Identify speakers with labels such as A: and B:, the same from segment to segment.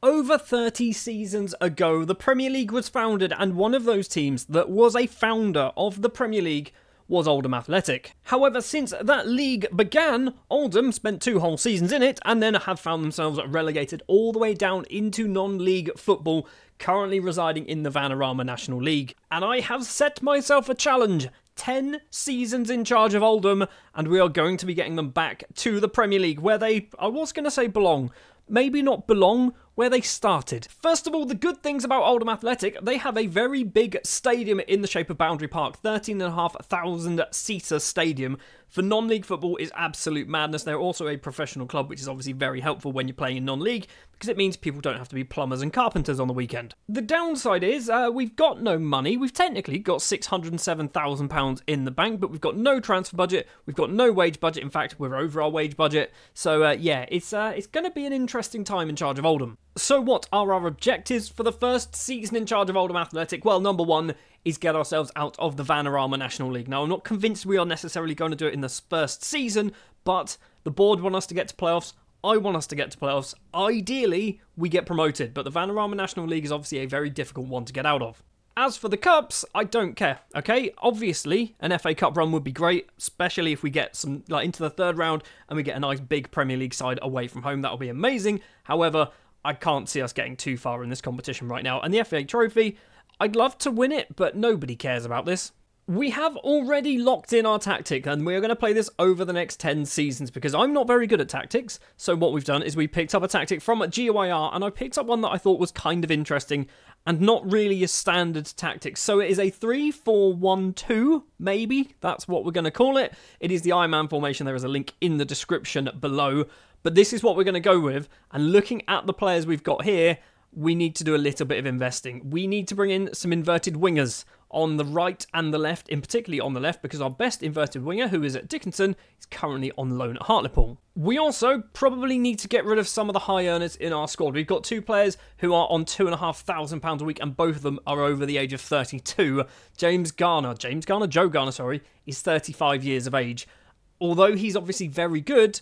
A: Over 30 seasons ago, the Premier League was founded, and one of those teams that was a founder of the Premier League was Oldham Athletic. However, since that league began, Oldham spent 2 whole seasons in it and then have found themselves relegated all the way down into non-league football, currently residing in the Vanarama National League. And I have set myself a challenge. 10 seasons in charge of Oldham, and we are going to be getting them back to the Premier League, where they, I was going to say belong, maybe not belong, where they started. First of all, the good things about Oldham Athletic, they have a very big stadium in the shape of Boundary Park, 13,500 seater stadium. For non-league football is absolute madness. They're also a professional club, which is obviously very helpful when you're playing in non-league, because it means people don't have to be plumbers and carpenters on the weekend. The downside is we've got no money. We've technically got £607,000 in the bank, but we've got no transfer budget. We've got no wage budget. In fact, we're over our wage budget. So yeah, it's going to be an interesting time in charge of Oldham. So what are our objectives for the first season in charge of Oldham Athletic? Well, number one is get ourselves out of the Vanarama National League. Now, I'm not convinced we are necessarily going to do it in the first season, but the board want us to get to playoffs. I want us to get to playoffs. Ideally, we get promoted, but the Vanarama National League is obviously a very difficult one to get out of. As for the cups, I don't care, okay? Obviously, an FA Cup run would be great, especially if we get some into the third round and we get a nice big Premier League side away from home. That would be amazing. However, I can't see us getting too far in this competition right now. And the FA Trophy, I'd love to win it, but nobody cares about this. We have already locked in our tactic, and we are going to play this over the next 10 seasons, because I'm not very good at tactics. So what we've done is we picked up a tactic from GOIR, and I picked up one that I thought was kind of interesting, and not really a standard tactic. So it is a 3-4-1-2, maybe. That's what we're going to call it. It is the Iron Man formation. There is a link in the description below. But this is what we're going to go with, and looking at the players we've got here, we need to do a little bit of investing. We need to bring in some inverted wingers on the right and the left, in particularly on the left, because our best inverted winger, who is at Dickinson, is currently on loan at Hartlepool. We also probably need to get rid of some of the high earners in our squad. We've got 2 players who are on £2,500 a week, and both of them are over the age of 32. Joe Garner, sorry, is 35 years of age. Although he's obviously very good,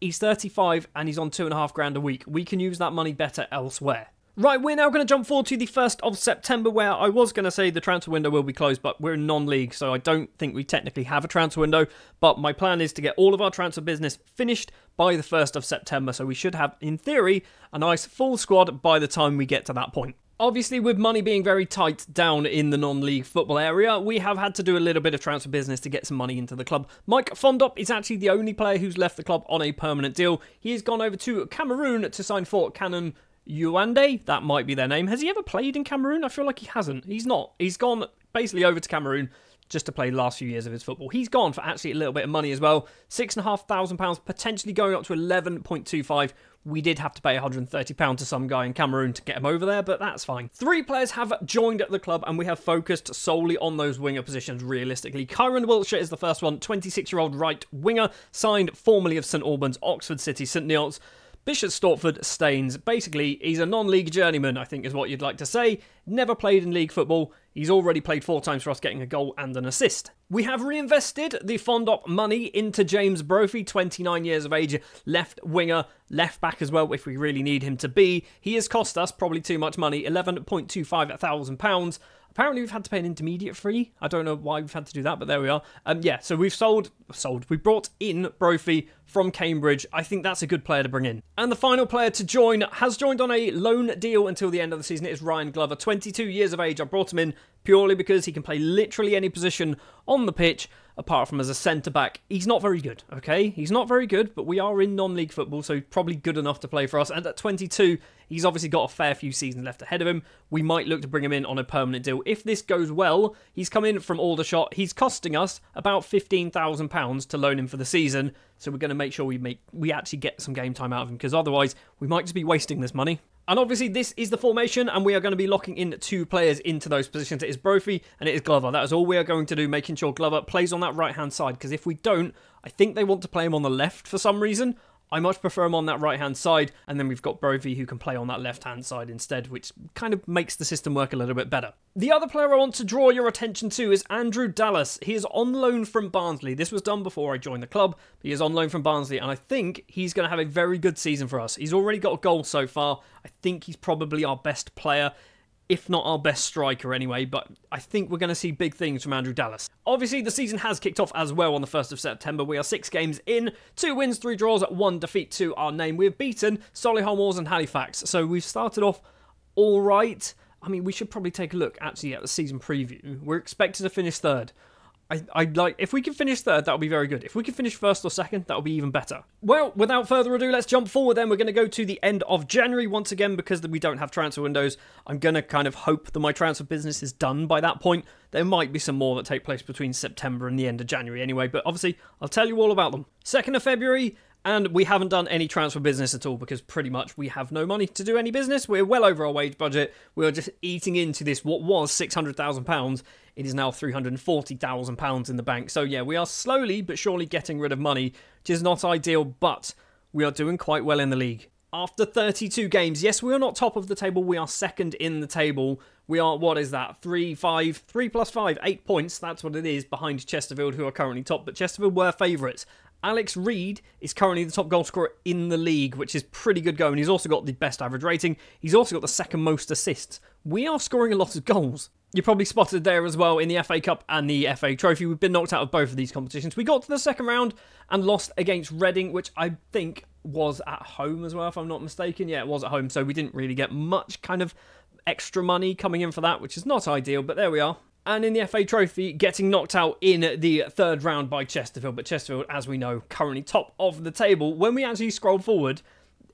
A: he's 35 and he's on £2,500 a week. We can use that money better elsewhere. Right, we're now going to jump forward to the 1st of September, where I was going to say the transfer window will be closed, but we're in non-league, so I don't think we technically have a transfer window. But my plan is to get all of our transfer business finished by the 1st of September, so we should have, in theory, a nice full squad by the time we get to that point. Obviously, with money being very tight down in the non-league football area, we have had to do a little bit of transfer business to get some money into the club. Mike Fondop is actually the only player who's left the club on a permanent deal. He has gone over to Cameroon to sign for Canon Yuande, that might be their name. Has he ever played in Cameroon? I feel like he hasn't. He's not. He's gone basically over to Cameroon just to play the last few years of his football. He's gone for actually a little bit of money as well. £6,500, potentially going up to 11.25. We did have to pay £130 to some guy in Cameroon to get him over there, but that's fine. 3 players have joined the club, and we have focused solely on those winger positions realistically. Kyron Wiltshire is the first one, 26-year-old right winger, signed formerly of St Albans, Oxford City, St Neots, Bishop Stortford, Staines. Basically, he's a non-league journeyman, I think is what you'd like to say. Never played in league football. He's already played 4 times for us, getting a goal and an assist. We have reinvested the Fondop money into James Brophy, 29 years of age, left winger, left back as well, if we really need him to be. He has cost us probably too much money, £11,250. Apparently we've had to pay an intermediate fee. I don't know why we've had to do that, but there we are. Yeah, so we've we brought in Brophy from Cambridge. I think that's a good player to bring in. And the final player to join has joined on a loan deal until the end of the season. It is Ryan Glover, 22 years of age. I brought him in purely because he can play literally any position on the pitch, apart from as a centre-back. He's not very good, okay? He's not very good, but we are in non-league football, so probably good enough to play for us. And at 22, he's obviously got a fair few seasons left ahead of him. We might look to bring him in on a permanent deal. If this goes well, he's come in from Aldershot. He's costing us about £15,000 to loan him for the season, so we're going to make sure we actually get some game time out of him, because otherwise we might just be wasting this money. And obviously this is the formation, and we are going to be locking in 2 players into those positions. It is Brophy and it is Glover. That is all we are going to do, making sure Glover plays on that right-hand side, because if we don't, I think they want to play him on the left for some reason. I much prefer him on that right-hand side, and then we've got Brophy who can play on that left-hand side instead, which kind of makes the system work a little bit better. The other player I want to draw your attention to is Andrew Dallas. He is on loan from Barnsley. This was done before I joined the club, but he is on loan from Barnsley, and I think he's going to have a very good season for us. He's already got a goal so far. I think he's probably our best player, if not our best striker anyway, but I think we're going to see big things from Andrew Dallas. Obviously, the season has kicked off as well on the 1st of September. We are 6 games in, 2 wins, 3 draws, 1 defeat to our name. We've beaten Solihull Moors and Halifax, so we've started off all right. I mean, we should probably take a look actually at the season preview. We're expected to finish 3rd. I'd like, if we can finish 3rd, that would be very good. If we can finish 1st or 2nd, that would be even better. Well, without further ado, let's jump forward then. We're going to go to the end of January once again because we don't have transfer windows. I'm going to kind of hope that my transfer business is done by that point. There might be some more that take place between September and the end of January anyway, but obviously, I'll tell you all about them. 2nd of February, and we haven't done any transfer business at all because pretty much we have no money to do any business. We're well over our wage budget. We're just eating into this, what was £600,000. It is now £340,000 in the bank. So yeah, we are slowly but surely getting rid of money, which is not ideal, but we are doing quite well in the league. After 32 games, yes, we are not top of the table. We are 2nd in the table. We are, what is that? 3 plus 5, 8 points. That's what it is behind Chesterfield, who are currently top. But Chesterfield were favourites. Alex Reid is currently the top goal scorer in the league, which is pretty good going. He's also got the best average rating. He's also got the 2nd most assists. We are scoring a lot of goals. You probably spotted there as well in the FA Cup and the FA Trophy. We've been knocked out of both of these competitions. We got to the 2nd round and lost against Reading, which I think was at home as well, if I'm not mistaken. Yeah, it was at home, so we didn't really get much kind of extra money coming in for that, which is not ideal, but there we are. And in the FA Trophy, getting knocked out in the 3rd round by Chesterfield. But Chesterfield, as we know, currently top of the table. When we actually scroll forward,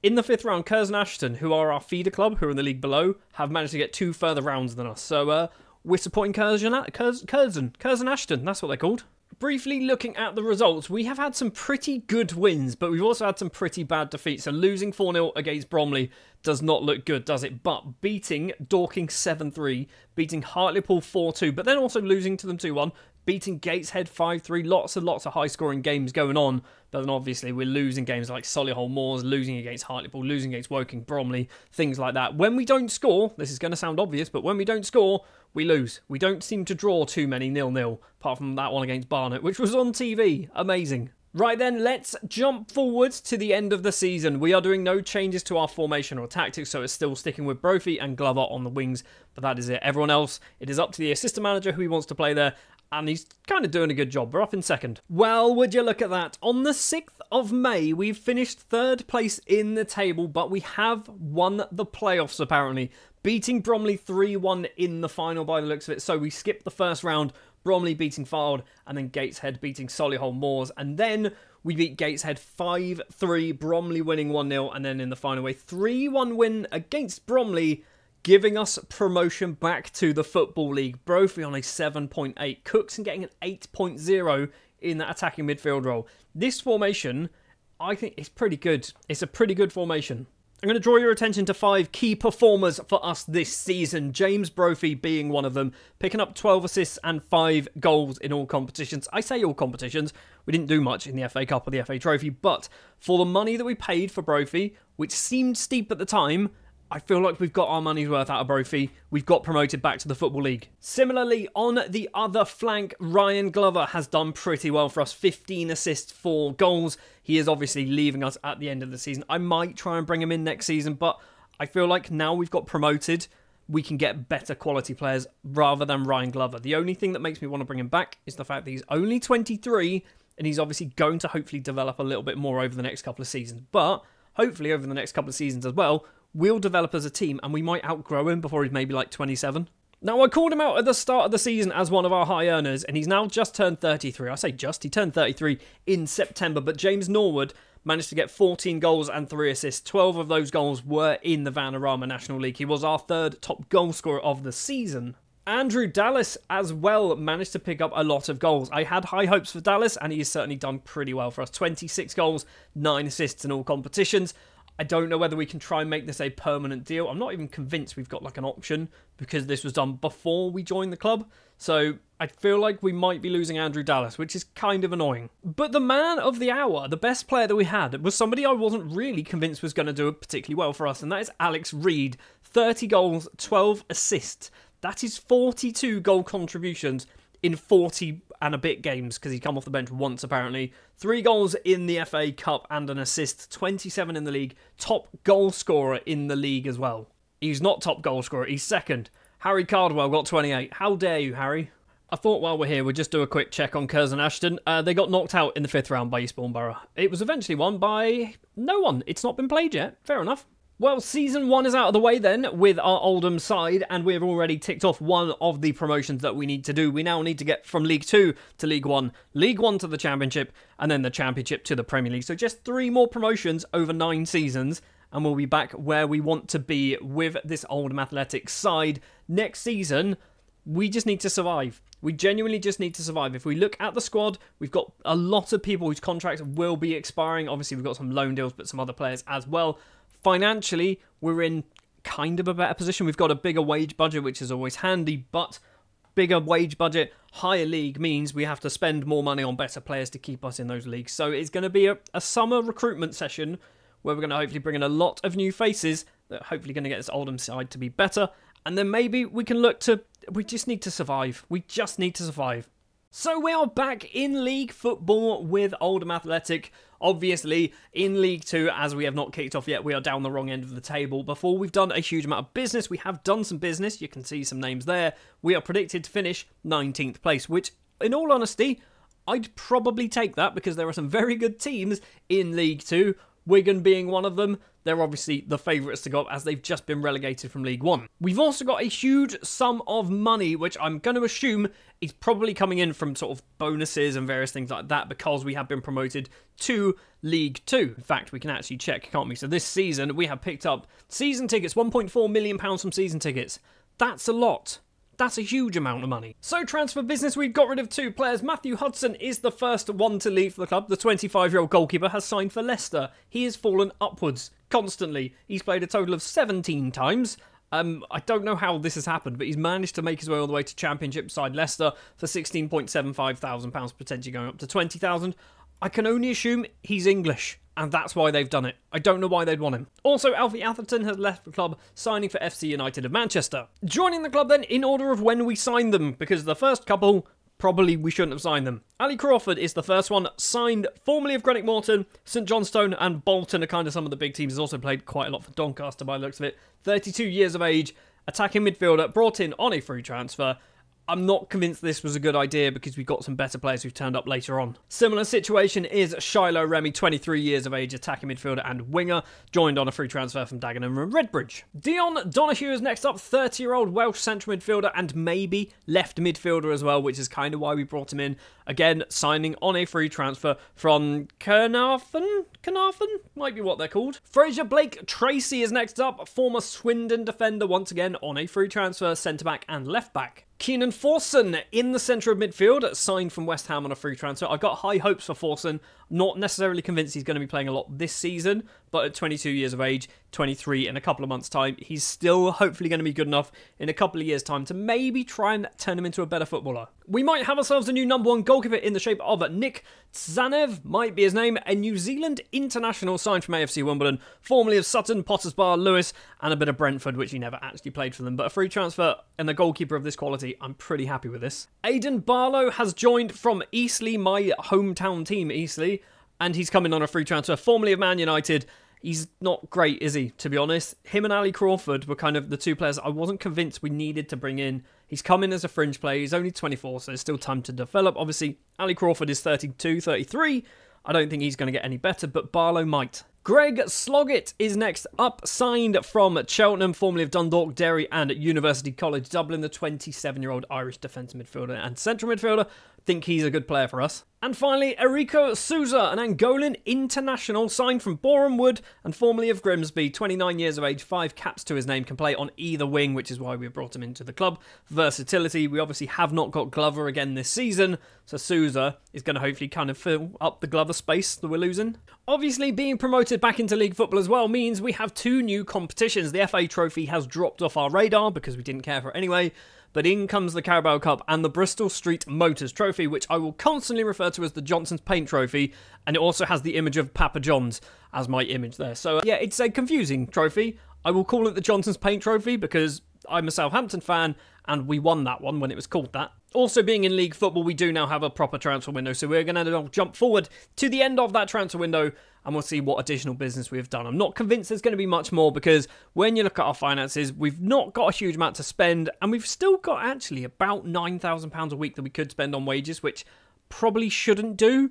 A: in the 5th round, Curzon Ashton, who are our feeder club, who are in the league below, have managed to get 2 further rounds than us. So we're supporting Curzon Ashton, that's what they're called. Briefly looking at the results, we have had some pretty good wins, but we've also had some pretty bad defeats. So losing 4-0 against Bromley does not look good, does it? But beating Dorking 7-3, beating Hartlepool 4-2, but then also losing to them 2-1, beating Gateshead 5-3, lots and lots of high-scoring games going on. But then obviously we're losing games like Solihull Moors, losing against Hartlepool, losing against Woking, Bromley, things like that. When we don't score, this is going to sound obvious, but when we don't score, we lose. We don't seem to draw too many 0-0, apart from that one against Barnet, which was on TV. Amazing. Right then, let's jump forward to the end of the season. We are doing no changes to our formation or tactics, so it's still sticking with Brophy and Glover on the wings, but that is it. Everyone else, it is up to the assistant manager who he wants to play there, and he's kind of doing a good job. We're up in 2nd. Well, would you look at that? On the 6th of May, we've finished 3rd place in the table, but we have won the playoffs, apparently, beating Bromley 3-1 in the final by the looks of it. So we skipped the 1st round, Bromley beating Fylde, and then Gateshead beating Solihull Moors, and then we beat Gateshead 5-3, Bromley winning 1-0, and then in the final, a 3-1 win against Bromley, giving us promotion back to the Football League. Brophy on a 7.8. Cookson getting an 8.0 in that attacking midfield role. This formation, I think, is pretty good. It's a pretty good formation. I'm going to draw your attention to 5 key performers for us this season. James Brophy being one of them, picking up 12 assists and 5 goals in all competitions. I say all competitions. We didn't do much in the FA Cup or the FA Trophy, but for the money that we paid for Brophy, which seemed steep at the time, I feel like we've got our money's worth out of Brophy. We've got promoted back to the Football League. Similarly, on the other flank, Ryan Glover has done pretty well for us. 15 assists, 4 goals. He is obviously leaving us at the end of the season. I might try and bring him in next season, but I feel like now we've got promoted, we can get better quality players rather than Ryan Glover. The only thing that makes me want to bring him back is the fact that he's only 23, and he's obviously going to hopefully develop a little bit more over the next couple of seasons. But hopefully over the next couple of seasons as well, we'll develop as a team, and we might outgrow him before he's maybe like 27. Now, I called him out at the start of the season as one of our high earners, and he's now just turned 33. I say just, he turned 33 in September, but James Norwood managed to get 14 goals and 3 assists. 12 of those goals were in the Vanarama National League. He was our 3rd top goal scorer of the season. Andrew Dallas as well managed to pick up a lot of goals. I had high hopes for Dallas, and he has certainly done pretty well for us. 26 goals, 9 assists in all competitions. I don't know whether we can try and make this a permanent deal. I'm not even convinced we've got like an option because this was done before we joined the club. So I feel like we might be losing Andrew Dallas, which is kind of annoying. But the man of the hour, the best player that we had, was somebody I wasn't really convinced was going to do it particularly well for us, and that is Alex Reed. 30 goals, 12 assists. That is 42 goal contributions in 40 and a bit games, because he's come off the bench once apparently. 3 goals in the FA Cup and an assist, 27 in the league. Top goal scorer in the league as well. He's not top goal scorer, he's second. Harry Cardwell got 28. How dare you, Harry? I thought while we're here, we'd just do a quick check on Curzon Ashton. They got knocked out in the 5th round by Eastbourne Borough. It was eventually won by no one. It's not been played yet. Fair enough. Well, Season 1 is out of the way then with our Oldham side, and we've already ticked off one of the promotions that we need to do. We now need to get from League 2 to League 1, League 1 to the Championship, and then the Championship to the Premier League. So just 3 more promotions over 9 seasons, and we'll be back where we want to be with this Oldham Athletics side. Next season, we just need to survive. We genuinely just need to survive. If we look at the squad, we've got a lot of people whose contracts will be expiring. Obviously, we've got some loan deals, but some other players as well. Financially, we're in kind of a better position. We've got a bigger wage budget, which is always handy, but bigger wage budget, higher league means we have to spend more money on better players to keep us in those leagues. So it's going to be a summer recruitment session where we're going to hopefully bring in a lot of new faces that are hopefully going to get this Oldham side to be better. And then maybe we can look to... We just need to survive. We just need to survive. So we are back in League Football with Oldham Athletic. Obviously, in League 2, as we have not kicked off yet, we are down the wrong end of the table. Before we've done a huge amount of business, we have done some business. You can see some names there. We are predicted to finish 19th place, which, in all honesty, I'd probably take that because there are some very good teams in League 2. Wigan being one of them. They're obviously the favourites to go up as they've just been relegated from League 1. We've also got a huge sum of money, which I'm going to assume is probably coming in from sort of bonuses and various things like that because we have been promoted to League 2. In fact, we can actually check, can't we? So this season, we have picked up season tickets, £1.4 million from season tickets. That's a lot. That's a huge amount of money. So transfer business, we've got rid of 2 players. Matthew Hudson is the first one to leave the club. The 25-year-old goalkeeper has signed for Leicester. He has fallen upwards constantly. He's played a total of 17 times. I don't know how this has happened, but he's managed to make his way all the way to Championship side Leicester for £16,750, potentially going up to £20,000. I can only assume he's English, and that's why they've done it. I don't know why they'd want him. Also, Alfie Atherton has left the club, signing for FC United of Manchester. Joining the club then in order of when we signed them, because the first couple, probably we shouldn't have signed them. Ali Crawford is the first one, signed formerly of Greenock Morton, St Johnstone and Bolton are kind of some of the big teams. He's also played quite a lot for Doncaster by the looks of it. 32 years of age, attacking midfielder, brought in on a free transfer. I'm not convinced this was a good idea because we've got some better players who've turned up later on. Similar situation is Shiloh Remy, 23 years of age, attacking midfielder and winger, joined on a free transfer from Dagenham and Redbridge. Dion Donoghue is next up, 30-year-old Welsh central midfielder and maybe left midfielder as well, which is kind of why we brought him in. Again, signing on a free transfer from Carnarvon? Might be what they're called. Fraser Blake Tracy is next up, former Swindon defender, once again on a free transfer, centre-back and left-back. Keenan Forson in the centre of midfield, signed from West Ham on a free transfer. I've got high hopes for Forson. Not necessarily convinced he's going to be playing a lot this season, but at 22 years of age, 23 in a couple of months' time, he's still hopefully going to be good enough in a couple of years' time to maybe try and turn him into a better footballer. We might have ourselves a new number 1 goalkeeper in the shape of Nick Tzanev, might be his name, a New Zealand international signed from AFC Wimbledon, formerly of Sutton, Potters Bar, Lewis, and a bit of Brentford, which he never actually played for them, but a free transfer and a goalkeeper of this quality, I'm pretty happy with this. Aidan Barlow has joined from Eastleigh, my hometown team, Eastleigh, and he's coming on a free transfer, formerly of Man United. He's not great, is he, to be honest? Him and Ali Crawford were kind of the 2 players I wasn't convinced we needed to bring in. He's come in as a fringe player. He's only 24, so there's still time to develop. Obviously, Ali Crawford is 32, 33. I don't think he's going to get any better, but Barlow might. Greg Sloggett is next up, signed from Cheltenham, formerly of Dundalk, Derry and University College Dublin, the 27-year-old Irish defence midfielder and central midfielder. I think he's a good player for us. And finally, Eriko Souza, an Angolan international signed from Boreham Wood and formerly of Grimsby. 29 years of age, 5 caps to his name, can play on either wing, which is why we brought him into the club. Versatility, we obviously have not got Glover again this season, so Souza is going to hopefully kind of fill up the Glover space that we're losing. Obviously, being promoted back into league football as well means we have 2 new competitions. The FA Trophy has dropped off our radar because we didn't care for it anyway. But in comes the Carabao Cup and the Bristol Street Motors Trophy, which I will constantly refer to as the Johnson's Paint Trophy, and it also has the image of Papa John's as my image there. So yeah, it's a confusing trophy. I will call it the Johnson's Paint Trophy because I'm a Southampton fan and we won that one when it was called that. Also, being in league football, we do now have a proper transfer window, so we're going to jump forward to the end of that transfer window and we'll see what additional business we've done. I'm not convinced there's going to be much more because when you look at our finances, we've not got a huge amount to spend and we've still got actually about £9,000 a week that we could spend on wages, which probably shouldn't do,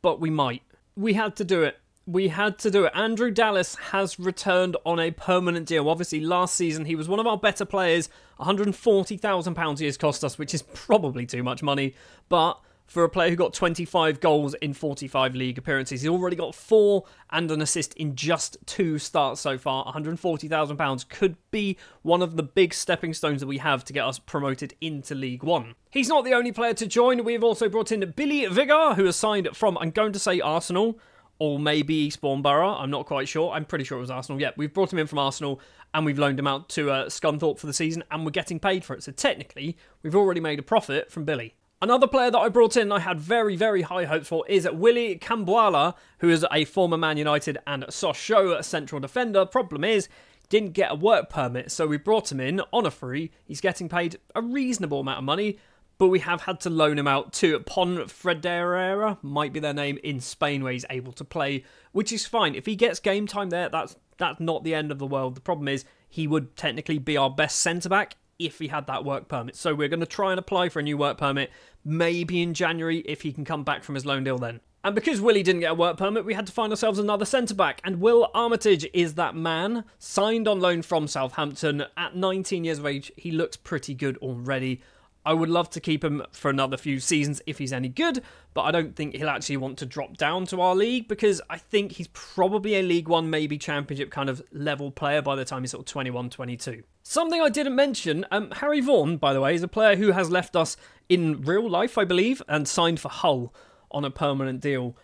A: but we might. We had to do it. We had to do it. Andrew Dallas has returned on a permanent deal. Obviously, last season, he was one of our better players. £140,000 he has cost us, which is probably too much money. But for a player who got 25 goals in 45 league appearances, he's already got 4 and an assist in just 2 starts so far. £140,000 could be one of the big stepping stones that we have to get us promoted into League One. He's not the only player to join. We've also brought in Billy Vigar, who has signed from, I'm going to say Arsenal, or maybe Eastbourne Borough, I'm not quite sure. I'm pretty sure it was Arsenal. Yeah, we've brought him in from Arsenal and we've loaned him out to Scunthorpe for the season and we're getting paid for it. So technically, we've already made a profit from Billy. Another player that I brought in I had very, very high hopes for is Willie Cambuala, who is a former Man United and Sochaux central defender. Problem is, didn't get a work permit, so we brought him in on a free. He's getting paid a reasonable amount of money, but we have had to loan him out to Ponferradera, might be their name, in Spain, where he's able to play, which is fine. If he gets game time there, that's not the end of the world. The problem is, he would technically be our best centre-back if he had that work permit. So we're going to try and apply for a new work permit, maybe in January, if he can come back from his loan deal then. And because Willie didn't get a work permit, we had to find ourselves another centre-back. And Will Armitage is that man, signed on loan from Southampton. At 19 years of age, he looks pretty good already. I would love to keep him for another few seasons if he's any good, but I don't think he'll actually want to drop down to our league because I think he's probably a League One, maybe Championship kind of level player by the time he's sort of 21, 22. Something I didn't mention, Harry Vaughan, by the way, is a player who has left us in real life, I believe, and signed for Hull on a permanent deal.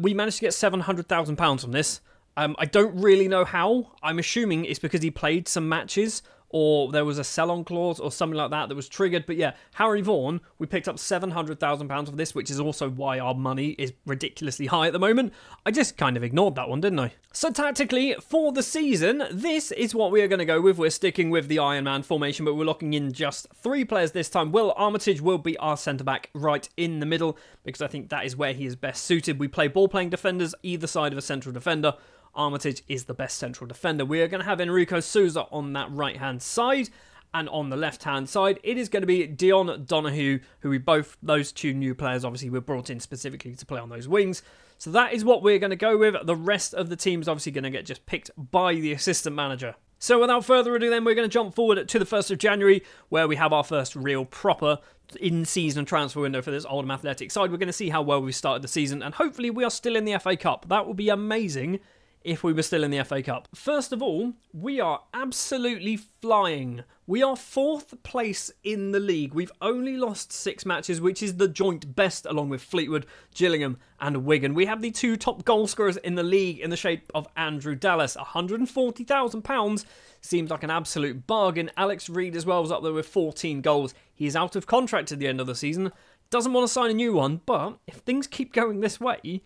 A: We managed to get £700,000 from this. I don't really know how. I'm assuming it's because he played some matches or there was a sell-on clause or something like that was triggered. But yeah, Harry Vaughan, we picked up £700,000 for this, which is also why our money is ridiculously high at the moment. I just kind of ignored that one, didn't I? So tactically, for the season, this is what we are going to go with. We're sticking with the Iron Man formation, but we're locking in just 3 players this time. Will Armitage will be our centre-back right in the middle, because I think that is where he is best suited. We play ball-playing defenders either side of a central defender. Armitage is the best central defender. We are going to have Enrico Souza on that right-hand side. And on the left-hand side, it is going to be Dion Donahue, who those 2 new players, obviously, were brought in specifically to play on those wings. So that is what we're going to go with. The rest of the team is obviously going to get just picked by the assistant manager. So without further ado then, we're going to jump forward to the 1st of January, where we have our first real proper in-season transfer window for this Oldham Athletic side. We're going to see how well we started the season, and hopefully we are still in the FA Cup. That would be amazing if we were still in the FA Cup. First of all, we are absolutely flying. We are 4th place in the league. We've only lost 6 matches, which is the joint best along with Fleetwood, Gillingham and Wigan. We have the 2 top goal scorers in the league in the shape of Andrew Dallas. £140,000 seems like an absolute bargain. Alex Reid as well was up there with 14 goals. He is out of contract at the end of the season. Doesn't want to sign a new one, but if things keep going this way,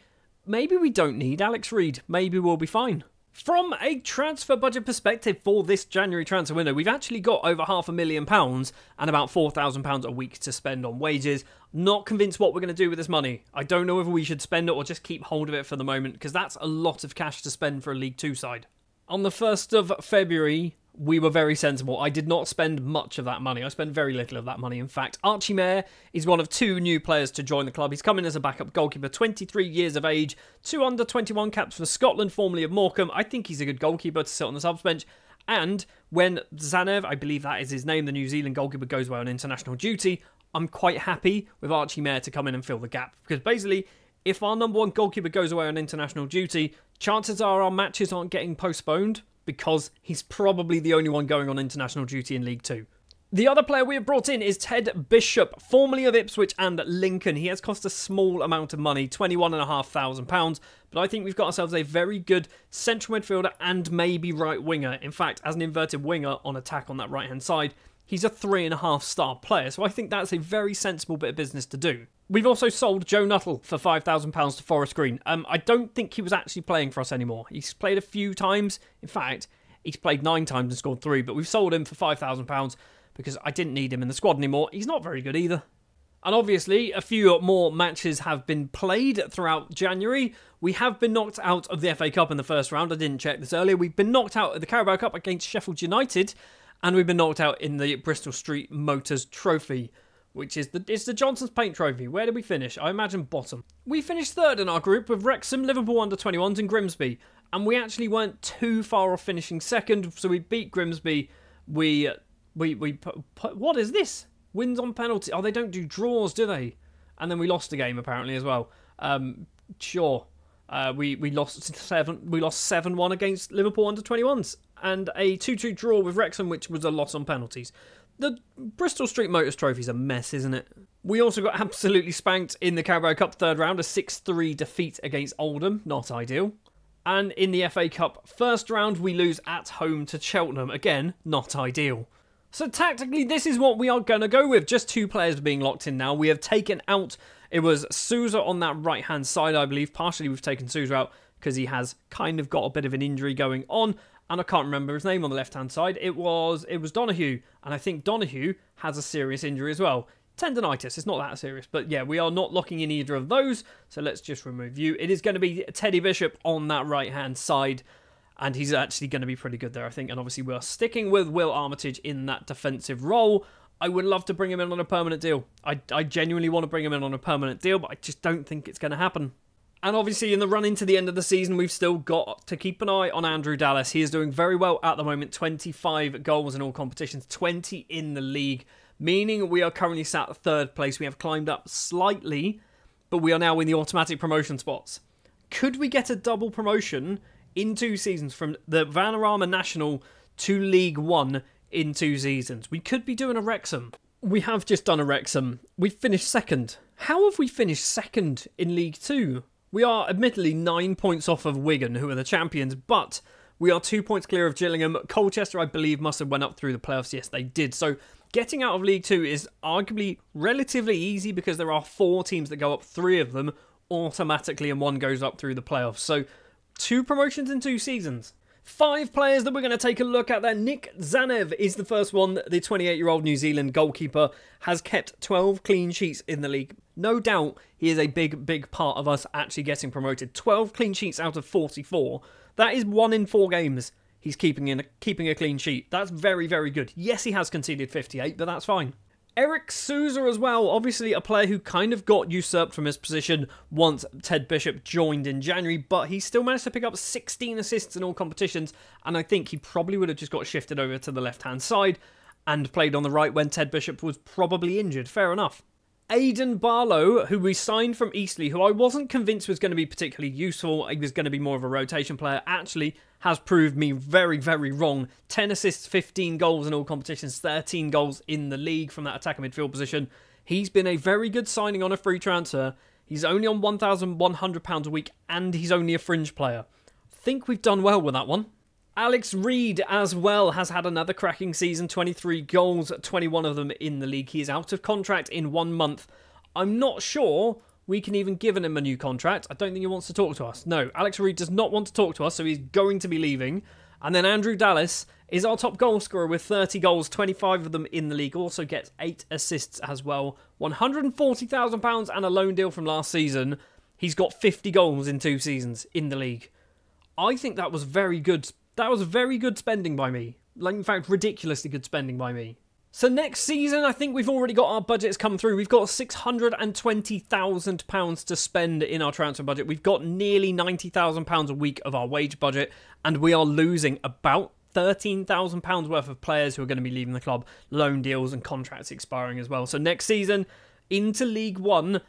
A: maybe we don't need Alex Reid. Maybe we'll be fine. From a transfer budget perspective for this January transfer window, we've actually got over £500,000 and about £4,000 a week to spend on wages. Not convinced what we're going to do with this money. I don't know whether we should spend it or just keep hold of it for the moment, because that's a lot of cash to spend for a League 2 side. On the 1st of February, we were very sensible. I did not spend much of that money. I spent very little of that money, in fact. Archie Mayer is one of 2 new players to join the club. He's come in as a backup goalkeeper, 23 years of age, 2 under-21 caps for Scotland, formerly of Morecambe. I think he's a good goalkeeper to sit on the subs bench. And when Zanev, I believe that is his name, the New Zealand goalkeeper, goes away on international duty, I'm quite happy with Archie Mayer to come in and fill the gap. Because basically, if our number one goalkeeper goes away on international duty, chances are our matches aren't getting postponed because he's probably the only one going on international duty in League Two. The other player we have brought in is Ted Bishop, formerly of Ipswich and Lincoln. He has cost a small amount of money, £21,500, but I think we've got ourselves a very good central midfielder and maybe right winger. In fact, as an inverted winger on attack on that right-hand side, he's a 3.5-star player, so I think that's a very sensible bit of business to do. We've also sold Joe Nuttall for £5,000 to Forest Green. I don't think he was actually playing for us anymore. He's played a few times. In fact, he's played 9 times and scored 3, but we've sold him for £5,000 because I didn't need him in the squad anymore. He's not very good either. And obviously, a few more matches have been played throughout January. We have been knocked out of the FA Cup in the first round. I didn't check this earlier. We've been knocked out of the Carabao Cup against Sheffield United. And we've been knocked out in the Bristol Street Motors Trophy, which is it's the Johnson's Paint Trophy. Where did we finish? I imagine bottom. We finished third in our group with Wrexham, Liverpool under-21s and Grimsby. And we actually weren't too far off finishing second. So we beat Grimsby. What is this? Wins on penalty. Oh, they don't do draws, do they? And then we lost a game apparently as well. Sure. We lost 7-1 against Liverpool under-21s and a 2-2 draw with Wrexham, which was a loss on penalties. The Bristol Street Motors Trophy's a mess, isn't it? We also got absolutely spanked in the Carabao Cup third round, a 6-3 defeat against Oldham, not ideal. And in the FA Cup first round, we lose at home to Cheltenham, again, not ideal. So tactically, this is what we are going to go with. Just 2 players being locked in now. We have taken out, it was Sousa on that right-hand side, I believe. Partially we've taken Sousa out because he has kind of got a bit of an injury going on. And I can't remember his name on the left-hand side. It was Donahue. And I think Donahue has a serious injury as well. Tendinitis, it's not that serious. But yeah, we are not locking in either of those. So let's just remove you. It is going to be Teddy Bishop on that right-hand side. And he's actually going to be pretty good there, I think. And obviously we're sticking with Will Armitage in that defensive role. I would love to bring him in on a permanent deal. I genuinely want to bring him in on a permanent deal, but I just don't think it's going to happen. And obviously in the run into the end of the season, we've still got to keep an eye on Andrew Dallas. He is doing very well at the moment. 25 goals in all competitions, 20 in the league, meaning we are currently sat at third place. We have climbed up slightly, but we are now in the automatic promotion spots. Could we get a double promotion in 2 seasons from the Vanarama National to League One in 2 seasons? We could be doing a Wrexham. We have just done a Wrexham. We've finished second. How have we finished second in League 2? We are admittedly 9 points off of Wigan, who are the champions, but we are 2 points clear of Gillingham. Colchester, I believe, must have went up through the playoffs. Yes, they did. So getting out of League 2 is arguably relatively easy because there are 4 teams that go up, 3 of them automatically, and 1 goes up through the playoffs. So 2 promotions in 2 seasons. 5 players that we're going to take a look at there. Nick Zanev is the first one. The 28-year-old New Zealand goalkeeper has kept 12 clean sheets in the league. No doubt he is a big part of us actually getting promoted. 12 clean sheets out of 44. That is 1 in 4 games he's keeping a clean sheet. That's very, very good. Yes, he has conceded 58, but that's fine. Eric Sousa as well, obviously a player who kind of got usurped from his position once Ted Bishop joined in January, but he still managed to pick up 16 assists in all competitions, and I think he probably would have just got shifted over to the left-hand side and played on the right when Ted Bishop was probably injured. Fair enough. Aidan Barlow, who we signed from Eastleigh, who I wasn't convinced was going to be particularly useful, he was going to be more of a rotation player, actually has proved me very, very wrong. 10 assists, 15 goals in all competitions, 13 goals in the league from that attacker midfield position. He's been a very good signing on a free transfer. He's only on £1,100 a week, and he's only a fringe player. I think we've done well with that one. Alex Reid as well has had another cracking season, 23 goals, 21 of them in the league. He is out of contract in 1 month. I'm not sure we can even give him a new contract. I don't think he wants to talk to us. No, Alex Reid does not want to talk to us, so he's going to be leaving. And then Andrew Dallas is our top goal scorer with 30 goals, 25 of them in the league. Also gets 8 assists as well. £140,000 and a loan deal from last season. He's got 50 goals in 2 seasons in the league. I think that was very good. That was very good spending by me. Like, in fact, ridiculously good spending by me. So next season, I think we've already got our budgets come through. We've got £620,000 to spend in our transfer budget. We've got nearly £90,000 a week of our wage budget. And we are losing about £13,000 worth of players who are going to be leaving the club, loan deals and contracts expiring as well. So next season, into League One,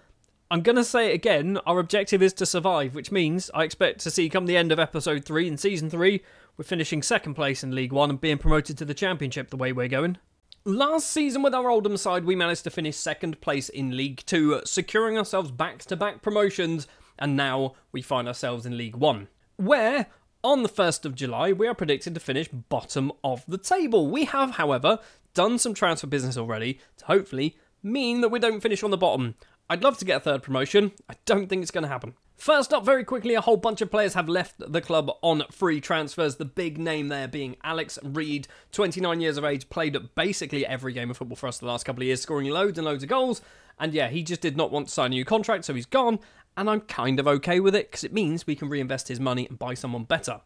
A: I'm going to say it again, our objective is to survive, which means I expect to see come the end of episode 3 in season 3, we're finishing second place in League One and being promoted to the Championship the way we're going. Last season with our Oldham side, we managed to finish second place in League 2, securing ourselves back-to-back promotions, and now we find ourselves in League 1, where on the 1st of July, we are predicted to finish bottom of the table. We have, however, done some transfer business already to hopefully mean that we don't finish on the bottom. I'd love to get a third promotion. I don't think it's going to happen. First up, very quickly, a whole bunch of players have left the club on free transfers. The big name there being Alex Reed, 29 years of age, played basically every game of football for us the last couple of years, scoring loads and loads of goals. And yeah, he just did not want to sign a new contract, so he's gone. And I'm kind of okay with it, because it means we can reinvest his money and buy someone better.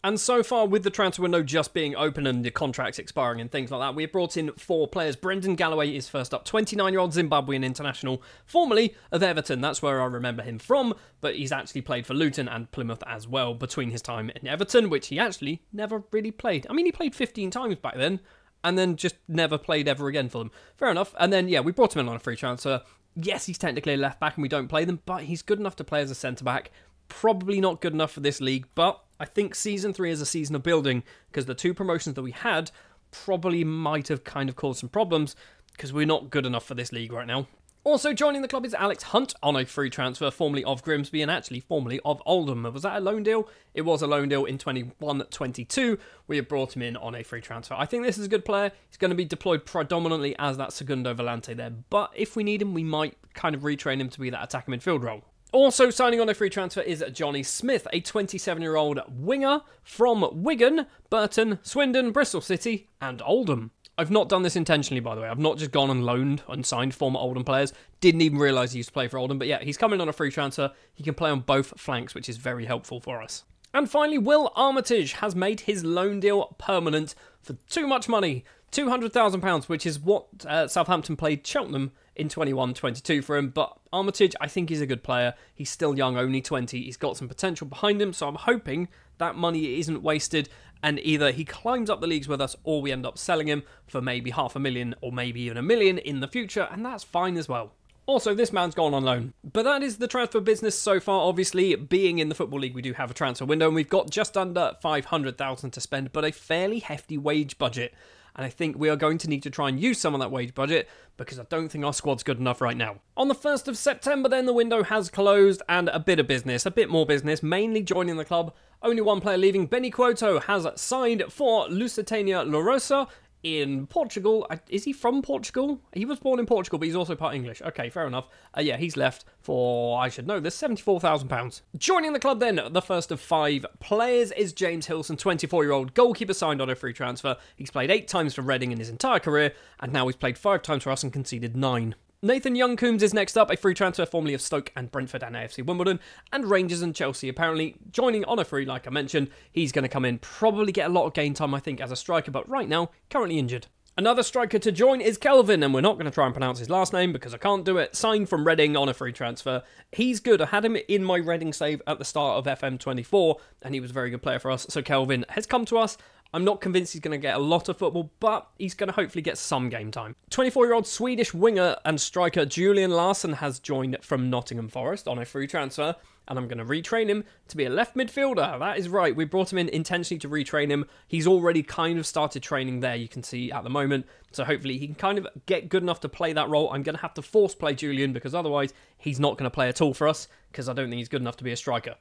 A: And so far, with the transfer window just being open and the contracts expiring and things like that, we have brought in 4 players. Brendan Galloway is first up, 29-year-old Zimbabwean international, formerly of Everton. That's where I remember him from, but he's actually played for Luton and Plymouth as well between his time in Everton, which he actually never really played. I mean, he played 15 times back then, and then just never played ever again for them. Fair enough. And then, yeah, we brought him in on a free transfer. Yes, he's technically a left-back and we don't play them, but he's good enough to play as a centre-back. Probably not good enough for this league, but I think Season 3 is a season of building, because the 2 promotions that we had probably might have kind of caused some problems, because we're not good enough for this league right now. Also joining the club is Alex Hunt on a free transfer, formerly of Grimsby and actually formerly of Oldham. Was that a loan deal? It was a loan deal in 21-22. We have brought him in on a free transfer. I think this is a good player. He's going to be deployed predominantly as that Segundo Volante there, but if we need him, we might kind of retrain him to be that attacking midfield role. Also signing on a free transfer is Johnny Smith, a 27-year-old winger from Wigan, Burton, Swindon, Bristol City and Oldham. I've not done this intentionally, by the way. I've not just gone and loaned and signed former Oldham players. Didn't even realise he used to play for Oldham. But yeah, he's coming on a free transfer. He can play on both flanks, which is very helpful for us. And finally, Will Armitage has made his loan deal permanent for too much money. £200,000, which is what Southampton played Cheltenham in 21-22 for him. But Armitage, I think he's a good player. He's still young, only 20. He's got some potential behind him, so I'm hoping that money isn't wasted and either he climbs up the leagues with us or we end up selling him for maybe $500,000 or maybe even $1 million in the future, and that's fine as well. Also, this man's gone on loan. But that is the transfer business so far. Obviously, being in the Football League, we do have a transfer window, and we've got just under $500,000 to spend, but a fairly hefty wage budget. And I think we are going to need to try and use some of that wage budget because I don't think our squad's good enough right now. On the 1st of September then, the window has closed and a bit more business, mainly joining the club. Only one player leaving. Benny Cuoto has signed for Lusitania Lourosa in Portugal. Is he from Portugal? He was born in Portugal, but he's also part English. Okay, fair enough. Yeah, he's left for, I should know this, £74,000. Joining the club then, the first of 5 players is James Hilson, 24-year-old goalkeeper signed on a free transfer. He's played 8 times for Reading in his entire career, and now he's played 5 times for us and conceded 9. Nathan Young-Coombs is next up, a free transfer formerly of Stoke and Brentford and AFC Wimbledon, and Rangers and Chelsea apparently joining on a free, like I mentioned. He's going to come in, probably get a lot of game time, I think, as a striker, but right now, currently injured. Another striker to join is Kelvin, and we're not going to try and pronounce his last name because I can't do it. Signed from Reading on a free transfer. He's good. I had him in my Reading save at the start of FM24, and he was a very good player for us. So Kelvin has come to us. I'm not convinced he's going to get a lot of football, but he's going to hopefully get some game time. 24-year-old Swedish winger and striker Julian Larsson has joined from Nottingham Forest on a free transfer, and I'm going to retrain him to be a left midfielder. That is right. We brought him in intentionally to retrain him. He's already kind of started training there, you can see at the moment. So hopefully he can kind of get good enough to play that role. I'm going to have to force play Julian because otherwise he's not going to play at all for us because I don't think he's good enough to be a striker.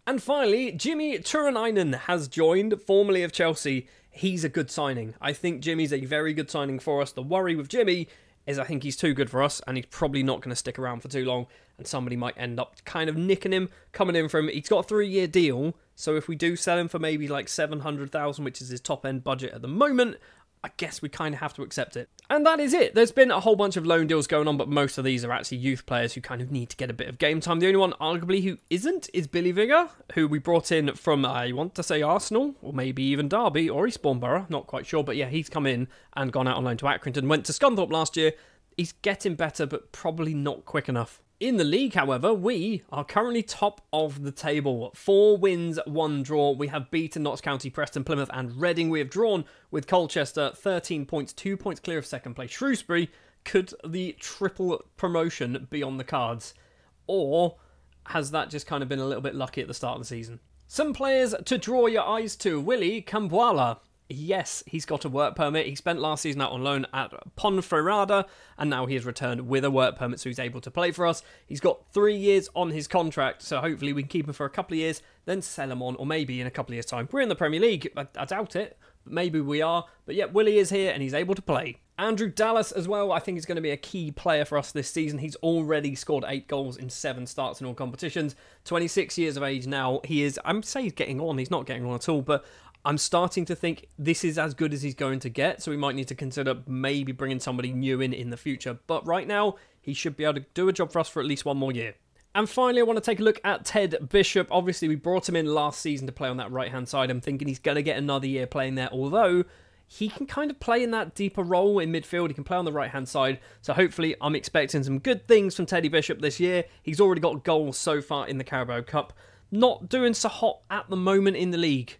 A: And finally, Jimmy Turunainen has joined, formerly of Chelsea. He's a good signing. I think Jimmy's a very good signing for us. The worry with Jimmy is I think he's too good for us and he's probably not going to stick around for too long and somebody might end up kind of nicking him, coming in from him. He's got a 3-year deal, so if we do sell him for maybe like $700,000, which is his top end budget at the moment, I guess we kind of have to accept it. And that is it. There's been a whole bunch of loan deals going on, but most of these are actually youth players who kind of need to get a bit of game time. The only one, arguably, who isn't is Billy Vigor, who we brought in from, I want to say Arsenal, or maybe even Derby, or Eastbourne Borough, not quite sure. But yeah, he's come in and gone out on loan to Accrington, went to Scunthorpe last year. He's getting better, but probably not quick enough. In the league, however, we are currently top of the table. 4 wins, 1 draw. We have beaten Notts County, Preston, Plymouth and Reading. We have drawn with Colchester, 13 points, 2 points clear of second place. Shrewsbury, could the triple promotion be on the cards? Or has that just kind of been a little bit lucky at the start of the season? Some players to draw your eyes to. Willy Cambuala. Yes, he's got a work permit. He spent last season out on loan at Ponferrada, and now he has returned with a work permit, so he's able to play for us. He's got 3 years on his contract, so hopefully we can keep him for a couple of years, then sell him on, or maybe in a couple of years' time. We're in the Premier League. I doubt it, but maybe we are. But yeah, Willy is here, and he's able to play. Andrew Dallas as well, I think, is going to be a key player for us this season. He's already scored 8 goals in 7 starts in all competitions. 26 years of age now. He is, I'm saying he's getting on. He's not getting on at all, but I'm starting to think this is as good as he's going to get, so we might need to consider maybe bringing somebody new in the future. But right now, he should be able to do a job for us for at least 1 more year. And finally, I want to take a look at Ted Bishop. Obviously, we brought him in last season to play on that right-hand side. I'm thinking he's going to get another year playing there, although he can kind of play in that deeper role in midfield. He can play on the right-hand side. So hopefully, I'm expecting some good things from Teddy Bishop this year. He's already got goals so far in the Carabao Cup. Not doing so hot at the moment in the league.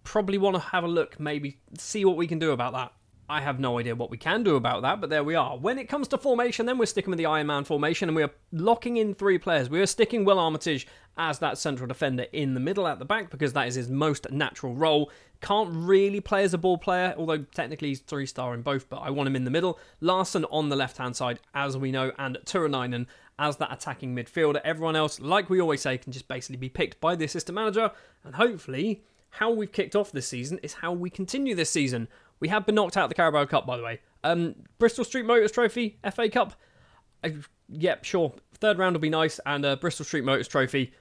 A: Probably want to have a look, maybe see what we can do about that. I have no idea what we can do about that, but there we are. When it comes to formation, then we're sticking with the Iron Man formation, and we are locking in 3 players. We are sticking Will Armitage as that central defender in the middle at the back, because that is his most natural role. Can't really play as a ball player, although technically he's 3-star in both, but I want him in the middle. Larson on the left-hand side, as we know, and Turunainen as that attacking midfielder. Everyone else, like we always say, can just basically be picked by the assistant manager, and hopefully how we've kicked off this season is how we continue this season. We have been knocked out of the Carabao Cup, by the way. Bristol Street Motors Trophy, FA Cup. Yep, sure. 3rd round will be nice. And Bristol Street Motors Trophy.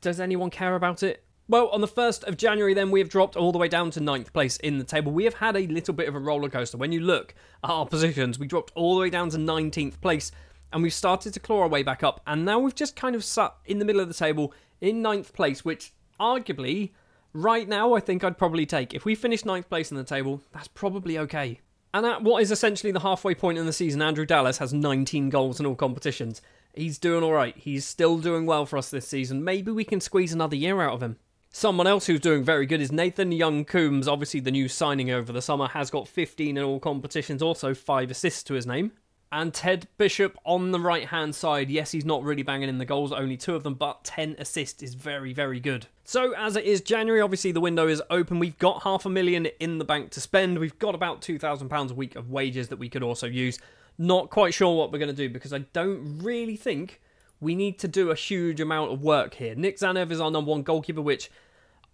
A: Does anyone care about it? Well, on the 1st of January, then, we have dropped all the way down to 9th place in the table. We have had a little bit of a roller coaster. When you look at our positions, we dropped all the way down to 19th place. And we've started to claw our way back up. And now we've just kind of sat in the middle of the table in 9th place, which arguably, right now, I think I'd probably take. If we finish 9th place in the table, that's probably okay. And at what is essentially the halfway point in the season, Andrew Dallas has 19 goals in all competitions. He's doing alright. He's still doing well for us this season. Maybe we can squeeze another year out of him. Someone else who's doing very good is Nathan Young-Coombs. Obviously, the new signing over the summer, has got 15 in all competitions, also 5 assists to his name. And Ted Bishop on the right-hand side. Yes, he's not really banging in the goals, only 2 of them, but 10 assists is very, very good. So, as it is January, obviously the window is open. We've got $500,000 in the bank to spend. We've got about £2,000 a week of wages that we could also use. Not quite sure what we're going to do, because I don't really think we need to do a huge amount of work here. Nick Zanev is our #1 goalkeeper, which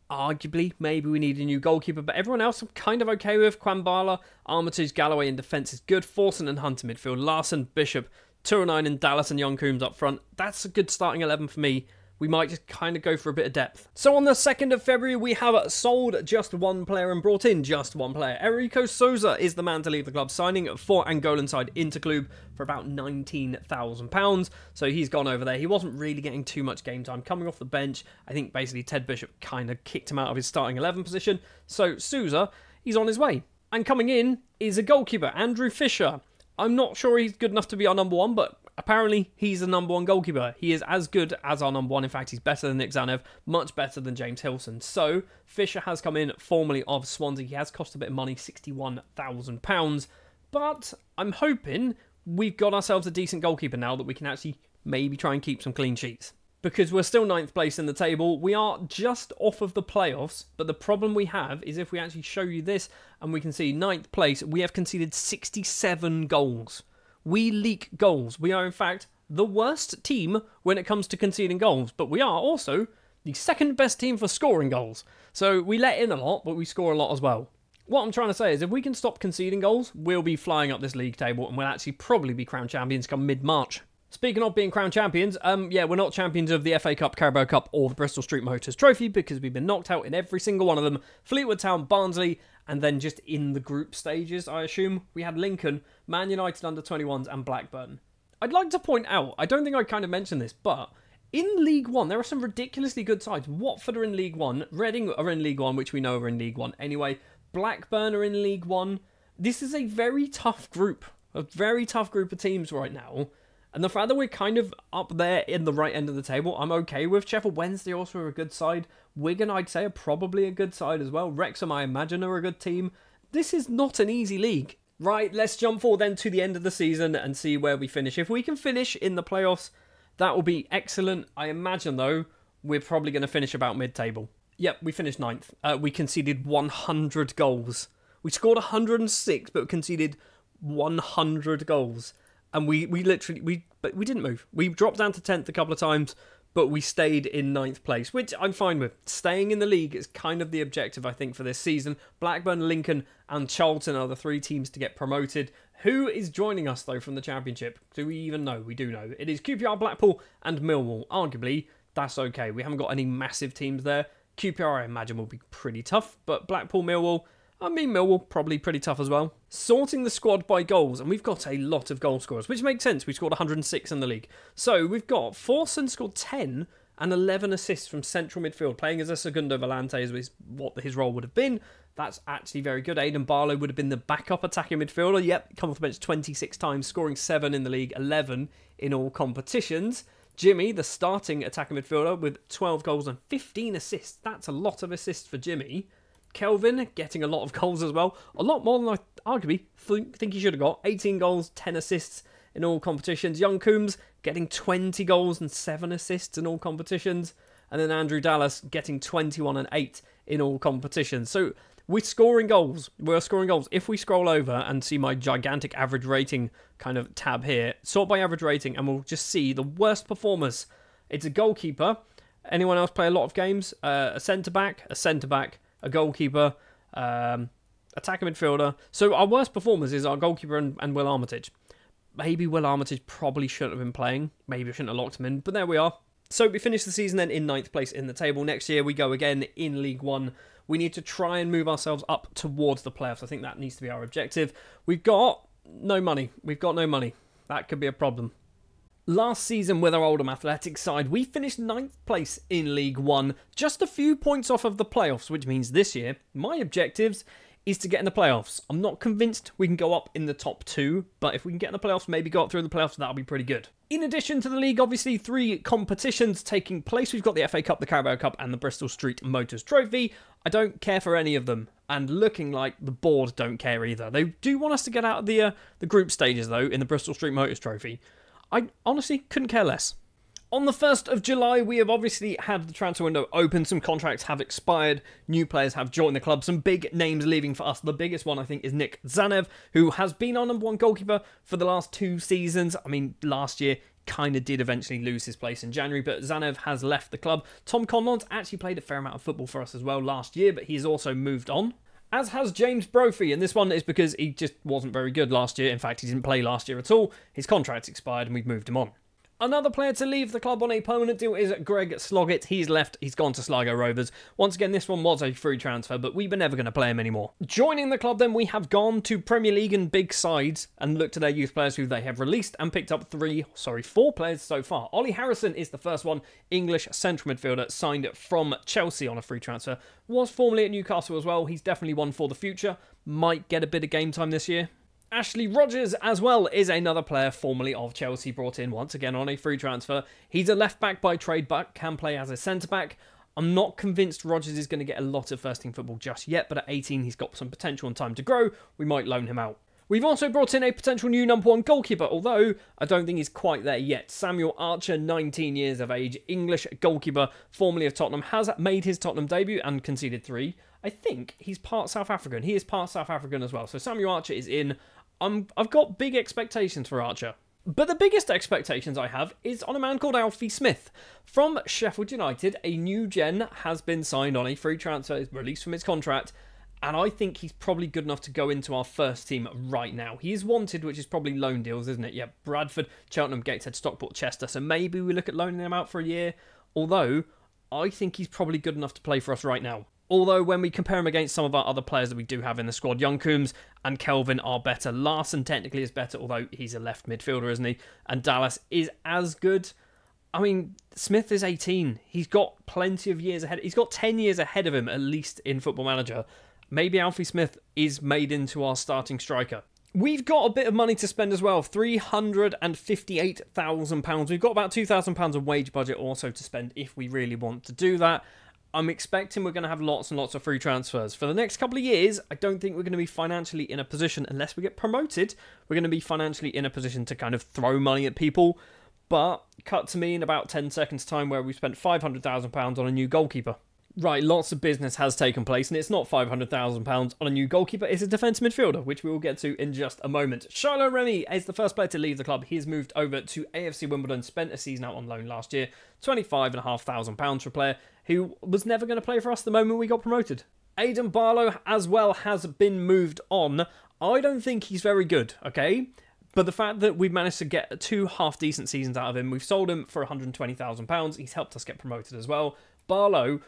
A: arguably, maybe we need a new goalkeeper, but everyone else I'm kind of okay with. Kwambala, Armitage, Galloway in defence is good. Forson and Hunt in midfield. Larson, Bishop, Turunainen, Dallas and Young-Coombs up front. That's a good starting 11 for me. We might just kind of go for a bit of depth. So on the 2nd of February, we have sold just 1 player and brought in just 1 player. Enrico Souza is the man to leave the club, signing for Angolan side Interclube for about £19,000. So he's gone over there. He wasn't really getting too much game time. Coming off the bench, I think basically Ted Bishop kind of kicked him out of his starting 11 position. So Souza, he's on his way. And coming in is a goalkeeper, Andrew Fisher. I'm not sure he's good enough to be our #1, but apparently he's the #1 goalkeeper. He is as good as our #1. In fact, he's better than Nick Zanev, much better than James Hilson. So Fisher has come in formerly of Swansea. He has cost a bit of money, £61,000. But I'm hoping we've got ourselves a decent goalkeeper now that we can actually maybe try and keep some clean sheets. Because we're still 9th place in the table. We are just off of the playoffs, but the problem we have is if we actually show you this and we can see 9th place, we have conceded 67 goals. We leak goals. We are, in fact, the worst team when it comes to conceding goals, but we are also the 2nd best team for scoring goals. So we let in a lot, but we score a lot as well. What I'm trying to say is if we can stop conceding goals, we'll be flying up this league table and we'll actually probably be crowned champions come mid-March. Speaking of being crowned champions, yeah, we're not champions of the FA Cup, Carabao Cup or the Bristol Street Motors Trophy because we've been knocked out in every single one of them. Fleetwood Town, Barnsley, and then just in the group stages, I assume, we had Lincoln, Man United under-21s and Blackburn. I'd like to point out, I don't think I kind of mentioned this, but in League One, there are some ridiculously good sides. Watford are in League One, Reading are in League One, which we know are in League One anyway. Blackburn are in League One. This is a very tough group of teams right now. And the fact that we're kind of up there in the right end of the table, I'm okay with. Sheffield Wednesday also are a good side. Wigan, I'd say, are probably a good side as well. Wrexham, I imagine, are a good team. This is not an easy league. Right, let's jump forward then to the end of the season and see where we finish. If we can finish in the playoffs, that will be excellent. I imagine, though, we're probably going to finish about mid-table. Yep, we finished 9th. We conceded 100 goals. We scored 106, but conceded 100 goals. And we didn't move. We dropped down to 10th a couple of times, but we stayed in 9th place, which I'm fine with. Staying in the league is kind of the objective, I think, for this season. Blackburn, Lincoln, and Charlton are the 3 teams to get promoted. Who is joining us, though, from the Championship? Do we even know? We do know. It is QPR, Blackpool, and Millwall. Arguably, that's okay. We haven't got any massive teams there. QPR, I imagine, will be pretty tough, but Blackpool, Millwall, Millwall probably pretty tough as well. Sorting the squad by goals, and we've got a lot of goal scorers, which makes sense. We scored 106 in the league. So we've got Forson scored 10 and 11 assists from central midfield, playing as a Segundo Volante is what his role would have been. That's actually very good. Aidan Barlow would have been the backup attacking midfielder. Yep, come off the bench 26 times, scoring 7 in the league, 11 in all competitions. Jimmy, the starting attacking midfielder, with 12 goals and 15 assists. That's a lot of assists for Jimmy. Kelvin getting a lot of goals as well. A lot more than I arguably think he should have got. 18 goals, 10 assists in all competitions. Young Coombs getting 20 goals and 7 assists in all competitions. And then Andrew Dallas getting 21 and 8 in all competitions. So we're scoring goals. We're scoring goals. If we scroll over and see my gigantic average rating kind of tab here, sort by average rating, and we'll just see the worst performers. It's a goalkeeper. Anyone else play a lot of games? A centre-back, a goalkeeper, attacker midfielder. So our worst performers is our goalkeeper and Will Armitage. Maybe Will Armitage probably shouldn't have been playing. Maybe I shouldn't have locked him in, but there we are. So we finish the season then in 9th place in the table. Next year we go again in League One. We need to try and move ourselves up towards the playoffs. I think that needs to be our objective. We've got no money. That could be a problem. Last season with our Oldham Athletic side, we finished 9th place in League One, just a few points off of the playoffs, which means this year, my objectives is to get in the playoffs. I'm not convinced we can go up in the top 2, but if we can get in the playoffs, maybe go up through the playoffs, that'll be pretty good. In addition to the league, obviously 3 competitions taking place. We've got the FA Cup, the Carabao Cup, and the Bristol Street Motors Trophy. I don't care for any of them, and looking like the board don't care either. They do want us to get out of the group stages, though, in the Bristol Street Motors Trophy. I honestly couldn't care less. On the 1st of July, we have obviously had the transfer window open. Some contracts have expired. New players have joined the club. Some big names leaving for us. The biggest one, I think, is Nick Zanev, who has been our #1 goalkeeper for the last 2 seasons. I mean, last year kind of did eventually lose his place in January, but Zanev has left the club. Tom Conlon's actually played a fair amount of football for us as well last year, but he's also moved on. As has James Brophy, and this one is because he just wasn't very good last year. In fact, he didn't play last year at all. His contract's expired and we've moved him on. Another player to leave the club on a permanent deal is Greg Sloggett. He's left. He's gone to Sligo Rovers. Once again, this one was a free transfer, but we were never going to play him anymore. Joining the club then, we have gone to Premier League and big sides and looked at their youth players who they have released and picked up 4 players so far. Ollie Harrison is the first one. English central midfielder signed from Chelsea on a free transfer. Was formerly at Newcastle as well. He's definitely one for the future. Might get a bit of game time this year. Ashley Rogers as well is another player formerly of Chelsea, brought in once again on a free transfer. He's a left back by trade but can play as a centre back. I'm not convinced Rogers is going to get a lot of first team football just yet, but at 18 he's got some potential and time to grow. We might loan him out. We've also brought in a potential new #1 goalkeeper, although I don't think he's quite there yet. Samuel Archer, 19 years of age, English goalkeeper, formerly of Tottenham, has made his Tottenham debut and conceded 3. I think he's part South African. He is part South African as well. So Samuel Archer is in. I've got big expectations for Archer. But the biggest expectations I have is on a man called Alfie Smith. From Sheffield United, a new gen has been signed on a free transfer, is released from his contract, and I think he's probably good enough to go into our first team right now. He is wanted, which is probably loan deals, isn't it? Yeah, Bradford, Cheltenham, Gateshead, Stockport, Chester, so maybe we look at loaning him out for a year, although I think he's probably good enough to play for us right now. Although when we compare him against some of our other players that we do have in the squad, Young Coombs and Kelvin are better. Larson technically is better, although he's a left midfielder, isn't he? And Dallas is as good. I mean, Smith is 18. He's got plenty of years ahead. He's got 10 years ahead of him, at least in Football Manager. Maybe Alfie Smith is made into our starting striker. We've got a bit of money to spend as well, £358,000. We've got about £2,000 of wage budget also to spend if we really want to do that. I'm expecting we're going to have lots and lots of free transfers. For the next couple of years, I don't think we're going to be financially in a position, unless we get promoted, we're going to be financially in a position to kind of throw money at people. But cut to me in about 10 seconds time where we spent £500,000 on a new goalkeeper. Right, lots of business has taken place, and it's not £500,000 on a new goalkeeper, it's a defence midfielder, which we will get to in just a moment. Charlotte Remy is the first player to leave the club. He has moved over to AFC Wimbledon, spent a season out on loan last year, £25,500 for a player who was never going to play for us the moment we got promoted. Aidan Barlow as well has been moved on. I don't think he's very good, okay? But the fact that we've managed to get 2 half-decent seasons out of him, we've sold him for £120,000, he's helped us get promoted as well. Barlow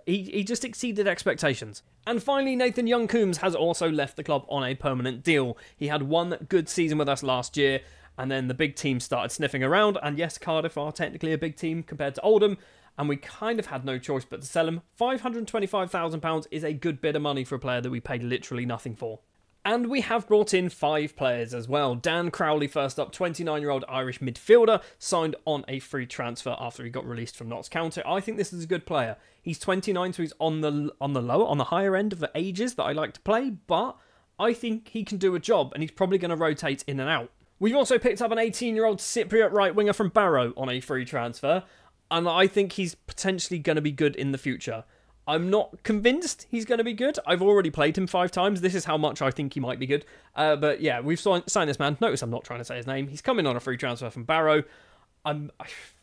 A: he just exceeded expectations. And finally, Nathan Young-Coombs has also left the club on a permanent deal. He had 1 good season with us last year, and then the big team started sniffing around, and yes, Cardiff are technically a big team compared to Oldham, and we kind of had no choice but to sell him. £525,000 is a good bit of money for a player that we paid literally nothing for. And we have brought in 5 players as well. Dan Crowley, first up, 29-year-old Irish midfielder, signed on a free transfer after he got released from Notts County. I think this is a good player. He's 29, so he's on the higher end of the ages that I like to play, but I think he can do a job, and he's probably going to rotate in and out. We've also picked up an 18-year-old Cypriot right winger from Barrow on a free transfer, and I think he's potentially going to be good in the future. I'm not convinced he's going to be good. I've already played him 5 times. This is how much I think he might be good. But yeah, we've signed this man. Notice I'm not trying to say his name. He's coming on a free transfer from Barrow.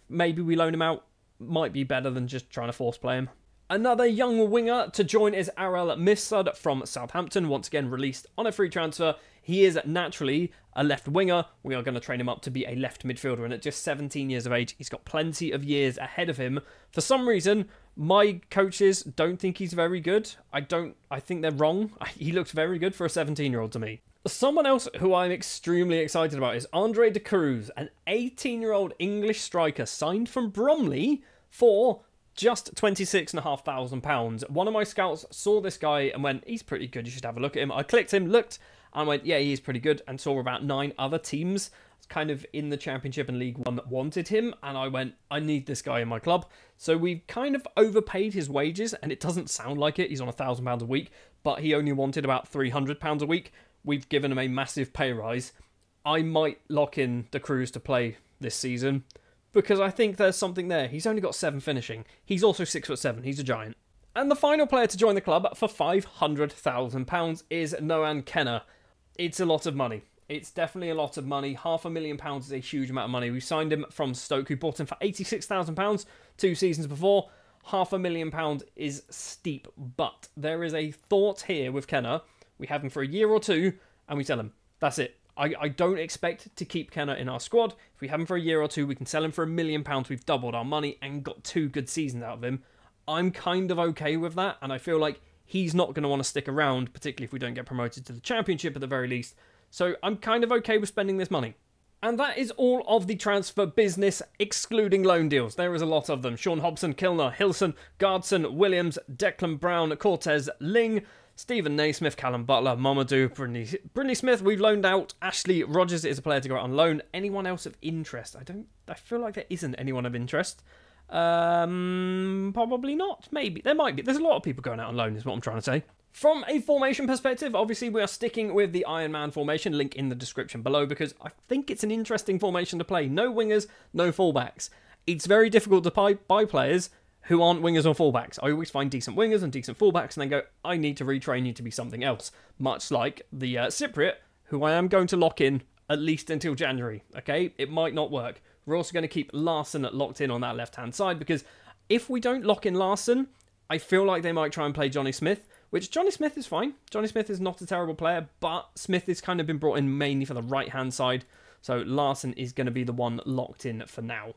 A: Maybe we loan him out. Might be better than just trying to force play him. Another young winger to join is Arel Mifsud from Southampton, once again released on a free transfer. He is naturally a left winger. We are going to train him up to be a left midfielder, and at just 17 years of age, he's got plenty of years ahead of him. For some reason, my coaches don't think he's very good. I think they're wrong. He looks very good for a 17-year-old to me. Someone else who I'm extremely excited about is Andre de Cruz, an 18-year-old English striker signed from Bromley for just £26,500. One of my scouts saw this guy and went, he's pretty good, you should have a look at him. I clicked him, looked, and went, yeah, he's pretty good, and saw about 9 other teams kind of in the Championship and League One that wanted him, and I went, I need this guy in my club. So we've kind of overpaid his wages, and it doesn't sound like it. He's on £1,000 a week, but he only wanted about £300 a week. We've given him a massive pay rise. I might lock in De Cruz to play this season, because I think there's something there. He's only got 7 finishing. He's also 6'7". He's a giant. And the final player to join the club for £500,000 is Noan Kenner. It's a lot of money. It's definitely a lot of money. £500,000 is a huge amount of money. We signed him from Stoke, who bought him for £86,000 2 seasons before. £500,000 is steep, but there is a thought here with Kenner. We have him for a year or 2, and we sell him. That's it. I don't expect to keep Kenner in our squad. If we have him for a year or 2, we can sell him for £1 million. We've doubled our money and got 2 good seasons out of him. I'm kind of okay with that, and I feel like he's not going to want to stick around, particularly if we don't get promoted to the Championship at the very least. So I'm kind of okay with spending this money. And that is all of the transfer business, excluding loan deals. There is a lot of them. Sean Hobson, Kilner, Hilson, Gardson, Williams, Declan Brown, Cortez, Ling, Stephen Naismith, Callum Butler, Mamadou, Brindley Smith. We've loaned out. Ashley Rogers is a player to go out on loan. Anyone else of interest? I feel like there isn't anyone of interest. Probably not. Maybe. There might be. There's a lot of people going out on loan is what I'm trying to say. From a formation perspective, obviously we are sticking with the Iron Man formation, link in the description below, because I think it's an interesting formation to play. No wingers, no fullbacks. It's very difficult to buy players who aren't wingers or fullbacks. I always find decent wingers and decent fullbacks and then go, I need to retrain you to be something else. Much like the Cypriot, who I am going to lock in at least until January, okay? It might not work. We're also going to keep Larson locked in on that left-hand side, because if we don't lock in Larson, I feel like they might try and play Johnny Smith, which Johnny Smith is fine. Johnny Smith is not a terrible player, but Smith has kind of been brought in mainly for the right-hand side, so Larson is going to be the one locked in for now.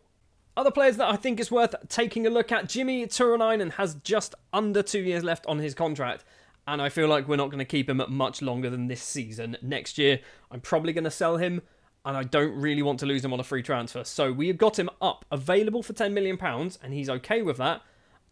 A: Other players that I think is worth taking a look at, Jimmy Turunainen has just under 2 years left on his contract, and I feel like we're not going to keep him much longer than this season. Next year, I'm probably going to sell him, and I don't really want to lose him on a free transfer. So we have got him up, available for £10 million, and he's okay with that.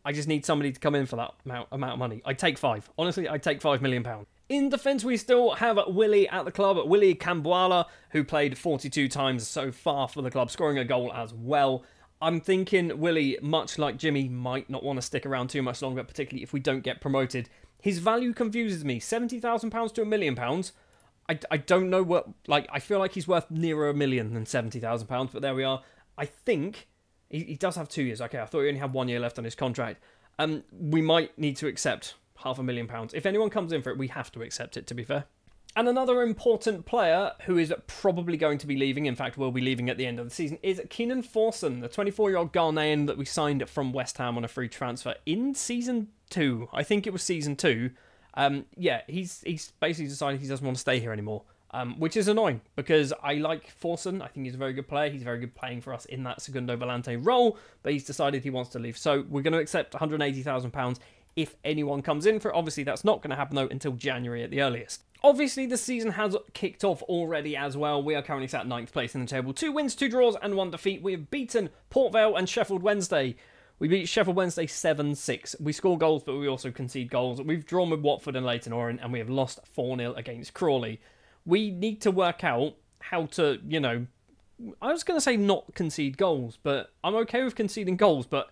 A: I just need somebody to come in for that amount of money. I'd take 5. Honestly, I'd take £5 million. In defence, we still have Willie at the club. Willie Cambuala, who played 42 times so far for the club, scoring a goal as well. I'm thinking Willie, much like Jimmy, might not want to stick around too much longer, particularly if we don't get promoted. His value confuses me. £70,000 to £1 million. I don't know what... Like, I feel like he's worth nearer £1 million than £70,000, but there we are. I think... He does have 2 years. Okay, I thought he only had 1 year left on his contract. We might need to accept £500,000. If anyone comes in for it, we have to accept it, to be fair. And another important player who is probably going to be leaving, in fact will be leaving at the end of the season, is Keenan Forson, the 24-year-old Ghanaian that we signed from West Ham on a free transfer in Season 2. I think it was Season 2. Yeah, he's basically decided he doesn't want to stay here anymore, which is annoying because I like Forson. I think he's a very good player. He's very good playing for us in that Segundo Volante role, but he's decided he wants to leave. So we're going to accept £180,000 if anyone comes in for it. Obviously, that's not going to happen, though, until January at the earliest. Obviously, the season has kicked off already as well. We are currently sat 9th place in the table. 2 wins, 2 draws, and 1 defeat. We have beaten Port Vale and Sheffield Wednesday. We beat Sheffield Wednesday 7-6. We score goals, but we also concede goals. We've drawn with Watford and Leyton Orient, and we have lost 4-0 against Crawley. We need to work out how to, you know... I was going to say not concede goals, but I'm okay with conceding goals, but...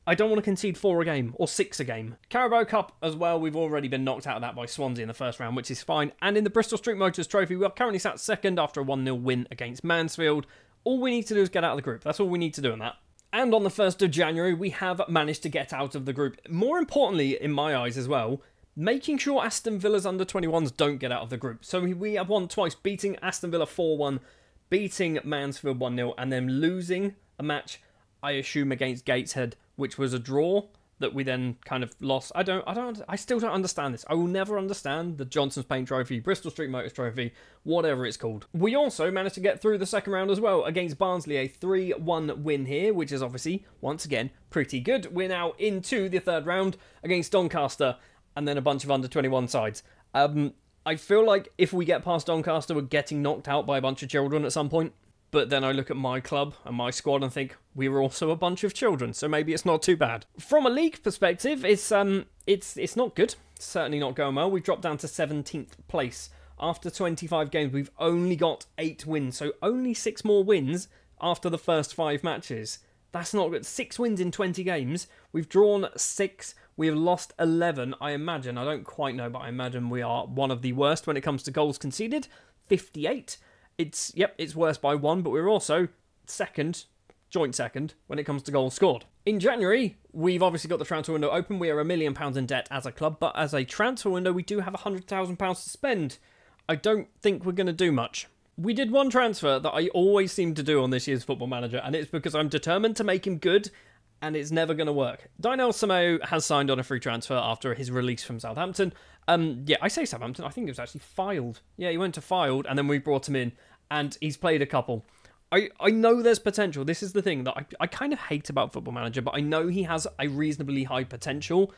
A: I don't want to concede 4 a game, or 6 a game. Carabao Cup as well, we've already been knocked out of that by Swansea in the first round, which is fine. And in the Bristol Street Motors Trophy, we are currently sat second after a 1-0 win against Mansfield. All we need to do is get out of the group. That's all we need to do in that. And on the 1st of January, we have managed to get out of the group. More importantly, in my eyes as well, making sure Aston Villa's under-21s don't get out of the group. So we have won twice, beating Aston Villa 4-1, beating Mansfield 1-0, and then losing a match, I assume, against Gateshead, which was a draw that we then kind of lost. I still don't understand this. I will never understand the Johnson's Paint Trophy, Bristol Street Motors Trophy, whatever it's called. We also managed to get through the second round as well against Barnsley, a 3-1 win here, which is obviously, once again, pretty good. We're now into the third round against Doncaster and then a bunch of under-21 sides. I feel like if we get past Doncaster, we're getting knocked out by a bunch of children at some point. But then I look at my club and my squad and think, we were also a bunch of children, so maybe it's not too bad. From a league perspective, it's not good. It's certainly not going well. We've dropped down to 17th place. After 25 games, we've only got 8 wins, so only 6 more wins after the first 5 matches. That's not good. 6 wins in 20 games. We've drawn 6. We have lost 11, I imagine. I don't quite know, but I imagine we are one of the worst when it comes to goals conceded. 58. It's worse by 1, but we're also joint second, when it comes to goals scored. In January, we've obviously got the transfer window open. We are £1 million in debt as a club, but as a transfer window, we do have £100,000 to spend. I don't think we're going to do much. We did one transfer that I always seem to do on this year's Football Manager, and it's because I'm determined to make him good, and it's never going to work. Dynel Sameo has signed on a free transfer after his release from Southampton. Yeah, I say Southampton. I think it was actually Filed. Yeah, he went to Filed, and then we brought him in, and he's played a couple. I know there's potential. This is the thing that I kind of hate about Football Manager, but I know he has a reasonably high potential.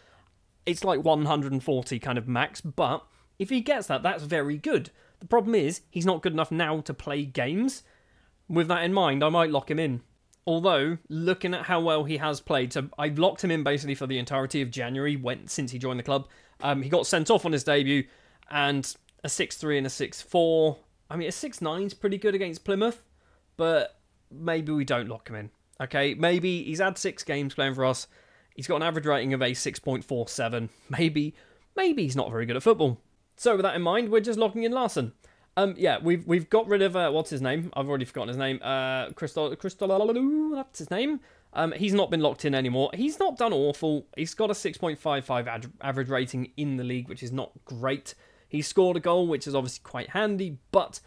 A: It's like 140 kind of max, but if he gets that, that's very good. The problem is, he's not good enough now to play games. With that in mind, I might lock him in. Although, looking at how well he has played, so I've locked him in basically for the entirety of January since he joined the club. He got sent off on his debut, and a 6-3 and a 6-4. I mean, a 6-9 is pretty good against Plymouth, but maybe we don't lock him in. Okay, maybe he's had 6 games playing for us. He's got an average rating of a 6.47. Maybe he's not very good at football. So with that in mind, we're just locking in Larson. Yeah, we've got rid of what's his name? I've already forgotten his name. Crystal, that's his name. He's not been locked in anymore. He's not done awful. He's got a 6.55 average rating in the league, which is not great. He scored a goal, which is obviously quite handy, but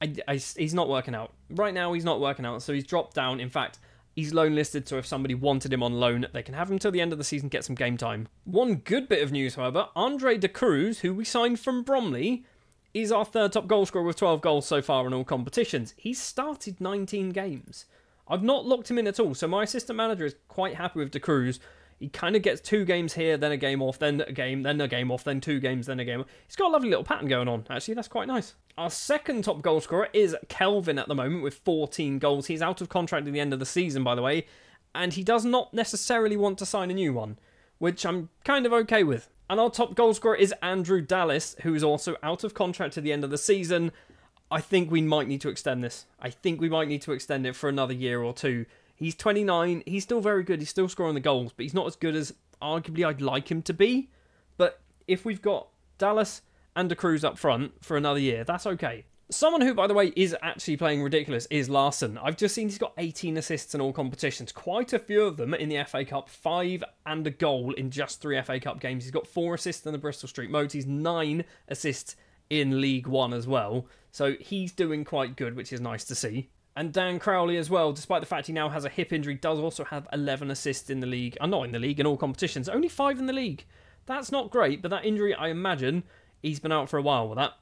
A: he's not working out. Right now, he's not working out, so he's dropped down. In fact, he's loan listed, so if somebody wanted him on loan, they can have him till the end of the season, get some game time. One good bit of news, however, Andre de Cruz, who we signed from Bromley, is our third top goal scorer with 12 goals so far in all competitions. He's started 19 games. I've not locked him in at all, so my assistant manager is quite happy with de Cruz. He kind of gets 2 games here, then a game off, then a game off, then 2 games, then a game off. He's got a lovely little pattern going on, actually. That's quite nice. Our second top goal scorer is Kelvin at the moment with 14 goals. He's out of contract at the end of the season, by the way, and he does not necessarily want to sign a new one, which I'm kind of okay with. And our top goal scorer is Andrew Dallas, who is also out of contract at the end of the season. I think we might need to extend this. I think we might need to extend it for another year or two. He's 29. He's still very good. He's still scoring the goals, but he's not as good as arguably I'd like him to be. But if we've got Dallas and De Cruz up front for another year, that's okay. Someone who, by the way, is actually playing ridiculous is Larson. I've just seen he's got 18 assists in all competitions. Quite a few of them in the FA Cup. 5 and a goal in just 3 FA Cup games. He's got 4 assists in the Bristol Street Motors. 9 assists in League One as well. So he's doing quite good, which is nice to see. And Dan Crowley as well, despite the fact he now has a hip injury, does also have 11 assists in the league. Not in the league, in all competitions. Only 5 in the league. That's not great, but that injury, I imagine, he's been out for a while with that.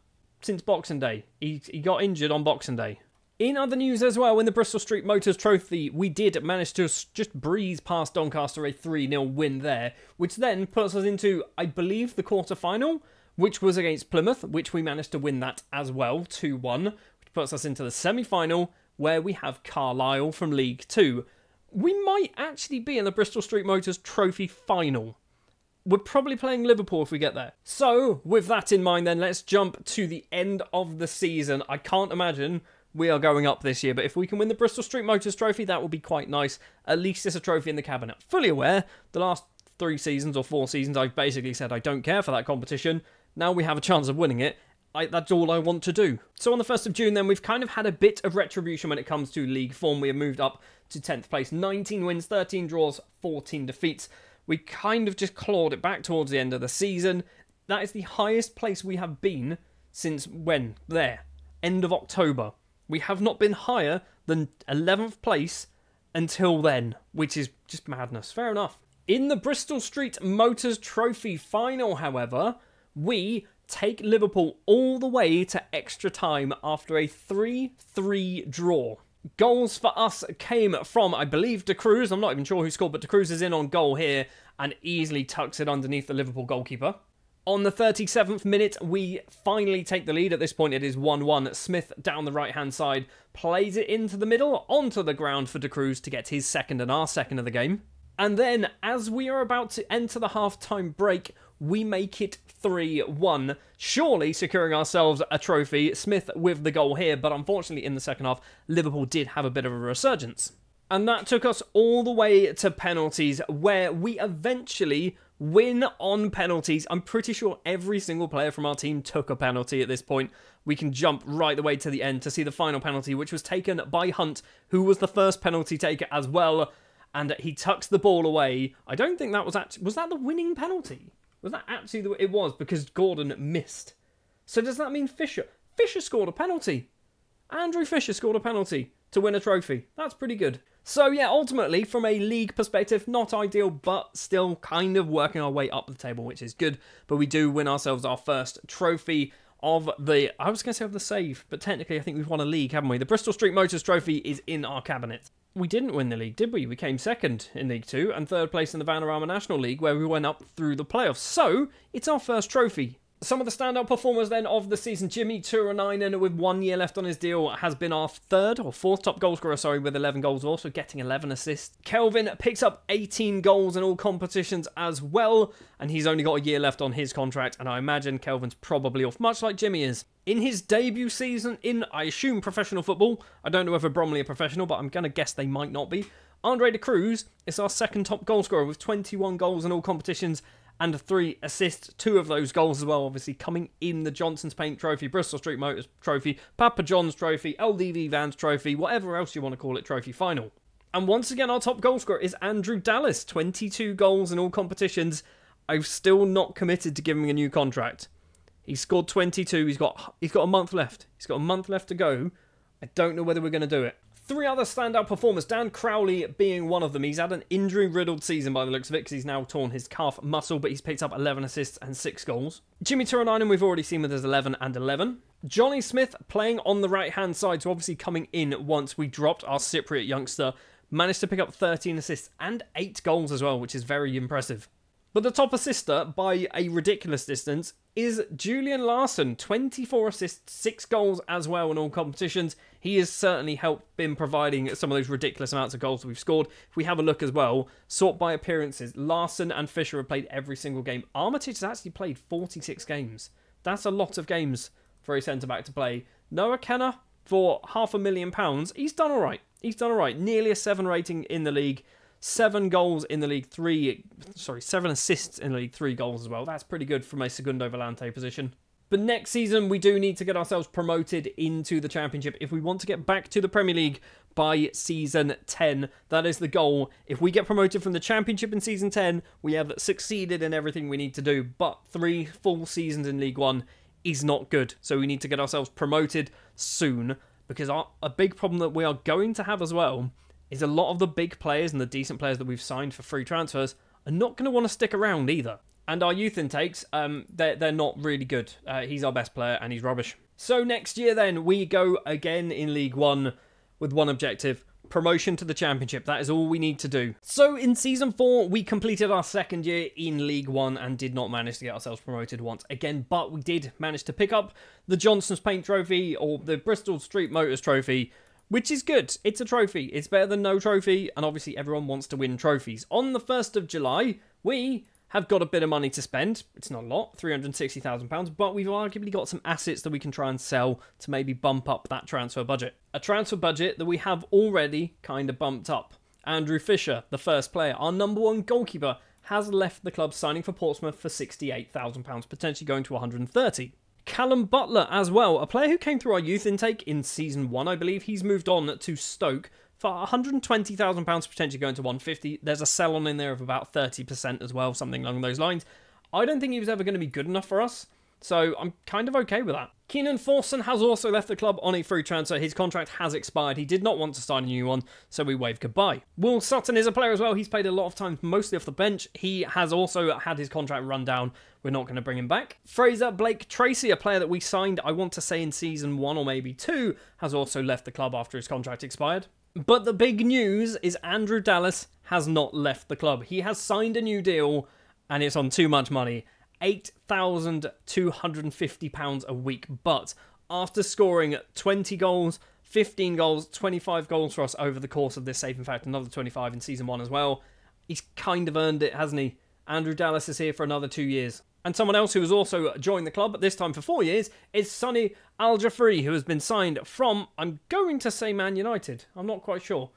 A: Since Boxing Day. He got injured on Boxing Day. In other news as well, in the Bristol Street Motors Trophy, we did manage to just breeze past Doncaster, a 3-0 win there, which then puts us into, I believe, the quarter-final, which was against Plymouth, which we managed to win that as well, 2-1, which puts us into the semi-final, where we have Carlisle from League 2. We might actually be in the Bristol Street Motors Trophy final. We're probably playing Liverpool if we get there. So, with that in mind then, let's jump to the end of the season. I can't imagine we are going up this year, but if we can win the Bristol Street Motors Trophy, that will be quite nice. At least it's a trophy in the cabinet. Fully aware, the last 3 seasons or 4 seasons, I've basically said I don't care for that competition. Now we have a chance of winning it. That's all I want to do. So on the 1st of June then, we've kind of had a bit of retribution when it comes to league form. We have moved up to 10th place. 19 wins, 13 draws, 14 defeats. We kind of just clawed it back towards the end of the season. That is the highest place we have been since when? There. End of October. We have not been higher than 11th place until then, which is just madness. Fair enough. In the Bristol Street Motors Trophy final, however, we take Liverpool all the way to extra time after a 3-3 draw. Goals for us came from, I believe, De Cruz. I'm not even sure who scored, but De Cruz is in on goal here and easily tucks it underneath the Liverpool goalkeeper. On the 37th minute, we finally take the lead. At this point, it is 1-1. Smith down the right-hand side plays it into the middle, onto the ground for De Cruz to get his second and our second of the game. And then, as we are about to enter the half-time break, we make it 3-1, surely securing ourselves a trophy. Smith with the goal here, but unfortunately in the second half, Liverpool did have a bit of a resurgence. And that took us all the way to penalties, where we eventually win on penalties. I'm pretty sure every single player from our team took a penalty at this point. We can jump right the way to the end to see the final penalty, which was taken by Hunt, who was the first penalty taker as well. And he tucks the ball away. I don't think that was actually... Was that the winning penalty? Was that actually the... It was, because Gordon missed. So does that mean Fisher? Fisher scored a penalty. Andrew Fisher scored a penalty to win a trophy. That's pretty good. So yeah, ultimately, from a league perspective, not ideal, but still kind of working our way up the table, which is good. But we do win ourselves our first trophy of the... I was going to say of the save, but technically I think we've won a league, haven't we? The Bristol Street Motors Trophy is in our cabinet. We didn't win the league, did we? We came second in League 2 and third place in the Vanarama National League, where we went up through the playoffs. So, it's our first trophy. Some of the standout performers then of the season. Jimmy Turunainen, with 1 year left on his deal, has been our third or fourth top goal scorer, with 11 goals, also getting 11 assists. Kelvin picks up 18 goals in all competitions as well, and he's only got a year left on his contract, and I imagine Kelvin's probably off, much like Jimmy is. In his debut season in, I assume, professional football, I don't know whether Bromley are professional, but I'm going to guess they might not be, Andre De Cruz is our second top goal scorer with 21 goals in all competitions and 3 assists. 2 of those goals as well, obviously, coming in the Johnson's Paint Trophy, Bristol Street Motors Trophy, Papa John's Trophy, LDV Vans Trophy, whatever else you want to call it, Trophy Final. And once again, our top goal scorer is Andrew Dallas, 22 goals in all competitions. I've still not committed to giving him a new contract. He scored 22. He's got a month left. He's got a month left to go. I don't know whether we're going to do it. 3 other standout performers, Dan Crowley being one of them. He's had an injury-riddled season by the looks of it, because he's now torn his calf muscle, but he's picked up 11 assists and 6 goals. Jimmy Turunainen, we've already seen with his 11 and 11. Johnny Smith playing on the right-hand side, so obviously coming in once we dropped our Cypriot youngster, managed to pick up 13 assists and 8 goals as well, which is very impressive. But the top assister, by a ridiculous distance, is Julian Larsson. 24 assists, 6 goals as well in all competitions. He has certainly helped in providing some of those ridiculous amounts of goals that we've scored. If we have a look as well, sort by appearances, Larsson and Fisher have played every single game. Armitage has actually played 46 games. That's a lot of games for a centre-back to play. Noah Kenner, for £500,000, he's done all right. He's done all right. Nearly a 7 rating in the league. 7 goals in the league, 7 assists in the league, 3 goals as well. That's pretty good from a Segundo Volante position. But next season, we do need to get ourselves promoted into the Championship if we want to get back to the Premier League by Season 10. That is the goal. If we get promoted from the Championship in Season 10, we have succeeded in everything we need to do. But 3 full seasons in League 1 is not good. So we need to get ourselves promoted soon, because a big problem that we are going to have as well is a lot of the big players and the decent players that we've signed for free transfers are not going to want to stick around either. And our youth intakes, they're not really good. He's our best player and he's rubbish. So next year then, we go again in League 1 with one objective: promotion to the Championship. That is all we need to do. So in Season 4, we completed our second year in League 1 and did not manage to get ourselves promoted once again. But we did manage to pick up the Johnson's Paint Trophy, or the Bristol Street Motors Trophy, which is good. It's a trophy. It's better than no trophy, and obviously everyone wants to win trophies. On the 1st of July, we have got a bit of money to spend. It's not a lot, £360,000, but we've arguably got some assets that we can try and sell to maybe bump up that transfer budget. A transfer budget that we have already kind of bumped up. Andrew Fisher, the first player, our #1 goalkeeper, has left the club, signing for Portsmouth for £68,000, potentially going to 130. Callum Butler as well, a player who came through our youth intake in Season 1, I believe. He's moved on to Stoke for £120,000, potentially going to 150. There's a sell-on in there of about 30% as well, something along those lines. I don't think he was ever going to be good enough for us, so I'm kind of okay with that. Keenan Forson has also left the club on a free transfer. His contract has expired. He did not want to sign a new one, so we waved goodbye. Will Sutton is a player as well. He's played a lot of times, mostly off the bench. He has also had his contract run down. We're not going to bring him back. Fraser Blake Tracy, a player that we signed, I want to say in Season 1 or maybe 2, has also left the club after his contract expired. But the big news is Andrew Dallas has not left the club. He has signed a new deal, and it's on too much money. £8,250 a week, but after scoring 20 goals, 15 goals, 25 goals for us over the course of this save, in fact another 25 in Season 1 as well, he's kind of earned it, hasn't he? Andrew Dallas is here for another 2 years. And someone else who has also joined the club, this time for 4 years, is Sonny Al-Jafri, who has been signed from, I'm going to say Man United, I'm not quite sure,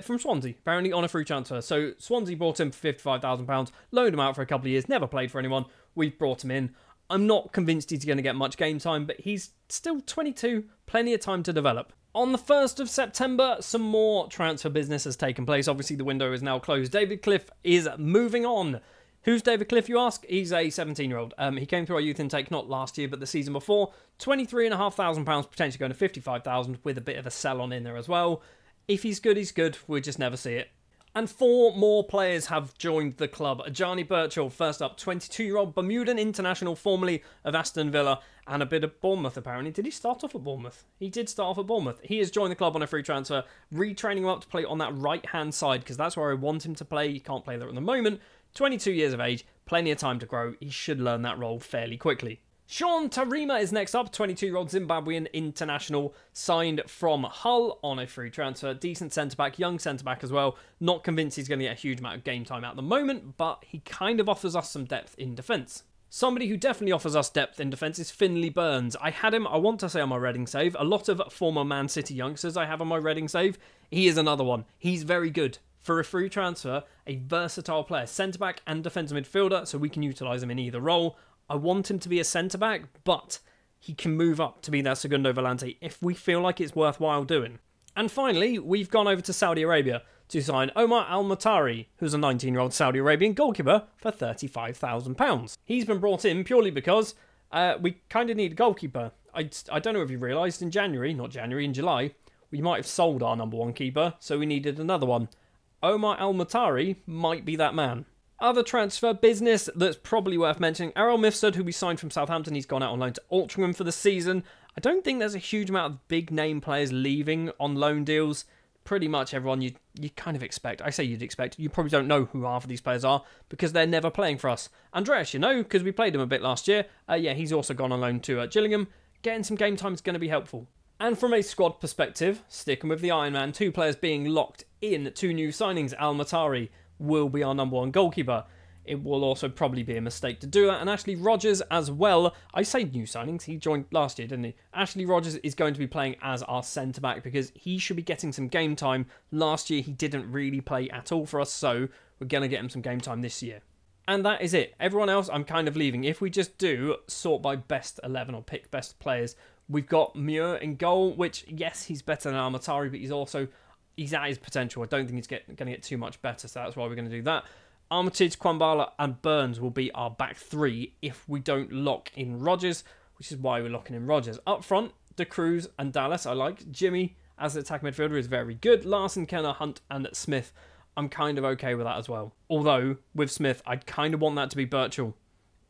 A: from Swansea, apparently on a free transfer. So Swansea brought him for £55,000, loaned him out for a couple of years, never played for anyone. We've brought him in. I'm not convinced he's going to get much game time, but he's still 22, plenty of time to develop. On the 1st of September, some more transfer business has taken place. Obviously, the window is now closed. David Cliff is moving on. Who's David Cliff, you ask? He's a 17-year-old. He came through our youth intake not last year, but the season before. £23,500, potentially going to £55,000 with a bit of a sell-on in there as well. If he's good, he's good. We'll just never see it. And 4 more players have joined the club. Ajani Birchall, first up, 22-year-old Bermudan international, formerly of Aston Villa, and a bit of Bournemouth, apparently. Did he start off at Bournemouth? He did start off at Bournemouth. He has joined the club on a free transfer, retraining him up to play on that right-hand side, because that's where I want him to play. He can't play there at the moment. 22 years of age, plenty of time to grow. He should learn that role fairly quickly. Sean Tarima is next up, 22-year-old Zimbabwean international, signed from Hull on a free transfer. Decent centre-back, young centre-back as well. Not convinced he's going to get a huge amount of game time at the moment, but he kind of offers us some depth in defence. Somebody who definitely offers us depth in defence is Finley Burns. I had him, I want to say, on my Reading save. A lot of former Man City youngsters I have on my Reading save. He is another one. He's very good. For a free transfer, a versatile player, centre-back and defensive midfielder, so we can utilise him in either role. I want him to be a centre-back, but he can move up to be that Segundo Volante if we feel like it's worthwhile doing. And finally, we've gone over to Saudi Arabia to sign Omar Al-Matari, who's a 19-year-old Saudi Arabian goalkeeper, for £35,000. He's been brought in purely because we kind of need a goalkeeper. I don't know if you realised, in July, we might have sold our #1 keeper, so we needed another one. Omar Al-Matari might be that man. Other transfer business that's probably worth mentioning, Errol Mifsud, who we signed from Southampton, he's gone out on loan to Altrincham for the season. I don't think there's a huge amount of big name players leaving on loan deals. pretty much everyone you kind of expect. I say you'd expect. You probably don't know who half of these players are because they're never playing for us. Andreas, you know, because we played him a bit last year. Yeah, he's also gone on loan to Gillingham. Getting some game time is going to be helpful. And from a squad perspective, sticking with the Iron Man, 2 players being locked in, 2 new signings. Al-Matari will be our number 1 goalkeeper. It will also probably be a mistake to do that. And Ashley Rogers as well. I say new signings. He joined last year, didn't he? Ashley Rogers is going to be playing as our centre-back because he should be getting some game time. Last year, he didn't really play at all for us, so we're going to get him some game time this year. And that is it. Everyone else, I'm kind of leaving. If we just do sort by best 11 or pick best players, we've got Muir in goal, which, yes, he's better than Al-Matari, but he's at his potential. I don't think he's going to get too much better, so that's why we're going to do that. Armitage, Kwambala and Burns will be our back 3 if we don't lock in Rogers, which is why we're locking in Rogers. Up front, De Cruz and Dallas, I like. Jimmy as the attack midfielder is very good. Larson, Kenner, Hunt and Smith, I'm kind of okay with that as well. Although, with Smith, I'd kind of want that to be Birchall.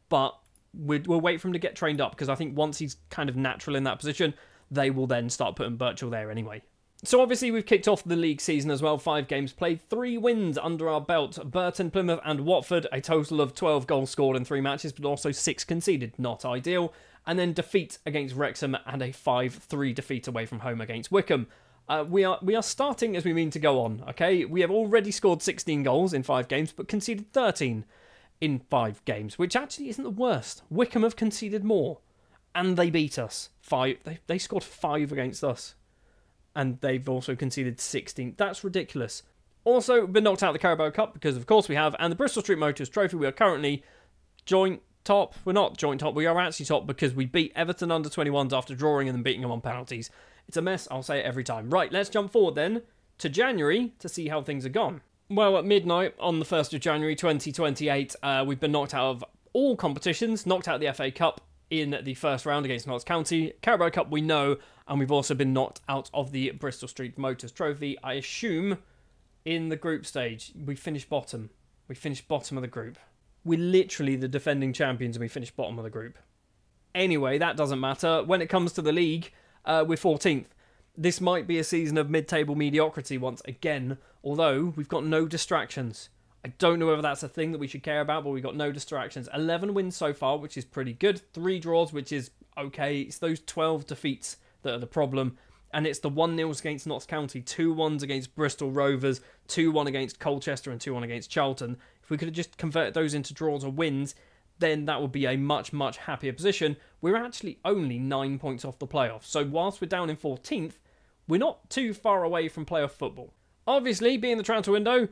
A: But we'll wait for him to get trained up because I think once he's kind of natural in that position, they will then start putting Birchall there anyway. So obviously we've kicked off the league season as well. 5 games played, 3 wins under our belt. Burton, Plymouth and Watford, a total of 12 goals scored in 3 matches, but also 6 conceded. Not ideal. And then defeat against Wrexham and a 5-3 defeat away from home against Wickham. We are starting as we mean to go on, okay? We have already scored 16 goals in 5 games, but conceded 13 in 5 games, which actually isn't the worst. Wickham have conceded more, and they beat us. They scored 5 against us. And they've also conceded 16. That's ridiculous. Also, been knocked out of the Carabao Cup, because of course we have, and the Bristol Street Motors Trophy, we are currently joint top. We're not joint top, we are actually top because we beat Everton under 21s after drawing and then beating them on penalties. It's a mess, I'll say it every time. Right, let's jump forward then to January to see how things are gone. Well, at midnight on the 1st of January 2028, we've been knocked out of all competitions, knocked out of the FA Cup in the first round against Notts County. Carabao Cup we know, and we've also been knocked out of the Bristol Street Motors Trophy. I assume in the group stage we finished bottom. We finished bottom of the group. We're literally the defending champions and we finished bottom of the group. Anyway, that doesn't matter. When it comes to the league, we're 14th. This might be a season of mid-table mediocrity once again, although we've got no distractions. I don't know whether that's a thing that we should care about, but we've got no distractions. 11 wins so far, which is pretty good. 3 draws, which is okay. It's those 12 defeats that are the problem. And it's the 1-0s against Notts County, 2-1s against Bristol Rovers, 2-1 against Colchester and 2-1 against Charlton. If we could have just converted those into draws or wins, then that would be a much, much happier position. We're actually only 9 points off the playoffs. So whilst we're down in 14th, we're not too far away from playoff football. Obviously, being the transfer window,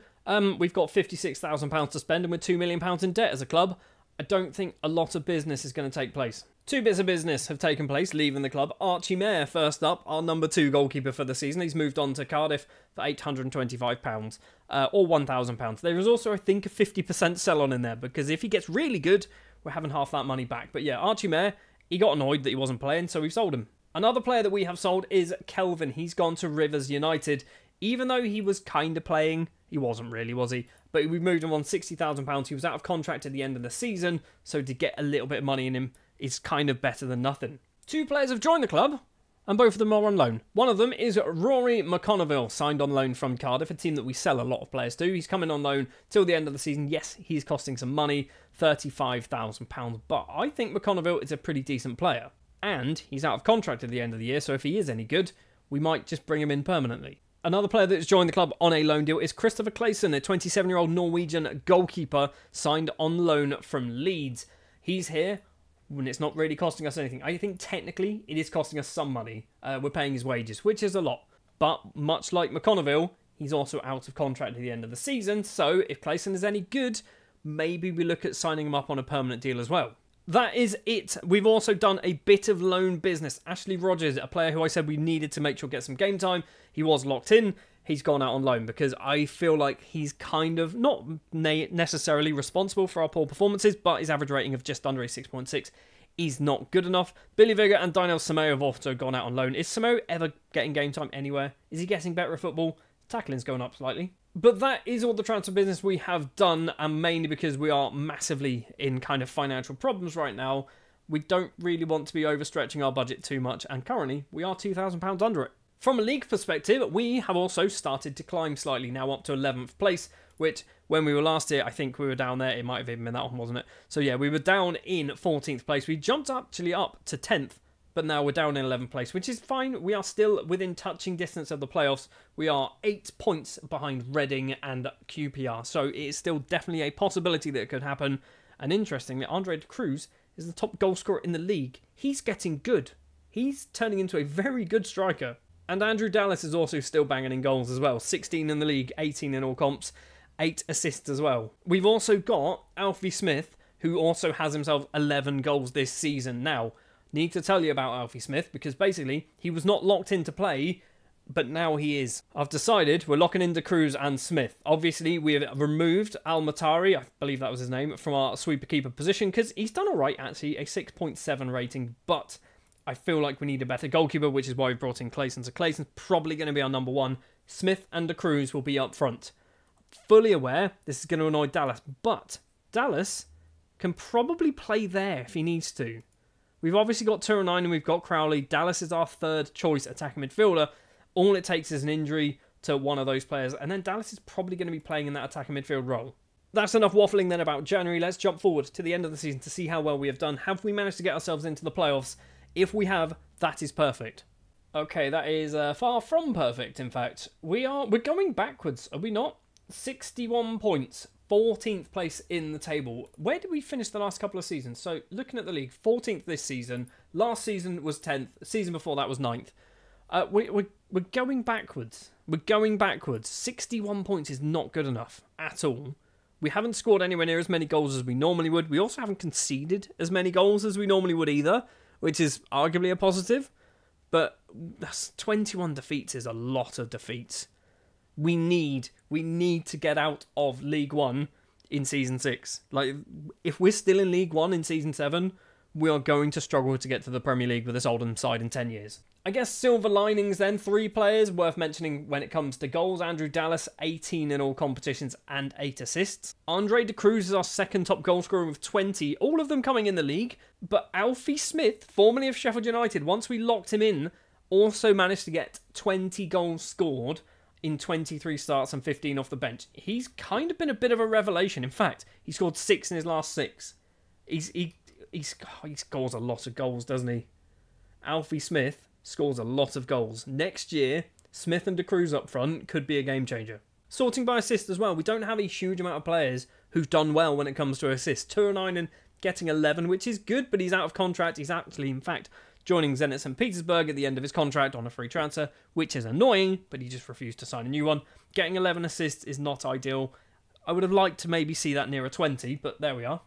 A: we've got £56,000 to spend and we're £2 million in debt as a club. I don't think a lot of business is going to take place. 2 bits of business have taken place leaving the club. Archie Mayer, first up, our number 2 goalkeeper for the season. He's moved on to Cardiff for £825 or £1,000. There is also, I think, a 50% sell-on in there because if he gets really good, we're having half that money back. But yeah, Archie Mayer, he got annoyed that he wasn't playing, so we've sold him. Another player that we have sold is Kelvin. He's gone to Rivers United. Even though he was kind of playing, he wasn't really, was he? But we moved him on £60,000. He was out of contract at the end of the season, so to get a little bit of money in him is kind of better than nothing. 2 players have joined the club, and both of them are on loan. One of them is Rory McConneville, signed on loan from Cardiff, a team that we sell a lot of players to. He's coming on loan till the end of the season. Yes, he's costing some money, £35,000, but I think McConneville is a pretty decent player. And he's out of contract at the end of the year, so if he is any good, we might just bring him in permanently. Another player that's joined the club on a loan deal is Christopher Clayson, a 27-year-old Norwegian goalkeeper signed on loan from Leeds. He's here when it's not really costing us anything. I think technically it is costing us some money. We're paying his wages, which is a lot. But much like McConneville, he's also out of contract at the end of the season, so if Clayson is any good, maybe we look at signing him up on a permanent deal as well. That is it. We've also done a bit of loan business. Ashley Rogers, a player who I said we needed to make sure get some game time. He was locked in. He's gone out on loan because I feel like he's kind of not necessarily responsible for our poor performances, but his average rating of just under a 6.6 is not good enough. Billy Vigor and Daniel Sameo have also gone out on loan. Is Sameo ever getting game time anywhere? Is he getting better at football? Tackling's going up slightly. But that is all the transfer business we have done, and mainly because we are massively in kind of financial problems right now. We don't really want to be overstretching our budget too much, and currently we are £2,000 under it. From a league perspective, we have also started to climb slightly, now up to 11th place, which when we were last here, I think we were down there. It might have even been that one, wasn't it? So yeah, we were down in 14th place. We jumped actually up to 10th, but now we're down in 11th place, which is fine. We are still within touching distance of the playoffs. We are 8 points behind Reading and QPR, so it is still definitely a possibility that it could happen. And interestingly, Andre de Cruz is the top goal scorer in the league. He's getting good. He's turning into a very good striker. And Andrew Dallas is also still banging in goals as well. 16 in the league, 18 in all comps, 8 assists as well. We've also got Alfie Smith, who also has himself 11 goals this season. Now, need to tell you about Alfie Smith, because basically, he was not locked into play, but now he is. I've decided we're locking in De Cruz and Smith. Obviously, we have removed Al-Matari, I believe that was his name, from our sweeper-keeper position, because he's done all right, actually, a 6.7 rating, but I feel like we need a better goalkeeper, which is why we brought in Clayson. So Clayson's probably going to be our number one. Smith and De Cruz will be up front. Fully aware this is going to annoy Dallas, but Dallas can probably play there if he needs to. We've obviously got Turanine and we've got Crowley. Dallas is our third choice attacking midfielder. All it takes is an injury to one of those players, and then Dallas is probably going to be playing in that attacking midfield role. That's enough waffling then about January. Let's jump forward to the end of the season to see how well we have done. Have we managed to get ourselves into the playoffs? If we have, that is perfect. Okay, that is far from perfect, in fact. We're going backwards, are we not? 61 points, 14th place in the table. Where did we finish the last couple of seasons? So, looking at the league, 14th this season. Last season was 10th. Season before that was 9th. We're going backwards. We're going backwards. 61 points is not good enough at all. We haven't scored anywhere near as many goals as we normally would. We also haven't conceded as many goals as we normally would either, which is arguably a positive. But that's 21 defeats is a lot of defeats. We need to get out of League One in Season 6. Like, if we're still in League One in Season 7, we are going to struggle to get to the Premier League with this Oldham side in 10 years. I guess silver linings then, 3 players worth mentioning when it comes to goals. Andrew Dallas, 18 in all competitions and 8 assists. Andre de Cruz is our second top goal scorer with 20, all of them coming in the league. But Alfie Smith, formerly of Sheffield United, once we locked him in, also managed to get 20 goals scored in 23 starts and 15 off the bench. He's kind of been a bit of a revelation. In fact, he scored 6 in his last 6. He scores a lot of goals, doesn't he? Alfie Smith scores a lot of goals. Next year, Smith and De Cruz up front could be a game changer. Sorting by assist as well. We don't have a huge amount of players who've done well when it comes to assists. Turaninen getting 11, which is good, but he's out of contract. He's actually, in fact, joining Zenit St. Petersburg at the end of his contract on a free transfer, which is annoying, but he just refused to sign a new one. Getting 11 assists is not ideal. I would have liked to maybe see that nearer 20, but there we are.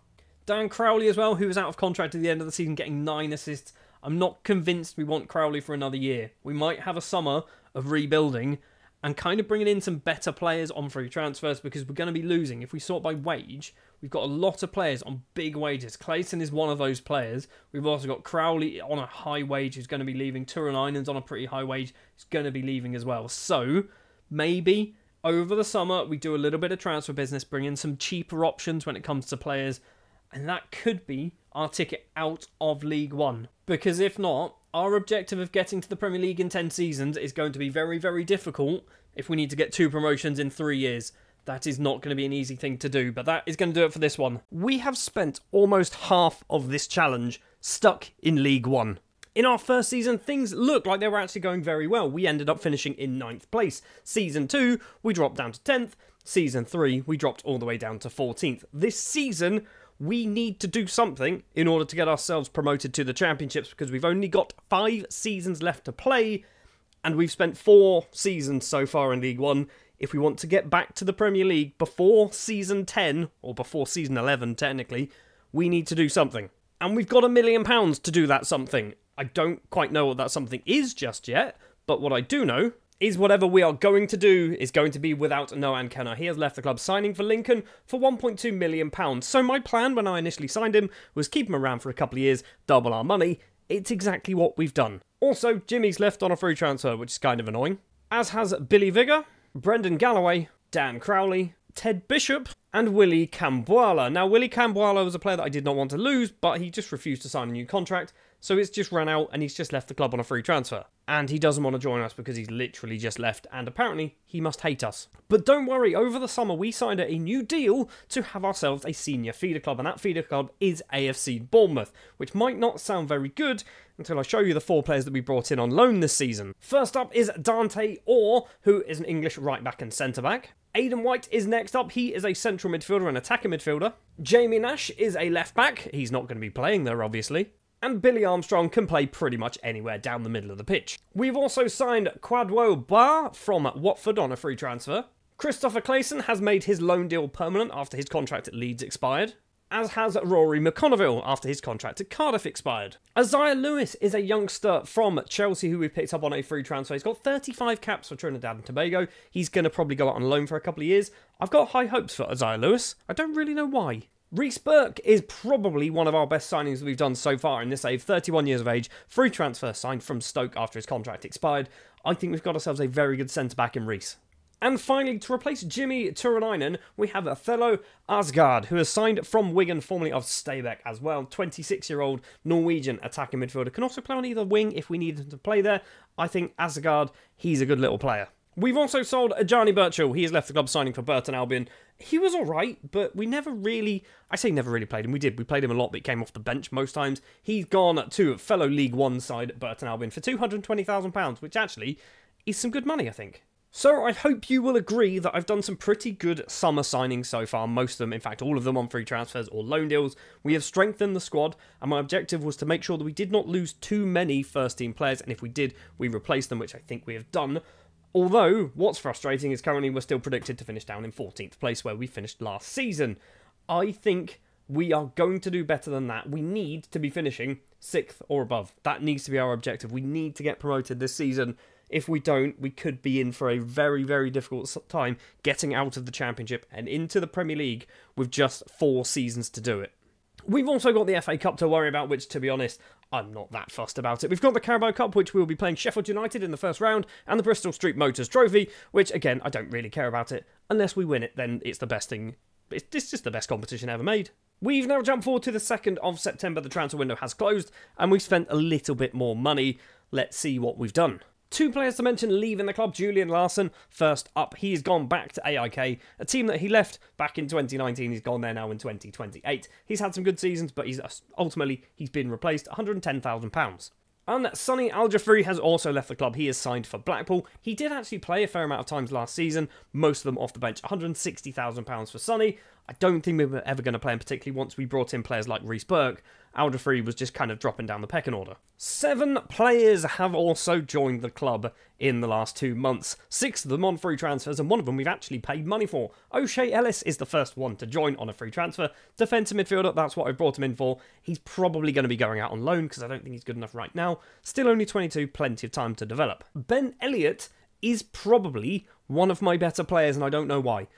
A: Dan Crowley as well, who was out of contract at the end of the season, getting 9 assists. I'm not convinced we want Crowley for another year. We might have a summer of rebuilding and kind of bringing in some better players on free transfers, because we're going to be losing. If we sort by wage, we've got a lot of players on big wages. Clayton is one of those players. We've also got Crowley on a high wage who's going to be leaving. Turaneinen's on a pretty high wage. He's going to be leaving as well. So maybe over the summer we do a little bit of transfer business, bring in some cheaper options when it comes to players, and that could be our ticket out of League One. Because if not, our objective of getting to the Premier League in 10 seasons is going to be very, very difficult if we need to get 2 promotions in 3 years. That is not going to be an easy thing to do, but that is going to do it for this one. We have spent almost half of this challenge stuck in League One. In our first season, things looked like they were actually going very well. We ended up finishing in 9th place. Season 2, we dropped down to 10th. Season 3, we dropped all the way down to 14th. This season, we need to do something in order to get ourselves promoted to the championships, because we've only got 5 seasons left to play, and we've spent 4 seasons so far in League One. If we want to get back to the Premier League before season 10, or before season 11 technically, we need to do something. And we've got £1 million to do that something. I don't quite know what that something is just yet, but what I do know is whatever we are going to do is going to be without Noah Kenna. He has left the club, signing for Lincoln for £1.2 million. So my plan when I initially signed him was keep him around for a couple of years, double our money. It's exactly what we've done. Also, Jimmy's left on a free transfer, which is kind of annoying. As has Billy Vigor, Brendan Galloway, Dan Crowley, Ted Bishop, and Willie Cambuala. Now, Willie Cambuala was a player that I did not want to lose, but he just refused to sign a new contract. so it's just run out and he's just left the club on a free transfer. And he doesn't want to join us because he's literally just left, and apparently he must hate us. But don't worry, over the summer we signed a new deal to have ourselves a senior feeder club, and that feeder club is AFC Bournemouth, which might not sound very good until I show you the 4 players that we brought in on loan this season. First up is Dante Orr, who is an English right back and centre back. Aidan White is next up. He is a central midfielder and attacking midfielder. Jamie Nash is a left back. He's not going to be playing there, obviously. And Billy Armstrong can play pretty much anywhere down the middle of the pitch. We've also signed Kwadwo Ba from Watford on a free transfer. Christopher Clayson has made his loan deal permanent after his contract at Leeds expired, as has Rory McConville after his contract at Cardiff expired. Isaiah Lewis is a youngster from Chelsea who we picked up on a free transfer. He's got 35 caps for Trinidad and Tobago. He's going to probably go out on loan for a couple of years. I've got high hopes for Isaiah Lewis. I don't really know why. Reece Burke is probably one of our best signings that we've done so far in this save. 31 years of age, free transfer signed from Stoke after his contract expired. I think we've got ourselves a very good centre-back in Reece. And finally, to replace Jimmy Turunainen, we have Othello Asgard, who has signed from Wigan, formerly of Stabæk as well. 26-year-old Norwegian attacking midfielder. Can also play on either wing if we need him to play there. I think Asgard, he's a good little player. We've also sold Johnny Birchall. He has left the club signing for Burton Albion. He was alright, but we never really... I say never really played him. We did. We played him a lot, but he came off the bench most times. He's gone to fellow League One side Burton Albion for £220,000, which actually is some good money, I think. So I hope you will agree that I've done some pretty good summer signings so far. Most of them, in fact, all of them on free transfers or loan deals. We have strengthened the squad, and my objective was to make sure that we did not lose too many first-team players, and if we did, we replaced them, which I think we have done. Although, what's frustrating is currently we're still predicted to finish down in 14th place where we finished last season. I think we are going to do better than that. We need to be finishing 6th or above. That needs to be our objective. We need to get promoted this season. If we don't, we could be in for a very, very difficult time getting out of the Championship and into the Premier League with just 4 seasons to do it. We've also got the FA Cup to worry about, which, to be honest, I'm not that fussed about it. We've got the Carabao Cup, which we'll be playing Sheffield United in the first round, and the Bristol Street Motors Trophy, which, again, I don't really care about it. Unless we win it, then it's the best thing. It's just the best competition ever made. We've now jumped forward to the 2nd of September. The transfer window has closed, and we've spent a little bit more money. Let's see what we've done. 2 players to mention leaving the club. Julian Larson, first up. He's gone back to AIK, a team that he left back in 2019. He's gone there now in 2028. He's had some good seasons, but ultimately he's been replaced. £110,000. And Sonny Al-Jafri has also left the club. He is signed for Blackpool. He did actually play a fair amount of times last season, most of them off the bench. £160,000 for Sonny. I don't think we were ever going to play him, particularly once we brought in players like Reece Burke. Al-Jafri was just kind of dropping down the pecking order. 7 players have also joined the club in the last 2 months. 6 of them on free transfers, and one of them we've actually paid money for. O'Shea Ellis is the first one to join on a free transfer. Defensive midfielder, that's what I brought him in for. He's probably going to be going out on loan because I don't think he's good enough right now. Still only 22, plenty of time to develop. Ben Elliott is probably one of my better players, and I don't know why.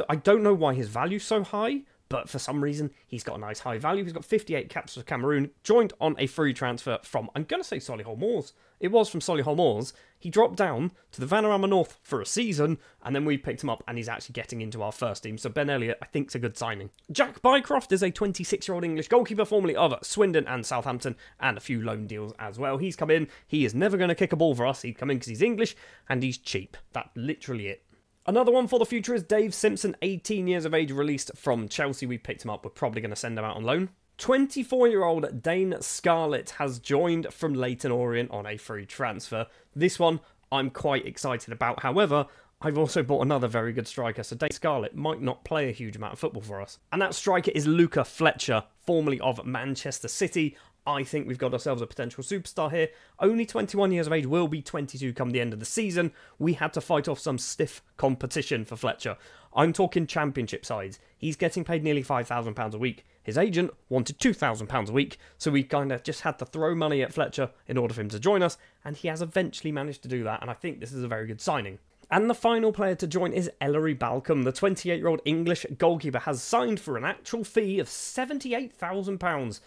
A: I don't know why his value's so high, but for some reason, he's got a nice high value. He's got 58 caps for Cameroon, joined on a free transfer from, I'm going to say Solihull Moors. It was from Solihull Moors. He dropped down to the Vanarama North for a season, and then we picked him up, and he's actually getting into our first team. So Ben Elliott, I think, is a good signing. Jack Bycroft is a 26-year-old English goalkeeper, formerly of Swindon and Southampton, and a few loan deals as well. He's come in. He is never going to kick a ball for us. He'd come in because he's English, and he's cheap. That's literally it. Another one for the future is Dave Simpson, 18 years of age, released from Chelsea. We picked him up. We're probably going to send him out on loan. 24-year-old Dane Scarlett has joined from Leyton Orient on a free transfer. This one I'm quite excited about. However, I've also bought another very good striker, so Dane Scarlett might not play a huge amount of football for us. And that striker is Luca Fletcher, formerly of Manchester City. I think we've got ourselves a potential superstar here. Only 21 years of age, will be 22 come the end of the season. We had to fight off some stiff competition for Fletcher. I'm talking championship sides. He's getting paid nearly £5,000 a week. His agent wanted £2,000 a week, so we kind of just had to throw money at Fletcher in order for him to join us, and he has eventually managed to do that, and I think this is a very good signing. And the final player to join is Ellery Balcom. The 28-year-old English goalkeeper has signed for an actual fee of £78,000.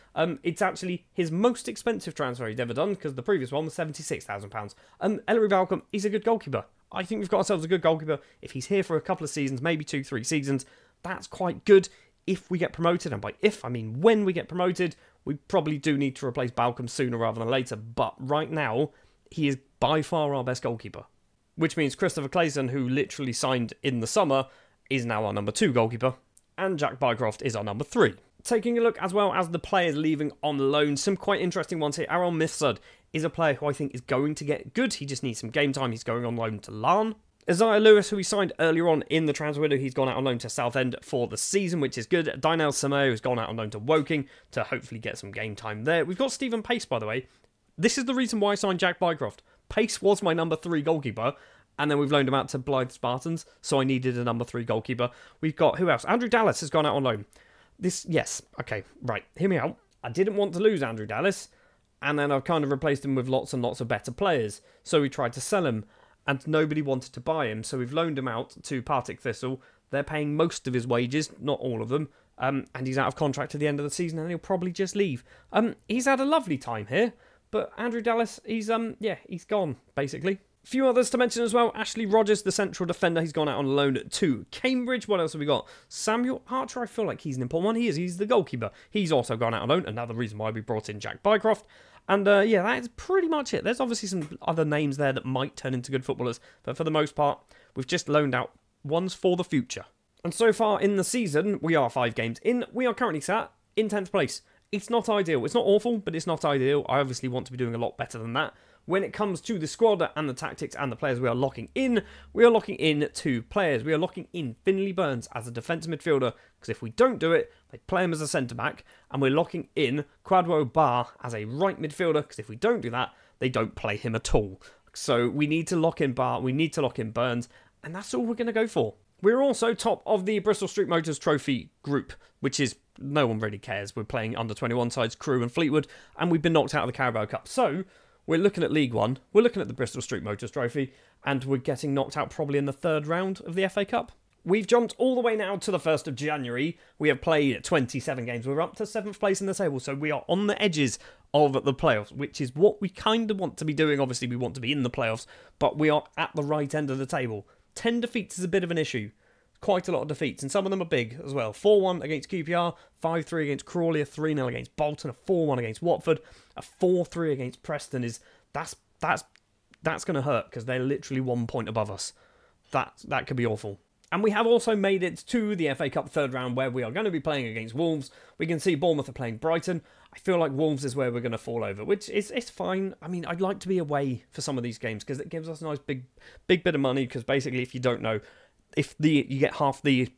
A: It's actually his most expensive transfer he's ever done, because the previous one was £76,000. Ellery Balcom is a good goalkeeper. I think we've got ourselves a good goalkeeper. If he's here for a couple of seasons, maybe 2-3 seasons, that's quite good. if we get promoted, and by if I mean when we get promoted, we probably do need to replace Balcom sooner rather than later, but right now, he is by far our best goalkeeper. Which means Christopher Clayson, who literally signed in the summer, is now our number 2 goalkeeper, and Jack Bycroft is our number 3. Taking a look as well as the players leaving on loan, some quite interesting ones here. Aaron Mifsud is a player who I think is going to get good. He just needs some game time. He's going on loan to Larne. Isaiah Lewis, who we signed earlier on in the transfer window, he's gone out on loan to Southend for the season, which is good. Dynel Sameo has gone out on loan to Woking to hopefully get some game time there. We've got Stephen Pace, by the way. This is the reason why I signed Jack Bycroft. Pace was my number 3 goalkeeper, and then we've loaned him out to Blythe Spartans, so I needed a number 3 goalkeeper. We've got, who else? Andrew Dallas has gone out on loan. Yes, okay, right, hear me out. I didn't want to lose Andrew Dallas, and then I've kind of replaced him with lots and lots of better players, so we tried to sell him. And nobody wanted to buy him, so we've loaned him out to Partick Thistle. They're paying most of his wages, not all of them, and he's out of contract at the end of the season, and he'll probably just leave. He's had a lovely time here, but Andrew Dallas, he's gone, basically. A few others to mention as well. Ashley Rogers, the central defender, he's gone out on loan to Cambridge. What else have we got? Samuel Archer, I feel like he's an important one. He is. He's the goalkeeper. He's also gone out on loan. Another reason why we brought in Jack Bycroft. And yeah, that is pretty much it. There's obviously some other names there that might turn into good footballers. But for the most part, we've just loaned out ones for the future. And so far in the season, we are 5 games in. We are currently sat in 10th place. It's not ideal. It's not awful, but it's not ideal. I obviously want to be doing a lot better than that. When it comes to the squad and the tactics and the players we are locking in 2 players. We are locking in Finley Burns as a defensive midfielder, because if we don't do it, they play him as a centre-back, and we're locking in Kwadwo Bar as a right midfielder, because if we don't do that, they don't play him at all. So we need to lock in Bar, we need to lock in Burns, and that's all we're going to go for. We're also top of the Bristol Street Motors Trophy group, which is, no one really cares. We're playing under-21 sides, Crewe and Fleetwood, and we've been knocked out of the Carabao Cup. So we're looking at League One, we're looking at the Bristol Street Motors Trophy, and we're getting knocked out probably in the 3rd round of the FA Cup. We've jumped all the way now to the 1st of January. We have played 27 games. We're up to 7th place in the table, so we are on the edges of the playoffs, which is what we kind of want to be doing. Obviously, we want to be in the playoffs, but we are at the right end of the table. 10 defeats is a bit of an issue. Quite a lot of defeats, and some of them are big as well. 4-1 against QPR, 5-3 against Crawley, a 3-0 against Bolton, a 4-1 against Watford, a 4-3 against Preston. That's going to hurt, because they're literally 1 point above us. That could be awful. And we have also made it to the FA Cup 3rd round, where we are going to be playing against Wolves. We can see Bournemouth are playing Brighton. I feel like Wolves is where we're going to fall over, which is it's fine. I mean, I'd like to be away for some of these games, because it gives us a nice big bit of money, because basically, if you don't know, you get half the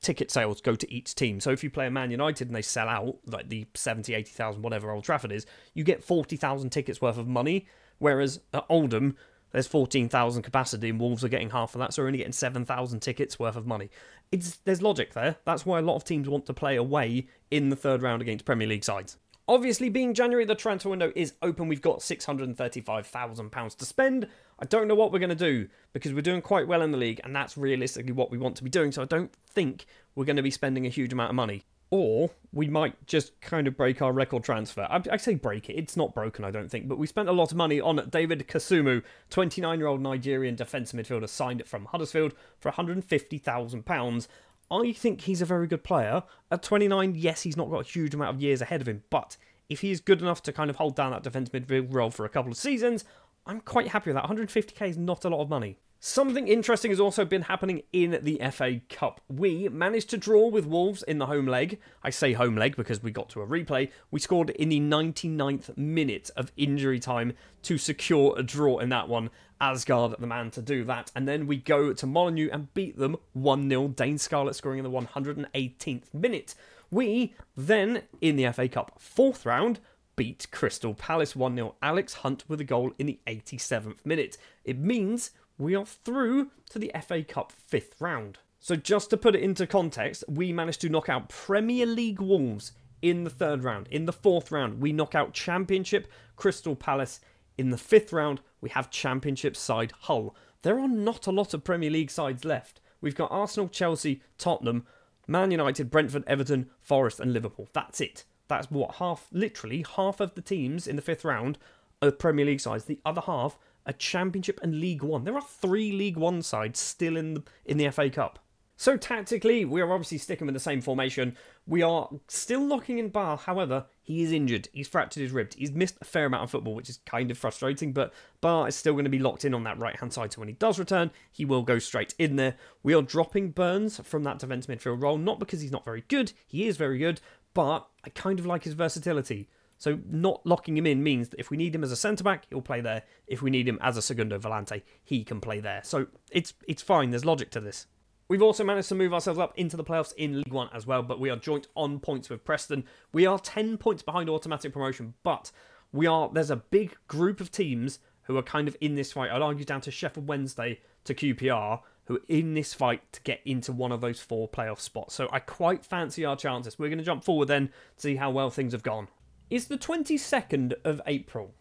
A: ticket sales go to each team. So if you play a Man United and they sell out, like the 70, 80,000, whatever Old Trafford is, you get 40,000 tickets worth of money. Whereas at Oldham, there's 14,000 capacity and Wolves are getting half of that, so we're only getting 7,000 tickets worth of money. There's logic there. That's why a lot of teams want to play away in the 3rd round against Premier League sides. Obviously, being January, the transfer window is open. We've got £635,000 to spend. I don't know what we're going to do, because we're doing quite well in the league, and that's realistically what we want to be doing, so I don't think we're going to be spending a huge amount of money. Or we might just kind of break our record transfer. I say break it. It's not broken, I don't think, but we spent a lot of money on David Kasumu, 29-year-old Nigerian defensive midfielder signed from Huddersfield for £150,000. I think he's a very good player. At 29, yes, he's not got a huge amount of years ahead of him, but if he is good enough to kind of hold down that defensive midfield role for a couple of seasons, I'm quite happy with that. 150k is not a lot of money. Something interesting has also been happening in the FA Cup. We managed to draw with Wolves in the home leg. I say home leg because we got to a replay. We scored in the 99th minute of injury time to secure a draw in that one. Asgard, the man to do that. And then we go to Molineux and beat them 1-0. Dane Scarlett scoring in the 118th minute. We then, in the FA Cup 4th round, beat Crystal Palace 1-0. Alex Hunt with a goal in the 87th minute. It means we are through to the FA Cup 5th round. So just to put it into context, we managed to knock out Premier League Wolves in the 3rd round. In the 4th round, we knock out Championship Crystal Palace. In the 5th round, we have Championship side Hull. There are not a lot of Premier League sides left. We've got Arsenal, Chelsea, Tottenham, Man United, Brentford, Everton, Forest and Liverpool. That's it. That's what, literally half of the teams in the 5th round are Premier League sides. The other half are Championship and League One. There are 3 League One sides still in the FA Cup. So tactically, we are obviously sticking with the same formation. We are still locking in Bar. However, he is injured. He's fractured his rib. He's missed a fair amount of football, which is kind of frustrating. But Bar is still going to be locked in on that right-hand side. So when he does return, he will go straight in there. We are dropping Burns from that defensive midfield role. Not because he's not very good. He is very good. But I kind of like his versatility. So not locking him in means that if we need him as a centre-back, he'll play there. If we need him as a segundo volante, he can play there. So it's fine. There's logic to this. We've also managed to move ourselves up into the playoffs in League One as well, but we are joint on points with Preston. We are 10 points behind automatic promotion, but there's a big group of teams who are kind of in this fight. I'd argue down to Sheffield Wednesday to QPR, who are in this fight to get into one of those 4 playoff spots. So I quite fancy our chances. We're going to jump forward then to see how well things have gone. It's the 22nd of April,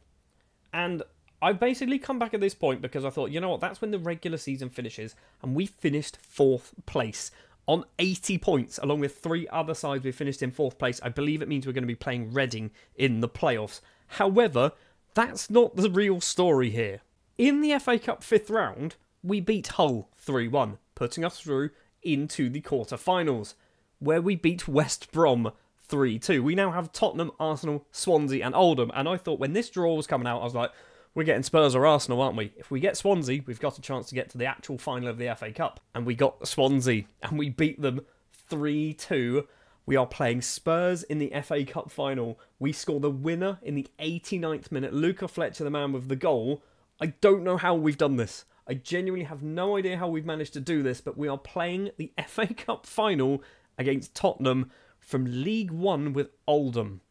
A: and I've basically come back at this point because I thought, you know what, that's when the regular season finishes, and we finished 4th place on 80 points, along with 3 other sides we finished in 4th place. I believe it means we're going to be playing Reading in the playoffs. However, that's not the real story here. In the FA Cup 5th round, we beat Hull 3-1, putting us through into the quarter-finals, where we beat West Brom 3-2. We now have Tottenham, Arsenal, Swansea and Oldham, and I thought when this draw was coming out, I was like, we're getting Spurs or Arsenal, aren't we? If we get Swansea, we've got a chance to get to the actual final of the FA Cup. And we got Swansea, and we beat them 3-2. We are playing Spurs in the FA Cup final. We score the winner in the 89th minute. Luca Fletcher, the man with the goal. I don't know how we've done this. I genuinely have no idea how we've managed to do this, but we are playing the FA Cup final against Tottenham from League One with Oldham.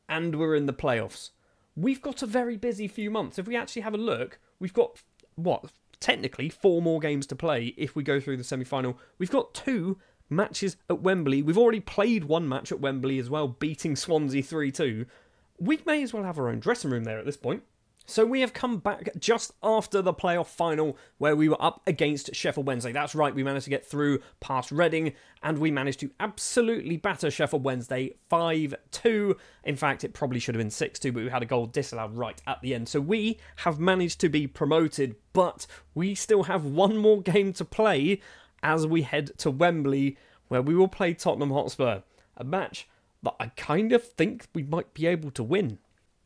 A: And we're in the playoffs. We've got a very busy few months. If we actually have a look, we've got, technically 4 more games to play if we go through the semi-final. We've got 2 matches at Wembley. We've already played 1 match at Wembley as well, beating Swansea 3-2. We may as well have our own dressing room there at this point. So we have come back just after the playoff final where we were up against Sheffield Wednesday. That's right, we managed to get through past Reading and we managed to absolutely batter Sheffield Wednesday 5-2. In fact, it probably should have been 6-2, but we had a goal disallowed right at the end. So we have managed to be promoted, but we still have 1 more game to play as we head to Wembley where we will play Tottenham Hotspur. A match that I kind of think we might be able to win.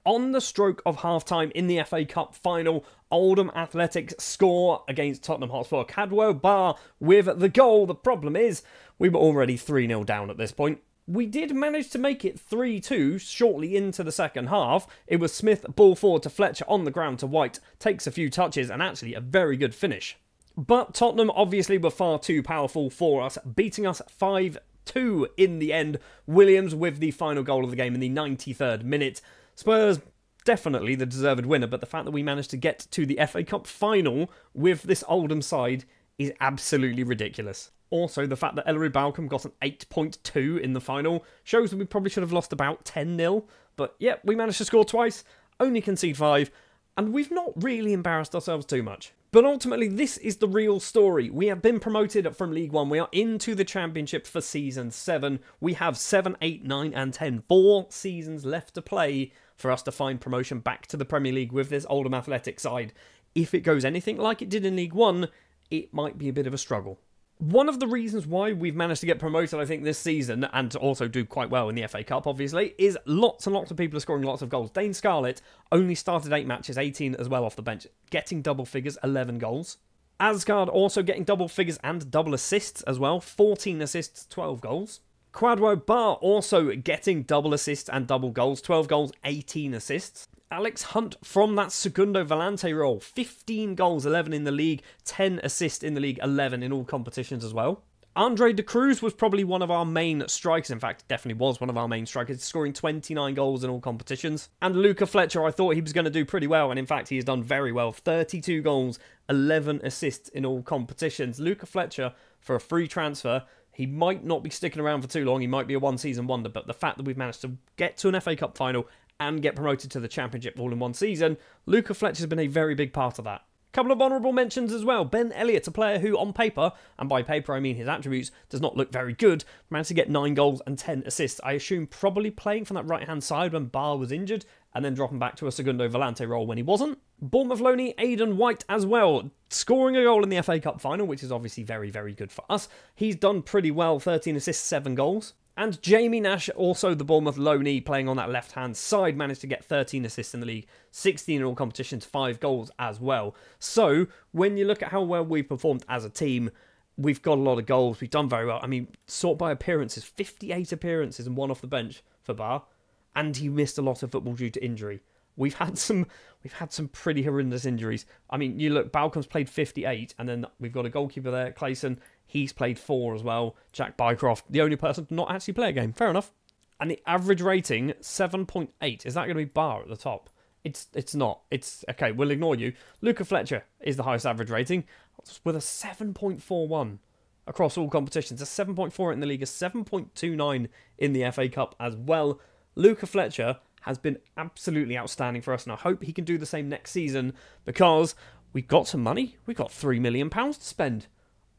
A: On the stroke of half-time in the FA Cup final, Oldham Athletic score against Tottenham Hotspur. Cadwo Bar with the goal. The problem is, we were already 3-0 down at this point. We did manage to make it 3-2 shortly into the second half. It was Smith, ball forward to Fletcher, on the ground to White, takes a few touches, and actually a very good finish. But Tottenham obviously were far too powerful for us, beating us 5-2 in the end. Williams with the final goal of the game in the 93rd minute. Spurs, definitely the deserved winner, but the fact that we managed to get to the FA Cup final with this Oldham side is absolutely ridiculous. Also, the fact that Ellery Balcom got an 8.2 in the final shows that we probably should have lost about 10-0. But yeah, we managed to score twice, only concede 5, and we've not really embarrassed ourselves too much. But ultimately, this is the real story. We have been promoted from League One. We are into the Championship for Season 7. We have 7, 8, 9 and 10. 4 seasons left to play for us to find promotion back to the Premier League with this Oldham Athletic side. If it goes anything like it did in League One, it might be a bit of a struggle. One of the reasons why we've managed to get promoted, I think, this season, and to also do quite well in the FA Cup, obviously, is lots and lots of people are scoring lots of goals. Dane Scarlett only started 8 matches, 18 as well off the bench, getting double figures, 11 goals. Asgard also getting double figures and double assists as well, 14 assists, 12 goals. Quadwo Bar also getting double assists and double goals, 12 goals, 18 assists. Alex Hunt from that Segundo Volante role, 15 goals, 11 in the league, 10 assists in the league, 11 in all competitions as well. Andre de Cruz was probably one of our main strikers, in fact, definitely was one of our main strikers, scoring 29 goals in all competitions. And Luca Fletcher, I thought he was going to do pretty well, and in fact he has done very well, 32 goals, 11 assists in all competitions. Luca Fletcher, for a free transfer, he might not be sticking around for too long, he might be a one-season wonder, but the fact that we've managed to get to an FA Cup final and get promoted to the Championship all in one season, Luca Fletcher's been a very big part of that. Couple of honourable mentions as well. Ben Elliott, a player who on paper, and by paper I mean his attributes, does not look very good, managed to get 9 goals and 10 assists. I assume probably playing from that right-hand side when Barr was injured, and then dropping back to a Segundo Volante role when he wasn't. Bournemouth loanee Aidan White as well, scoring a goal in the FA Cup final, which is obviously very, very good for us. He's done pretty well, 13 assists, 7 goals. And Jamie Nash, also the Bournemouth loanee, playing on that left-hand side, managed to get 13 assists in the league, 16 in all competitions, 5 goals as well. So, when you look at how well we performed as a team, we've got a lot of goals, we've done very well. I mean, sort by appearances, 58 appearances and 1 off the bench for Barr, and he missed a lot of football due to injury. We've had some pretty horrendous injuries. I mean, you look, Balcom's played 58, and then we've got a goalkeeper there, Clayson. He's played 4 as well. Jack Bycroft, the only person to not actually play a game. Fair enough. And the average rating, 7.8. Is that going to be Barr at the top? It's not. It's okay, we'll ignore you. Luca Fletcher is the highest average rating with a 7.41 across all competitions. A 7.4 in the league, a 7.29 in the FA Cup as well. Luca Fletcher has been absolutely outstanding for us, and I hope he can do the same next season, because we've got some money. We've got £3 million to spend.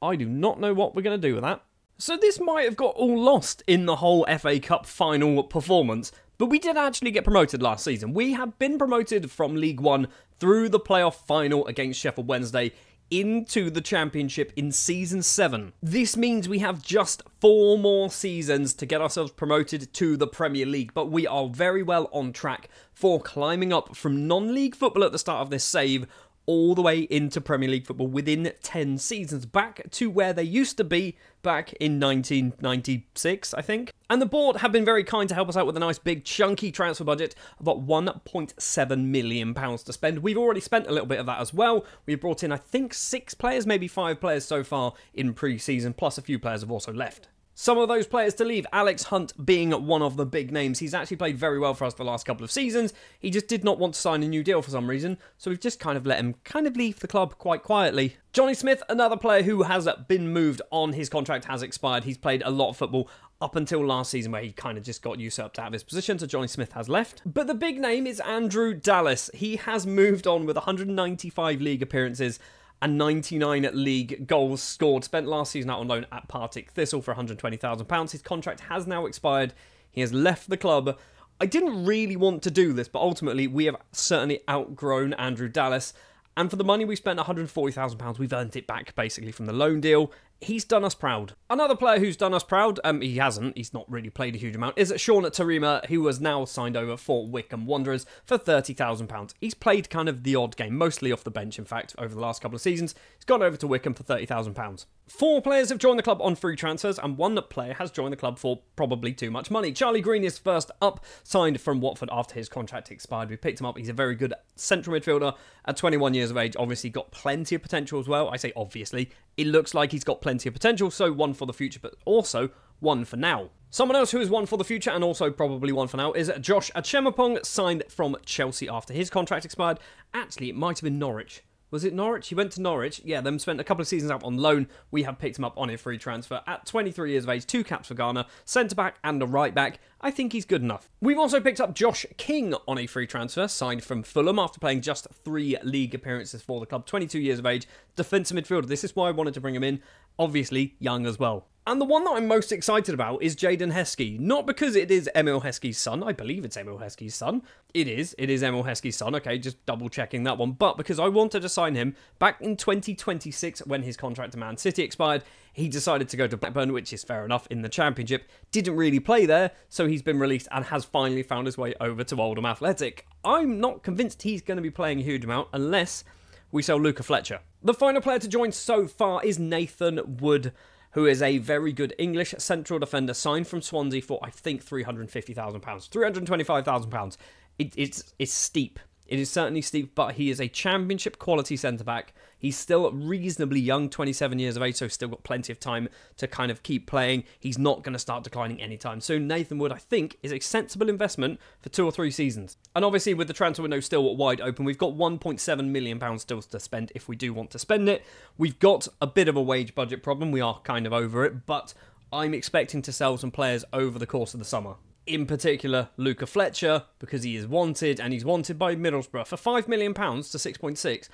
A: I do not know what we're going to do with that. So this might have got all lost in the whole FA Cup final performance, but we did actually get promoted last season. We have been promoted from League One through the playoff final against Sheffield Wednesday into the Championship in Season 7. This means we have just 4 more seasons to get ourselves promoted to the Premier League, but we are very well on track for climbing up from non-league football at the start of this save all the way into Premier League football within 10 seasons, back to where they used to be back in 1996, I think. And the board have been very kind to help us out with a nice big chunky transfer budget of about £1.7 million to spend. We've already spent a little bit of that as well. We've brought in, I think, 6 players, maybe 5 players so far in pre-season, plus a few players have also left. Some of those players to leave, Alex Hunt being one of the big names. He's actually played very well for us the last couple of seasons. He just did not want to sign a new deal for some reason, so we've just kind of let him leave the club quite quietly. Johnny Smith, another player who has been moved on. His contract has expired. He's played a lot of football up until last season, where he kind of just got usurped out of his position, so Johnny Smith has left. But the big name is Andrew Dallas. He has moved on with 195 league appearances and 99 league goals scored. Spent last season out on loan at Partick Thistle for £120,000. His contract has now expired. He has left the club. I didn't really want to do this, but ultimately we have certainly outgrown Andrew Dallas. And for the money we spent, £140,000, we've earned it back basically from the loan deal. He's done us proud. Another player who's done us proud, he hasn't, he's not really played a huge amount, is Sean Tarima, who has now signed over for Wycombe Wanderers for £30,000. He's played kind of the odd game, mostly off the bench, in fact, over the last couple of seasons. He's gone over to Wycombe for £30,000. 4 players have joined the club on free transfers, and 1 player has joined the club for probably too much money. Charlie Green is first up, signed from Watford after his contract expired. We picked him up. He's a very good central midfielder at 21 years of age. Obviously got plenty of potential as well. I say obviously. It looks like he's got plenty of potential, so 1 for the future, but also 1 for now. Someone else who is 1 for the future and also probably 1 for now is Josh Achemapong, signed from Chelsea after his contract expired. Actually, it might have been Norwich. Was it Norwich? He went to Norwich. Yeah, then spent a couple of seasons out on loan. We have picked him up on a free transfer at 23 years of age, 2 caps for Ghana, centre-back and a right-back. I think he's good enough. We've also picked up Josh King on a free transfer, signed from Fulham after playing just 3 league appearances for the club, 22 years of age, defensive midfielder. This is why I wanted to bring him in. Obviously, young as well. And the one that I'm most excited about is Jaden Heskey. Not because it is Emil Heskey's son. I believe it's Emil Heskey's son. It is Emil Heskey's son. Okay, just double checking that one. But because I wanted to sign him back in 2026 when his contract to Man City expired. He decided to go to Blackburn, which is fair enough, in the Championship. Didn't really play there, so he's been released and has finally found his way over to Oldham Athletic. I'm not convinced he's going to be playing a huge amount unless we sell Luca Fletcher. The final player to join so far is Nathan Wood, who is a very good English central defender, signed from Swansea for, I think, £350,000. £325,000. It's steep. It is certainly steep, but he is a Championship quality centre-back. He's still reasonably young, 27 years of age, so still got plenty of time to kind of keep playing. He's not going to start declining anytime soon. Nathan Wood, I think, is a sensible investment for 2 or 3 seasons. And obviously, with the transfer window still wide open, we've got £1.7 million still to spend if we do want to spend it. We've got a bit of a wage budget problem. We are kind of over it, but I'm expecting to sell some players over the course of the summer. In particular, Luca Fletcher, because he is wanted, and he's wanted by Middlesbrough for £5 million to 6.6.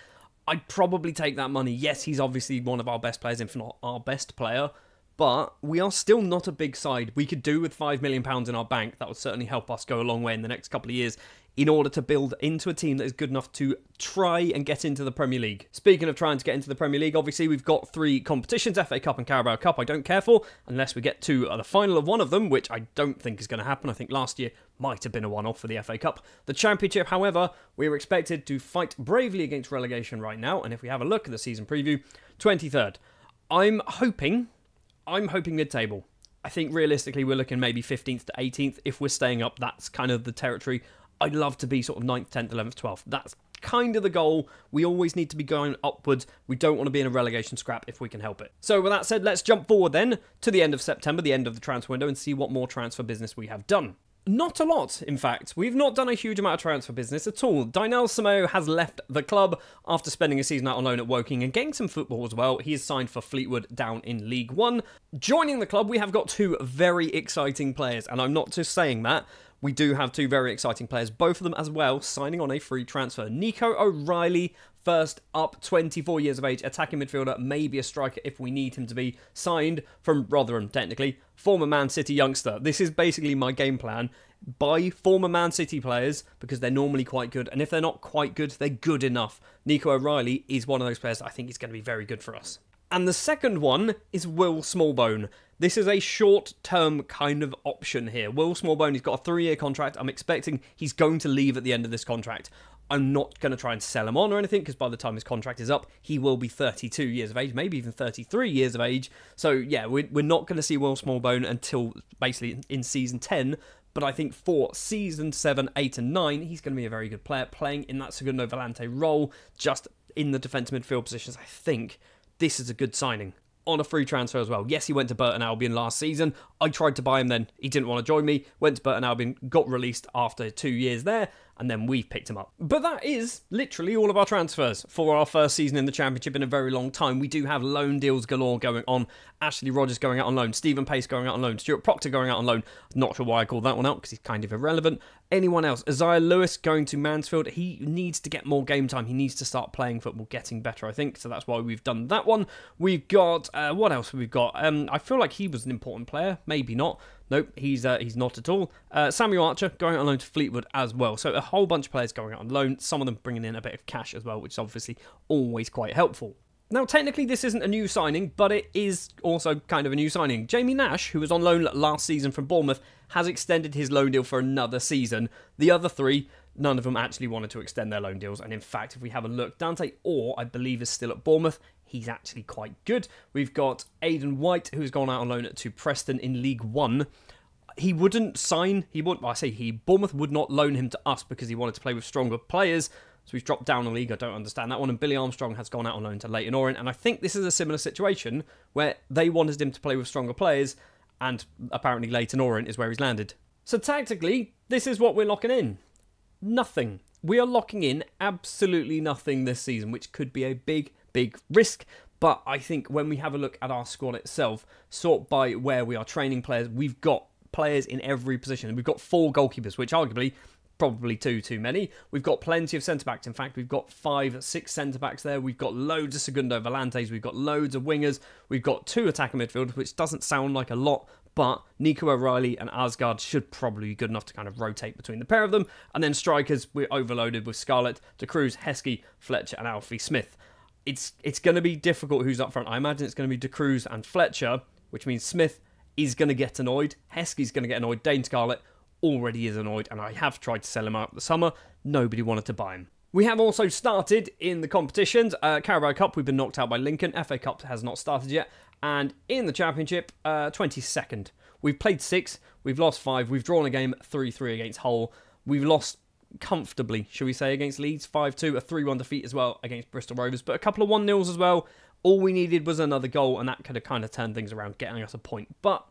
A: I'd probably take that money. Yes, he's obviously one of our best players, if not our best player, but we are still not a big side. We could do with £5 million in our bank. That would certainly help us go a long way in the next couple of years in order to build into a team that is good enough to try and get into the Premier League. Speaking of trying to get into the Premier League, obviously we've got 3 competitions, FA Cup and Carabao Cup. I don't care for, unless we get to the final of one of them, which I don't think is going to happen. I think last year might have been a one-off for the FA Cup. The Championship, however, we are expected to fight bravely against relegation right now, and if we have a look at the season preview, 23rd. I'm hoping mid-table. I think realistically we're looking maybe 15th to 18th. If we're staying up, that's kind of the territory. I'd love to be sort of 9th, 10th, 11th, 12th. That's kind of the goal. We always need to be going upwards. We don't want to be in a relegation scrap if we can help it. So with that said, let's jump forward then to the end of September, the end of the transfer window, and see what more transfer business we have done. Not a lot, in fact. We've not done a huge amount of transfer business at all. Dynel Sameo has left the club after spending a season out on loan at Woking and getting some football as well. He is signed for Fleetwood down in League One. Joining the club, we have got 2 very exciting players, and I'm not just saying that. We do have 2 very exciting players, both of them as well, signing on a free transfer. Nico O'Reilly, first up, 24 years of age, attacking midfielder, maybe a striker if we need him to be, signed from Rotherham, technically. Former Man City youngster. This is basically my game plan. Buy former Man City players because they're normally quite good, and if they're not quite good, they're good enough. Nico O'Reilly is one of those players that I think is going to be very good for us. And the second one is Will Smallbone. This is a short-term kind of option here. Will Smallbone, he's got a 3-year contract. I'm expecting he's going to leave at the end of this contract. I'm not going to try and sell him on or anything because by the time his contract is up, he will be 32 years of age, maybe even 33 years of age. So yeah, we're not going to see Will Smallbone until basically in season 10. But I think for season 7, 8 and 9, he's going to be a very good player playing in that Segundo Volante role, just in the defensive midfield positions. I think this is a good signing. On a free transfer as well. Yes, he went to Burton Albion last season. I tried to buy him then. He didn't want to join me. Went to Burton Albion, got released after 2 years there, and then we've picked him up. But that is literally all of our transfers for our first season in the Championship in a very long time. We do have loan deals galore going on. Ashley Rogers going out on loan. Stephen Pace going out on loan. Stuart Proctor going out on loan. Not sure why I called that one out because he's kind of irrelevant. Anyone else? Isaiah Lewis going to Mansfield. He needs to get more game time. He needs to start playing football, getting better, I think. So that's why we've done that one. We've got, what else have we got? I feel like he was an important player. Maybe not. Nope, he's not at all. Samuel Archer going out on loan to Fleetwood as well. So a whole bunch of players going out on loan. Some of them bringing in a bit of cash as well, which is obviously always quite helpful. Now, technically, this isn't a new signing, but it is also kind of a new signing. Jamie Nash, who was on loan last season from Bournemouth, has extended his loan deal for another season. The other 3, none of them actually wanted to extend their loan deals. And in fact, if we have a look, Dante Orr, I believe, is still at Bournemouth. He's actually quite good. We've got Aidan White, who's gone out on loan to Preston in League One. He wouldn't sign, Bournemouth would not loan him to us because he wanted to play with stronger players. So he's dropped down the league. I don't understand that one. And Billy Armstrong has gone out on loan to Leyton Orient. And I think this is a similar situation where they wanted him to play with stronger players. And apparently Leyton Orient is where he's landed. So tactically, this is what we're locking in. Nothing. We are locking in absolutely nothing this season, which could be a big, big risk. But I think when we have a look at our squad itself, sort by where we are training players, we've got players in every position. We've got 4 goalkeepers, which arguably probably too many. We've got plenty of centre-backs. In fact, we've got 5, 6 centre-backs there. We've got loads of Segundo Volantes. We've got loads of wingers. We've got 2 attacking midfielders, which doesn't sound like a lot, but Nico O'Reilly and Asgard should probably be good enough to kind of rotate between the pair of them. And then strikers, we're overloaded with Scarlett, De Cruz, Heskey, Fletcher and Alfie Smith. It's going to be difficult who's up front. I imagine it's going to be De Cruz and Fletcher, which means Smith is going to get annoyed. Heskey's going to get annoyed. Dane Scarlett already is annoyed, and I have tried to sell him out the summer. Nobody wanted to buy him. We have also started in the competitions. Carabao Cup, we've been knocked out by Lincoln. FA Cup has not started yet. And in the Championship, 22nd. We've played 6, we've lost 5, we've drawn a game 3-3 against Hull. We've lost comfortably, shall we say, against Leeds 5-2, a 3-1 defeat as well against Bristol Rovers, but a couple of 1-0s as well. All we needed was another goal, and that could have kind of turned things around, getting us a point. But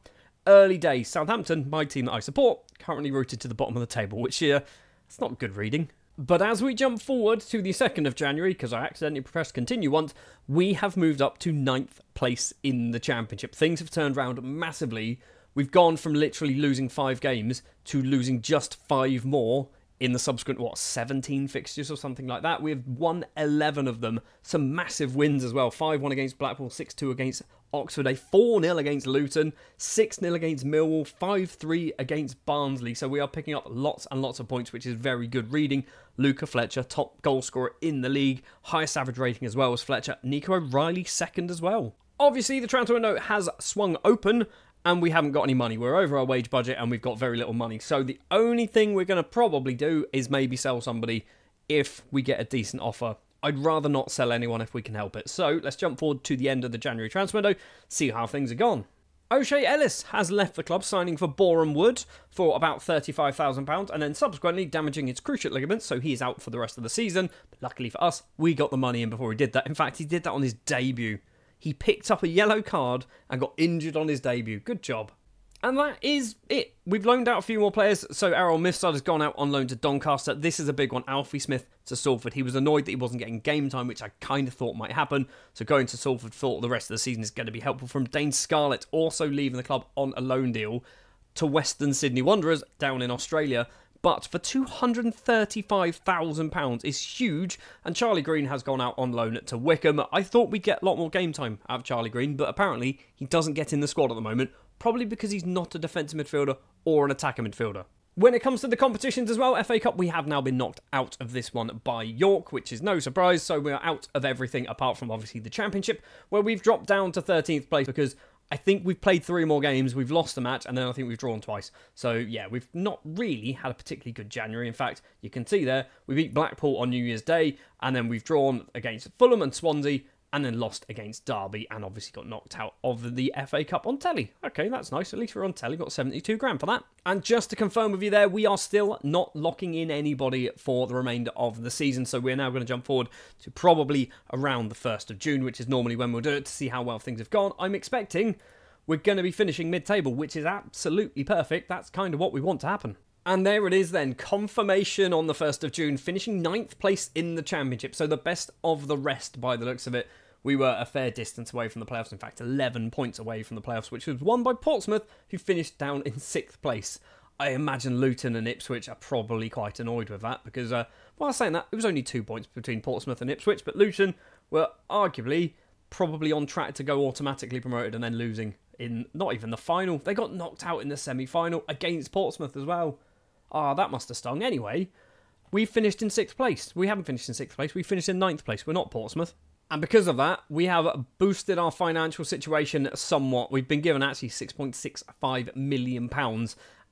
A: early days, Southampton, my team that I support, currently rooted to the bottom of the table, which it's not good reading. But as we jump forward to the 2nd of January, because I accidentally pressed continue once, we have moved up to 9th place in the Championship. Things have turned around massively. We've gone from literally losing 5 games to losing just 5 more in the subsequent, 17 fixtures or something like that. We've won 11 of them. Some massive wins as well. 5-1 against Blackpool, 6-2 against Oxford, a 4-0 against Luton, 6-0 against Millwall, 5-3 against Barnsley. So we are picking up lots and lots of points, which is very good reading. Luca Fletcher, top goal scorer in the league. Highest average rating as well as Fletcher. Nico O'Reilly, second as well. Obviously, the transfer window has swung open, and we haven't got any money. We're over our wage budget and we've got very little money. So the only thing we're going to probably do is maybe sell somebody if we get a decent offer. I'd rather not sell anyone if we can help it. So let's jump forward to the end of the January transfer window, see how things are gone. O'Shea Ellis has left the club, signing for Boreham Wood for about £35,000 and then subsequently damaging his cruciate ligaments, so he is out for the rest of the season. But luckily for us, we got the money in before he did that. In fact, he did that on his debut. He picked up a yellow card and got injured on his debut. Good job. And that is it. We've loaned out a few more players. So Errol Mifsud has gone out on loan to Doncaster. This is a big one. Alfie Smith to Salford. He was annoyed that he wasn't getting game time, which I kind of thought might happen. So going to Salford thought the rest of the season is going to be helpful from Dane Scarlett, also leaving the club on a loan deal to Western Sydney Wanderers down in Australia. But for £235,000 is huge, and Charlie Green has gone out on loan to Wickham. I thought we'd get a lot more game time out of Charlie Green, but apparently he doesn't get in the squad at the moment, probably because he's not a defensive midfielder or an attacker midfielder. When it comes to the competitions as well, FA Cup, we have now been knocked out of this one by York, which is no surprise, so we are out of everything apart from obviously the Championship, where we've dropped down to 13th place because I think we've played 3 more games, we've lost a match, and then I think we've drawn twice. So yeah, we've not really had a particularly good January. In fact, you can see there, we beat Blackpool on New Year's Day, and then we've drawn against Fulham and Swansea, and then lost against Derby, and obviously got knocked out of the FA Cup on telly. Okay, that's nice. At least we're on telly. Got 72 grand for that. And just to confirm with you there, we are still not locking in anybody for the remainder of the season. So we're now going to jump forward to probably around the 1st of June, which is normally when we'll do it to see how well things have gone. I'm expecting we're going to be finishing mid-table, which is absolutely perfect. That's kind of what we want to happen. And there it is then, confirmation on the 1st of June, finishing 9th place in the Championship. So the best of the rest by the looks of it. We were a fair distance away from the playoffs, in fact 11 points away from the playoffs, which was won by Portsmouth, who finished down in 6th place. I imagine Luton and Ipswich are probably quite annoyed with that, because, while saying that, it was only 2 points between Portsmouth and Ipswich, but Luton were arguably probably on track to go automatically promoted and then losing in not even the final. They got knocked out in the semi-final against Portsmouth as well. Ah, that must have stung. Anyway, we finished in 6th place. We haven't finished in 6th place. We finished in 9th place. We're not Portsmouth. And because of that, we have boosted our financial situation somewhat. We've been given actually £6.65 million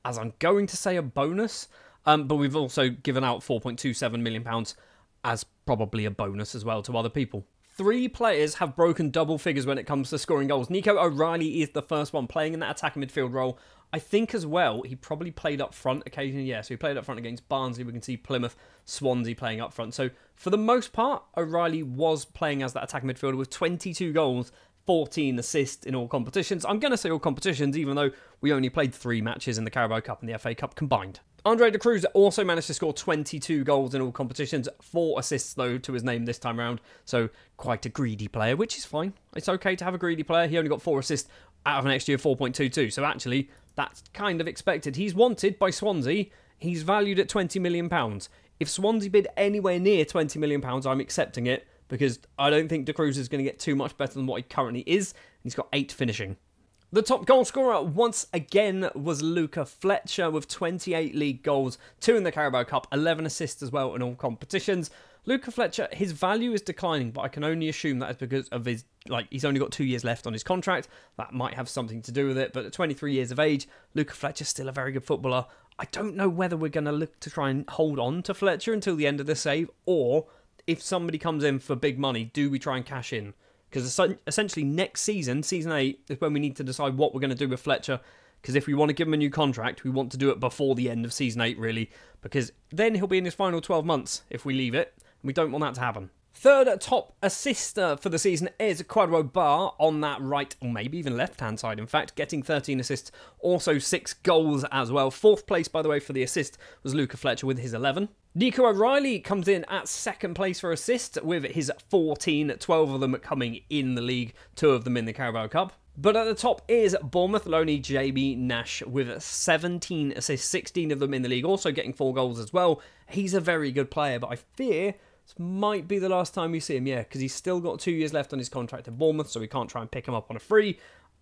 A: as I'm going to say a bonus. But we've also given out £4.27 million as probably a bonus as well to other people. 3 players have broken double figures when it comes to scoring goals. Nico O'Reilly is the first one playing in that attacking midfield role. I think as well, he probably played up front occasionally. Yeah, so he played up front against Barnsley. We can see Plymouth, Swansea playing up front. So for the most part, O'Reilly was playing as that attacking midfielder with 22 goals, 14 assists in all competitions. I'm going to say all competitions, even though we only played 3 matches in the Carabao Cup and the FA Cup combined. Andre de Cruz also managed to score 22 goals in all competitions, 4 assists though to his name this time around, so quite a greedy player, which is fine. It's okay to have a greedy player. He only got 4 assists out of an XG of 4.22, so actually that's kind of expected. He's wanted by Swansea. He's valued at £20 million. If Swansea bid anywhere near £20 million, I'm accepting it, because I don't think de Cruz is going to get too much better than what he currently is. He's got 8 finishing. The top goal scorer once again was Luca Fletcher with 28 league goals, 2 in the Carabao Cup, 11 assists as well in all competitions. Luca Fletcher, his value is declining, but I can only assume that is because of his, he's only got 2 years left on his contract. That might have something to do with it, but at 23 years of age, Luca Fletcher's still a very good footballer. I don't know whether we're going to look to try and hold on to Fletcher until the end of the save, or if somebody comes in for big money, do we try and cash in? Because essentially next season, season 8, is when we need to decide what we're going to do with Fletcher. Because if we want to give him a new contract, we want to do it before the end of season 8, really. Because then he'll be in his final 12 months if we leave it. And we don't want that to happen. Third top assister for the season is Kwadwo Bar on that right, or maybe even left-hand side, in fact, getting 13 assists, also 6 goals as well. 4th place, by the way, for the assist was Luca Fletcher with his 11. Nico O'Reilly comes in at 2nd place for assist with his 14, 12 of them coming in the league, 2 of them in the Carabao Cup. But at the top is Bournemouth loanee Jamie Nash with 17 assists, 16 of them in the league, also getting 4 goals as well. He's a very good player, but I fear this might be the last time we see him, because he's still got 2 years left on his contract at Bournemouth, so we can't try and pick him up on a free.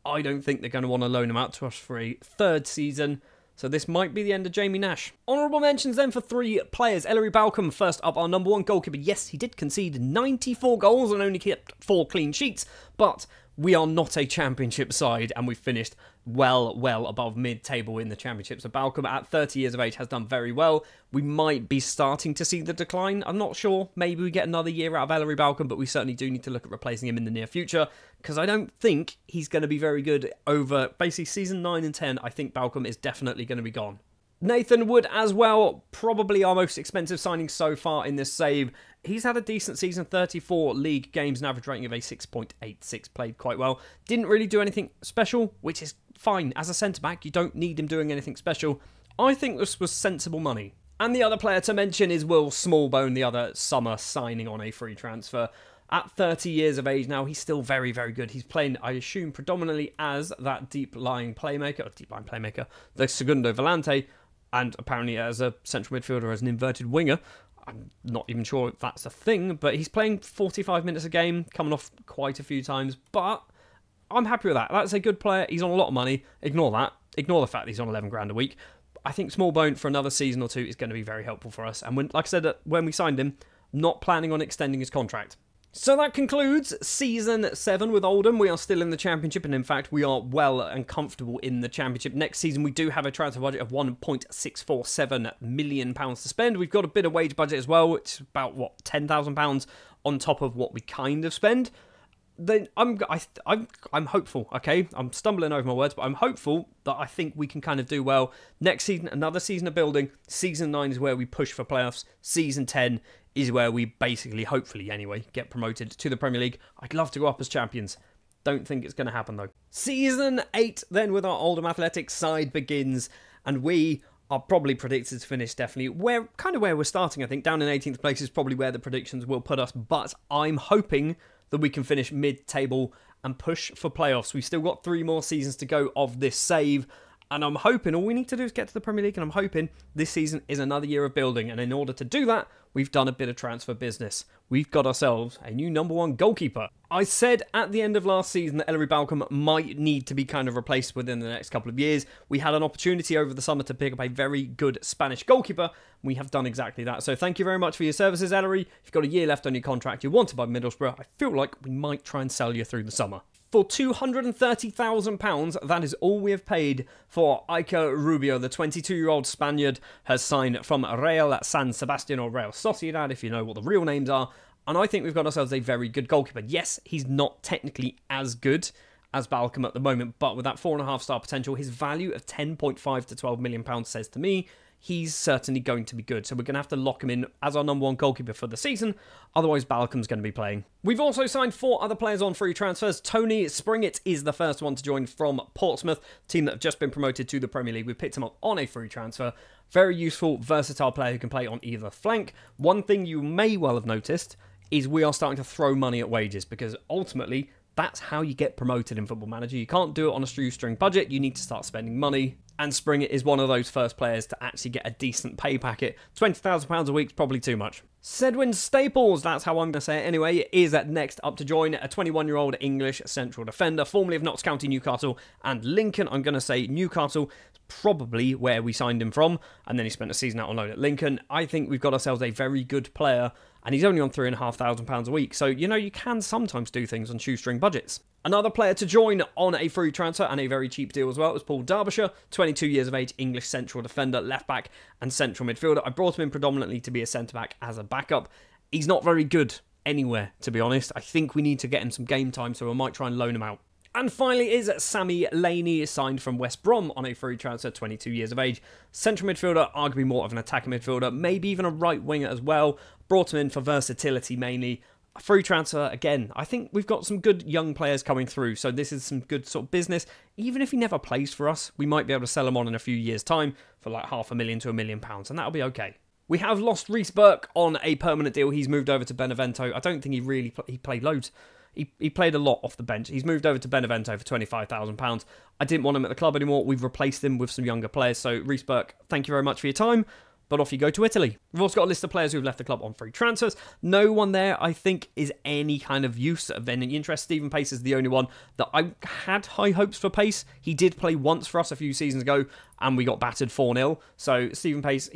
A: I don't think they're going to want to loan him out to us for a 3rd season. So this might be the end of Jamie Nash. Honourable mentions then for 3 players. Ellery Balcombe, first up, our number 1 goalkeeper. Yes, he did concede 94 goals and only kept 4 clean sheets, but we are not a championship side, and we finished well above mid-table in the championship. So Balcombe, at 30 years of age, has done very well. We might be starting to see the decline. I'm not sure. Maybe we get another year out of Ellery Balcombe, but we certainly do need to look at replacing him in the near future, because I don't think he's going to be very good over basically season 9 and 10. I think Balcombe is definitely going to be gone. Nathan Wood as well, probably our most expensive signing so far in this save. He's had a decent season, 34 league games, an average rating of a 6.86, played quite well. Didn't really do anything special, which is fine. As a centre-back, you don't need him doing anything special. I think this was sensible money. And the other player to mention is Will Smallbone, the other summer signing on a free transfer. At 30 years of age now, he's still very good. He's playing, I assume, predominantly as that deep-lying playmaker, the Segundo Volante, and apparently as a central midfielder, as an inverted winger. I'm not even sure if that's a thing, but he's playing 45 minutes a game, coming off quite a few times, but I'm happy with that. That's a good player. He's on a lot of money. Ignore that. Ignore the fact that he's on 11 grand a week. I think Smallbone for another season or 2 is going to be very helpful for us. And like I said, when we signed him, not planning on extending his contract. So that concludes Season 7 with Oldham. We are still in the Championship, and in fact, we are well and comfortable in the Championship. Next season, we do have a transfer budget of £1.647 million to spend. We've got a bit of wage budget as well, which is about, what, £10,000 on top of what we kind of spend. Then I'm hopeful, okay? I'm stumbling over my words, but I'm hopeful that I think we can kind of do well. Next season, another season of building. Season 9 is where we push for playoffs. Season 10 is where we basically, hopefully anyway, get promoted to the Premier League. I'd love to go up as champions. Don't think it's going to happen though. Season 8 then with our Oldham Athletics side begins, and we are probably predicted to finish definitely where we're starting. I think down in 18th place is probably where the predictions will put us, but I'm hoping that we can finish mid-table and push for playoffs. We've still got 3 more seasons to go of this save, and I'm hoping all we need to do is get to the Premier League, and I'm hoping this season is another year of building, and in order to do that, we've done a bit of transfer business. We've got ourselves a new number 1 goalkeeper. I said at the end of last season that Ellery Balcombe might need to be kind of replaced within the next couple of years. We had an opportunity over the summer to pick up a very good Spanish goalkeeper. We have done exactly that. So thank you very much for your services, Ellery. If you've got a year left on your contract, you're wanted by Middlesbrough, I feel like we might try and sell you through the summer. For £230,000, that is all we have paid for Iker Rubio. The 22-year-old Spaniard has signed from Real San Sebastian, or Real Sociedad, if you know what the real names are. And I think we've got ourselves a very good goalkeeper. Yes, he's not technically as good as Balcombe at the moment, but with that 4.5-star potential, his value of £10.5 to £12 million says to me he's certainly going to be good. So we're going to have to lock him in as our number 1 goalkeeper for the season. Otherwise, Balcombe's going to be playing. We've also signed 4 other players on free transfers. Tony Springett is the first one to join from Portsmouth, team that have just been promoted to the Premier League. We picked him up on a free transfer. Very useful, versatile player who can play on either flank. One thing you may well have noticed is we are starting to throw money at wages, because ultimately, that's how you get promoted in Football Manager. You can't do it on a shoestring budget. You need to start spending money. And Springett is one of those first players to actually get a decent pay packet. £20,000 a week is probably too much. Sedwin Staples, that's how I'm going to say it anyway, is next up to join, a 21-year-old English central defender, formerly of Notts County, Newcastle and Lincoln. I'm going to say Newcastle, probably where we signed him from, and then he spent a season out on loan at Lincoln. I think we've got ourselves a very good player, and he's only on £3,500 a week, so, you know, you can sometimes do things on shoestring budgets. Another player to join on a free transfer and a very cheap deal as well was Paul Derbyshire, 22 years of age, English central defender, left-back and central midfielder. I brought him in predominantly to be a centre-back as a backup. He's not very good anywhere, to be honest. I think we need to get him some game time, so we might try and loan him out. And finally is Sammy Laney, signed from West Brom on a free transfer, 22 years of age. Central midfielder, arguably more of an attacking midfielder, maybe even a right winger as well. Brought him in for versatility mainly. A free transfer, again, I think we've got some good young players coming through, so this is some good sort of business. Even if he never plays for us, we might be able to sell him on in a few years' time for like £500,000 to £1 million, and that'll be okay. We have lost Reece Burke on a permanent deal. He's moved over to Benevento. I don't think he played loads. He played a lot off the bench. He's moved over to Benevento for £25,000. I didn't want him at the club anymore. We've replaced him with some younger players. So, Reece Burke, thank you very much for your time. But off you go to Italy. We've also got a list of players who've left the club on free transfers. No one there, I think, is any kind of use of any interest. Stephen Pace is the only one that I had high hopes for Pace. He did play once for us a few seasons ago, and we got battered 4-0. So, Stephen Pace,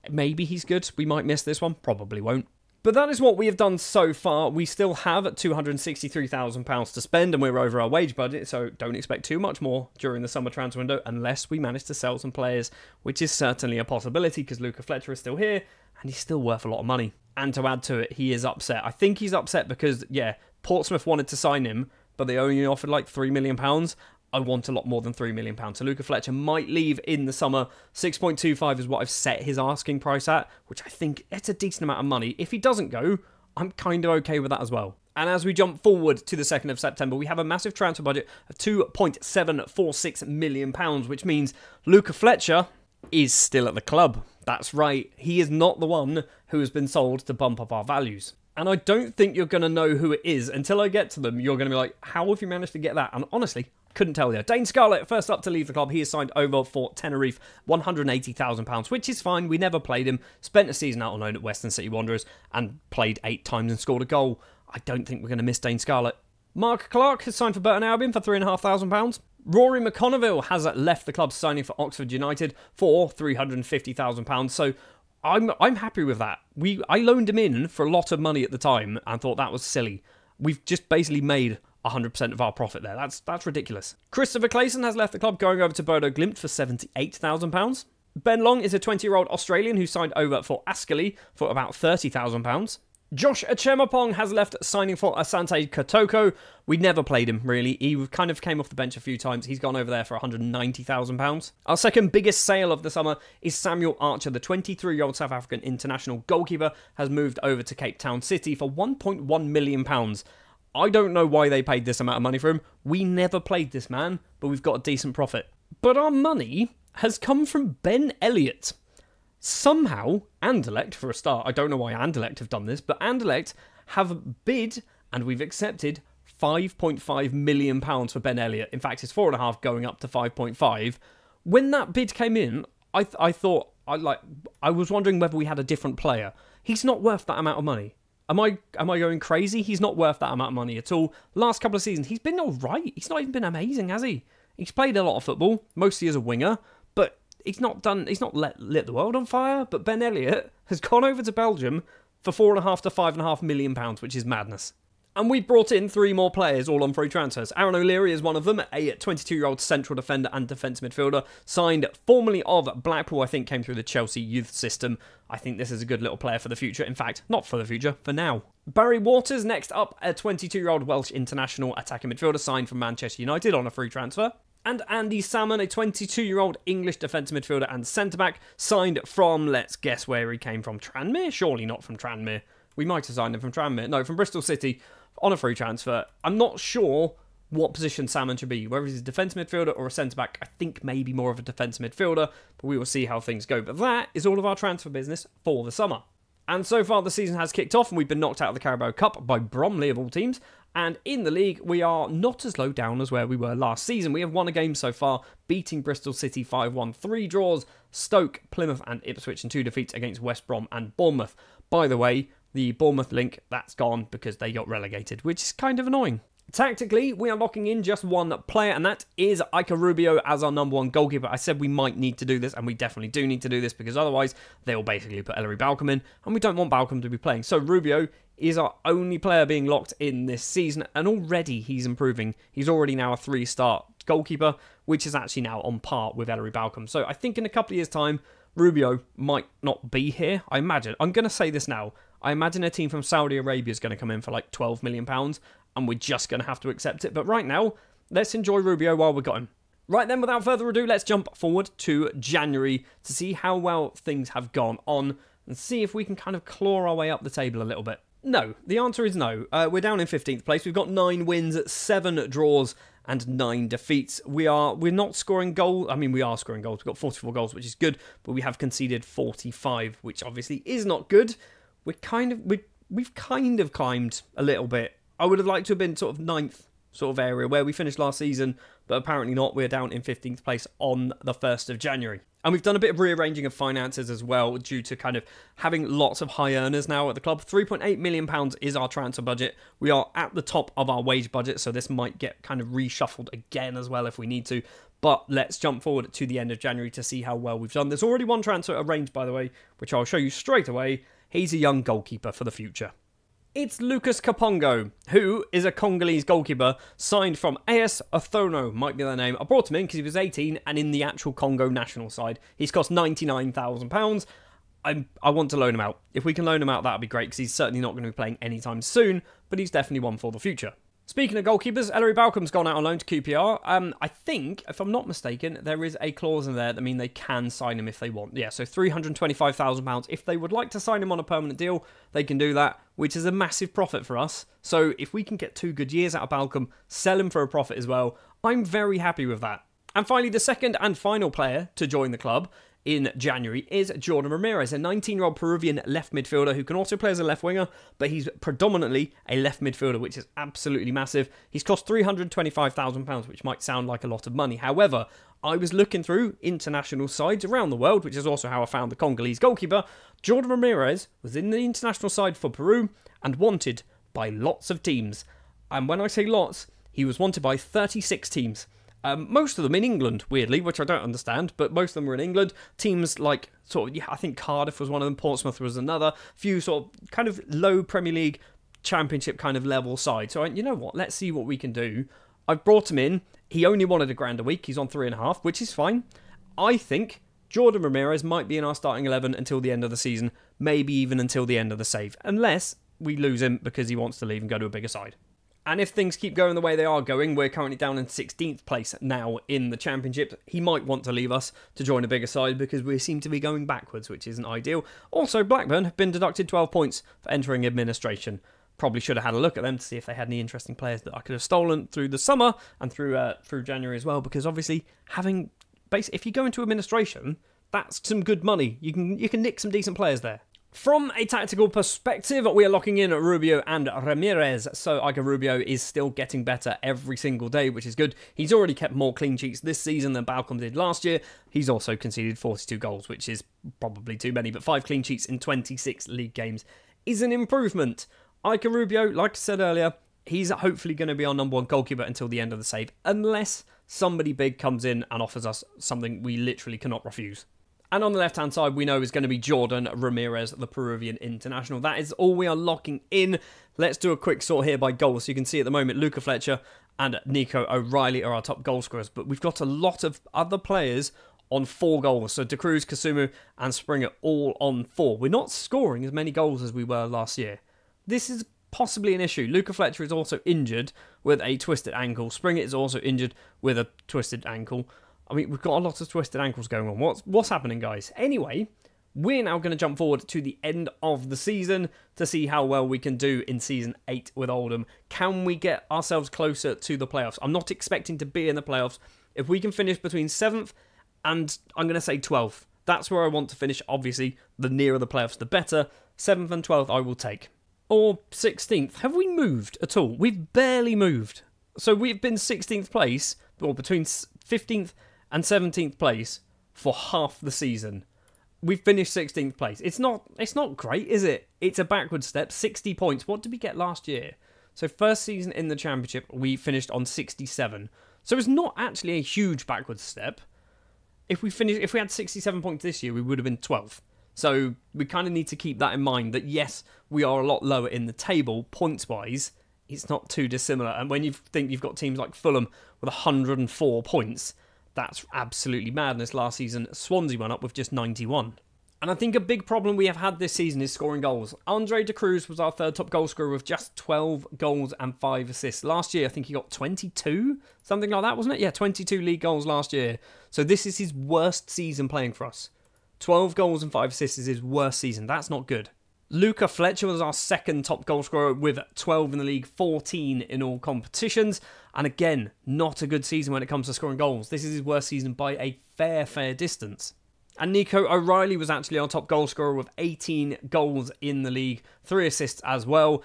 A: maybe he's good. We might miss this one. Probably won't. But that is what we have done so far. We still have £263,000 to spend, and we're over our wage budget, so don't expect too much more during the summer transfer window unless we manage to sell some players, which is certainly a possibility because Luca Fletcher is still here, and he's still worth a lot of money. And to add to it, he is upset. I think he's upset because, yeah, Portsmouth wanted to sign him, but they only offered like £3 million. I want a lot more than £3 million. So Luca Fletcher might leave in the summer. 6.25 is what I've set his asking price at, which I think it's a decent amount of money. If he doesn't go, I'm kind of okay with that as well. And as we jump forward to the 2nd of September, we have a massive transfer budget of £2.746 million, which means Luca Fletcher is still at the club. That's right, he is not the one who has been sold to bump up our values. And I don't think you're going to know who it is. Until I get to them, you're going to be like, how have you managed to get that? And honestly, couldn't tell you. Dane Scarlett, first up to leave the club. He is signed over for Tenerife, £180,000, which is fine. We never played him. Spent a season out on loan at Western City Wanderers and played 8 times and scored a goal. I don't think we're going to miss Dane Scarlett. Mark Clark has signed for Burton Albion for £3,500. Rory McConneville has left the club, signing for Oxford United for £350,000. So I'm happy with that. I loaned him in for a lot of money at the time and thought that was silly. We've just basically made 100% of our profit there. That's ridiculous. Christopher Clayson has left the club, going over to Bodo Glimt for £78,000. Ben Long is a 20-year-old Australian who signed over for Ascoli for about £30,000. Josh Achemapong has left, signing for Asante Kotoko. We never played him, really. He kind of came off the bench a few times. He's gone over there for £190,000. Our second biggest sale of the summer is Samuel Archer, the 23-year-old South African international goalkeeper, has moved over to Cape Town City for £1.1 million. I don't know why they paid this amount of money for him. We never played this man, but we've got a decent profit. But our money has come from Ben Elliott. Somehow, Anderlecht, for a start, I don't know why Anderlecht have done this, but Anderlecht have bid, and we've accepted, £5.5 million for Ben Elliott. In fact, it's 4.5 going up to 5.5. When that bid came in, I thought, I was wondering whether we had a different player. He's not worth that amount of money. Am I going crazy? He's not worth that amount of money at all. Last couple of seasons, he's been all right. He's not even been amazing, has he? He's played a lot of football, mostly as a winger, but he's not lit the world on fire. But Ben Elliott has gone over to Belgium for £4.5 to £5.5 million, which is madness. And we brought in 3 more players, all on free transfers. Aaron O'Leary is one of them, a 22-year-old central defender and defence midfielder, signed formerly of Blackpool, I think came through the Chelsea youth system. I think this is a good little player for the future. In fact, not for the future, for now. Barry Waters, next up, a 22-year-old Welsh international attacking midfielder, signed from Manchester United on a free transfer. And Andy Salmon, a 22-year-old English defensive midfielder and centre-back, signed from, let's guess where he came from, Tranmere? Surely not from Tranmere. We might have signed him from Tranmere. No, from Bristol City on a free transfer. I'm not sure what position Salmon should be, whether he's a defensive midfielder or a centre-back. I think maybe more of a defensive midfielder, but we will see how things go. But that is all of our transfer business for the summer. And so far the season has kicked off and we've been knocked out of the Carabao Cup by Bromley of all teams. And in the league, we are not as low down as where we were last season. We have won a game so far, beating Bristol City 5-1, 3 draws, Stoke, Plymouth and Ipswich, and 2 defeats against West Brom and Bournemouth. By the way, the Bournemouth link, that's gone because they got relegated, which is kind of annoying. Tactically, we are locking in just one player, and that is Iker Rubio as our #1 goalkeeper. I said we might need to do this, and we definitely do need to do this, because otherwise they will basically put Ellery Balcom in, and we don't want Balcom to be playing. So Rubio is our only player being locked in this season, and already he's improving. He's already now a 3-star goalkeeper, which is actually now on par with Ellery Balcom. So I think in a couple of years' time, Rubio might not be here. I imagine, I'm going to say this now, I imagine a team from Saudi Arabia is going to come in for like £12 million, and we're just going to have to accept it. But right now, let's enjoy Rubio while we've got him. Right then, without further ado, let's jump forward to January to see how well things have gone on and see if we can kind of claw our way up the table a little bit. No, the answer is no. We're down in 15th place. We've got 9 wins, 7 draws, and 9 defeats. We're not scoring goals. I mean, we are scoring goals. We've got 44 goals, which is good, but we have conceded 45, which obviously is not good. We've kind of climbed a little bit. I would have liked to have been sort of 9th sort of area where we finished last season, but apparently not. We're down in 15th place on the 1st of January. And we've done a bit of rearranging of finances as well due to kind of having lots of high earners now at the club. £3.8 million is our transfer budget. We are at the top of our wage budget, so this might get kind of reshuffled again as well if we need to. But let's jump forward to the end of January to see how well we've done. There's already one transfer arranged, by the way, which I'll show you straight away. He's a young goalkeeper for the future. It's Lucas Kapongo, who is a Congolese goalkeeper signed from AS Othono, might be their name. I brought him in because he was 18 and in the actual Congo national side. He's cost £99,000. I want to loan him out. If we can loan him out, that would be great because he's certainly not going to be playing anytime soon, but he's definitely one for the future. Speaking of goalkeepers, Ellery Balcomb's gone out on loan to QPR. I think, if I'm not mistaken, there is a clause in there that means they can sign him if they want. Yeah, so £325,000. If they would like to sign him on a permanent deal, they can do that, which is a massive profit for us. So if we can get 2 good years out of Balcomb, sell him for a profit as well, I'm very happy with that. And finally, the second and final player to join the club in January is Jordan Ramirez, a 19-year-old Peruvian left midfielder who can also play as a left winger, but he's predominantly a left midfielder, which is absolutely massive. He's cost £325,000, which might sound like a lot of money. However, I was looking through international sides around the world, which is also how I found the Congolese goalkeeper. Jordan Ramirez was in the international side for Peru and wanted by lots of teams. And when I say lots, he was wanted by 36 teams. Most of them in England, weirdly, which I don't understand, but most of them were in England. Teams like, I think Cardiff was one of them, Portsmouth was another, few sort of kind of low Premier League Championship kind of level side. So, you know what, let's see what we can do. I've brought him in. He only wanted £1,000 a week. He's on 3.5, which is fine. I think Jordan Ramirez might be in our starting 11 until the end of the season, maybe even until the end of the save, unless we lose him because he wants to leave and go to a bigger side. And if things keep going the way they are going, we're currently down in 16th place now in the Championship. He might want to leave us to join a bigger side because we seem to be going backwards, which isn't ideal. Also, Blackburn have been deducted 12 points for entering administration. Probably should have had a look at them to see if they had any interesting players that I could have stolen through the summer and through January as well, because obviously if you go into administration, that's some good money. You can nick some decent players there. From a tactical perspective, we are locking in Rubio and Ramirez, so Iker Rubio is still getting better every single day, which is good. He's already kept more clean sheets this season than Balcomb did last year. He's also conceded 42 goals, which is probably too many, but 5 clean sheets in 26 league games is an improvement. Iker Rubio, like I said earlier, he's hopefully going to be our #1 goalkeeper until the end of the save, unless somebody big comes in and offers us something we literally cannot refuse. And on the left-hand side, we know is going to be Jordan Ramirez, the Peruvian international. That is all we are locking in. Let's do a quick sort here by goals. So you can see at the moment, Luca Fletcher and Nico O'Reilly are our top goal scorers. But we've got a lot of other players on 4 goals. So De Cruz, Kasumu and Springer all on 4. We're not scoring as many goals as we were last year. This is possibly an issue. Luca Fletcher is also injured with a twisted ankle. Springer is also injured with a twisted ankle. I mean, we've got a lot of twisted ankles going on. What's happening, guys? Anyway, we're now going to jump forward to the end of the season to see how well we can do in Season 8 with Oldham. Can we get ourselves closer to the playoffs? I'm not expecting to be in the playoffs. If we can finish between 7th and, I'm going to say 12th, that's where I want to finish. Obviously, the nearer the playoffs, the better. 7th and 12th, I will take. Or 16th. Have we moved at all? We've barely moved. So we've been 16th place, or between 15th and 17th place for half the season. We've finished 16th place. It's not great, is it? It's a backward step. 60 points. What did we get last year? So first season in the Championship, we finished on 67. So it's not actually a huge backward step. If we had 67 points this year, we would have been 12th. So we kind of need to keep that in mind, that yes, we are a lot lower in the table, points-wise. It's not too dissimilar. And when you think you've got teams like Fulham with 104 points, that's absolutely madness. Last season, Swansea went up with just 91. And I think a big problem we have had this season is scoring goals. Andre De Cruz was our 3rd top goal scorer with just 12 goals and 5 assists. Last year, I think he got 22? Something like that, wasn't it? Yeah, 22 league goals last year. So this is his worst season playing for us. 12 goals and 5 assists is his worst season. That's not good. Luca Fletcher was our 2nd top goal scorer with 12 in the league, 14 in all competitions. And again, not a good season when it comes to scoring goals. This is his worst season by a fair distance. And Nico O'Reilly was actually our top goal scorer with 18 goals in the league, 3 assists as well.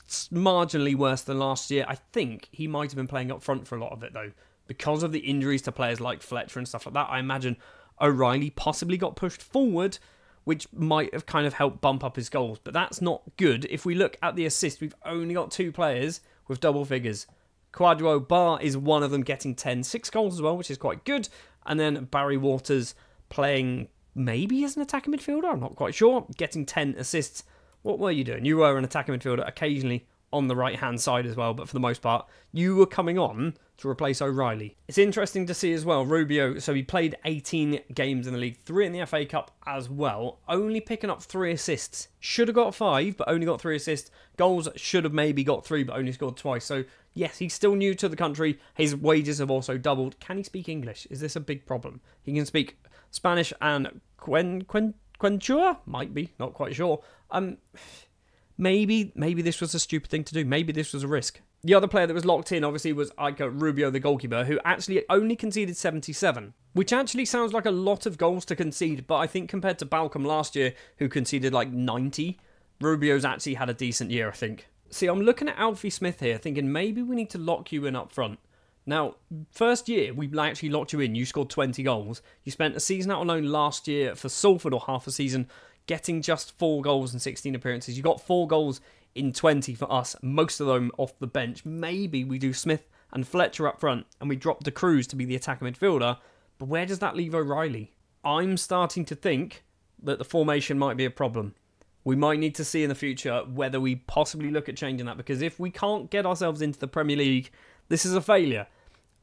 A: just marginally worse than last year. I think he might have been playing up front for a lot of it, though. Because of the injuries to players like Fletcher and stuff like that, I imagine O'Reilly possibly got pushed forward, which might have kind of helped bump up his goals. But that's not good. If we look at the assists, we've only got 2 players with double figures. Quadro Bar is one of them, getting 10, 6 goals as well, which is quite good. And then Barry Waters playing maybe as an attacking midfielder, I'm not quite sure, getting 10 assists. What were you doing? You were an attacking midfielder, occasionally on the right-hand side as well, but for the most part, you were coming on to replace O'Reilly. It's interesting to see as well, Rubio, so he played 18 games in the league, 3 in the FA Cup as well, only picking up 3 assists. Should have got 5, but only got 3 assists. Goals should have maybe got 3, but only scored twice. So, yes, he's still new to the country. His wages have also doubled. Can he speak English? Is this a big problem? He can speak Spanish and Quechua? Might be, not quite sure. Maybe this was a stupid thing to do. Maybe this was a risk. The other player that was locked in, obviously, was Ike Rubio, the goalkeeper, who actually only conceded 77, which actually sounds like a lot of goals to concede, but I think compared to Balcom last year, who conceded like 90, Rubio's actually had a decent year, I think. See, I'm looking at Alfie Smith here, thinking maybe we need to lock you in up front. Now, first year, we actually locked you in. You scored 20 goals. You spent a season out on loan last year for Salford, or half a season, getting just 4 goals and 16 appearances. You got 4 goals in 20 for us, most of them off the bench. Maybe we do Smith and Fletcher up front, and we drop De Cruz to be the attacking midfielder. But where does that leave O'Reilly? I'm starting to think that the formation might be a problem. We might need to see in the future whether we possibly look at changing that, because if we can't get ourselves into the Premier League, this is a failure,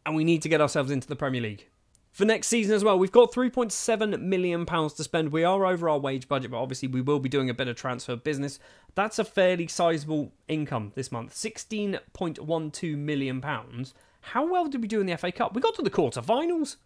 A: and we need to get ourselves into the Premier League. For next season as well, we've got £3.7 million to spend. We are over our wage budget, but obviously we will be doing a bit of transfer business. That's a fairly sizable income this month, £16.12 million. How well did we do in the FA Cup? We got to the quarter-finals.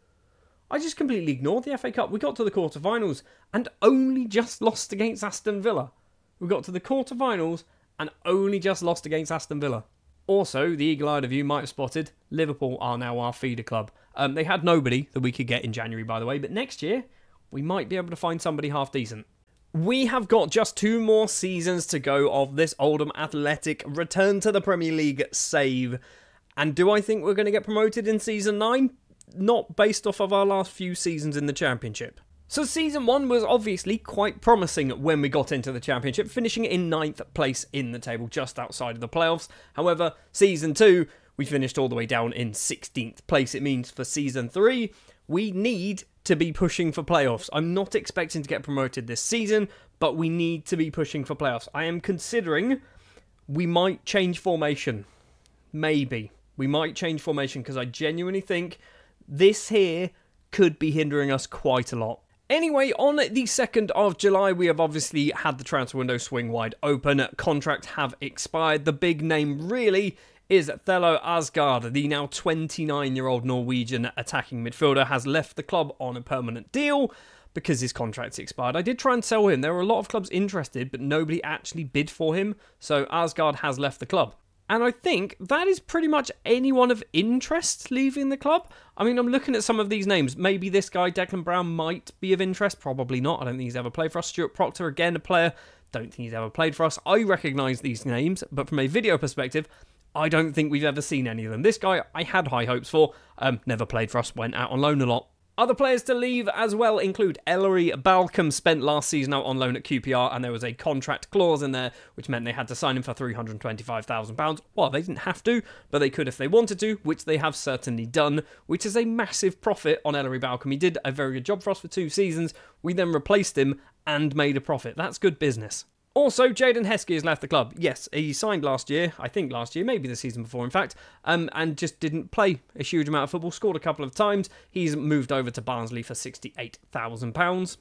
A: I just completely ignored the FA Cup. We got to the quarter-finals and only just lost against Aston Villa. We got to the quarter-finals and only just lost against Aston Villa. Also, the eagle-eyed of you might have spotted, Liverpool are now our feeder club. They had nobody that we could get in January, by the way, but next year, we might be able to find somebody half decent. We have got just 2 more seasons to go of this Oldham Athletic return to the Premier League save. And do I think we're going to get promoted in Season 9? Not based off of our last few seasons in the Championship. So Season 1 was obviously quite promising when we got into the Championship, finishing in 9th place in the table, just outside of the playoffs. However, Season 2, we finished all the way down in 16th place. It means for Season 3, we need to be pushing for playoffs. I'm not expecting to get promoted this season, but we need to be pushing for playoffs. I am considering we might change formation. Maybe. We might change formation because I genuinely think this here could be hindering us quite a lot. Anyway, on the 2nd of July, we have obviously had the transfer window swing wide open. Contracts have expired. The big name really is Thelo Asgard, the now 29-year-old Norwegian attacking midfielder, has left the club on a permanent deal because his contract's expired. I did try and sell him. There were a lot of clubs interested, but nobody actually bid for him. So Asgard has left the club. And I think that is pretty much anyone of interest leaving the club. I mean, I'm looking at some of these names. Maybe this guy, Declan Brown, might be of interest. Probably not. I don't think he's ever played for us. Stuart Proctor, again, a player. Don't think he's ever played for us. I recognise these names, but from a video perspective, I don't think we've ever seen any of them. This guy, I had high hopes for. Never played for us. Went out on loan a lot. Other players to leave as well include Ellery Balcom, spent last season out on loan at QPR, and there was a contract clause in there, which meant they had to sign him for £325,000. Well, they didn't have to, but they could if they wanted to, which they have certainly done, which is a massive profit on Ellery Balcom. He did a very good job for us for 2 seasons. We then replaced him and made a profit. That's good business. Also, Jaden Heskey has left the club. Yes, he signed last year, I think last year, maybe the season before in fact, and just didn't play a huge amount of football, scored a couple of times. He's moved over to Barnsley for £68,000.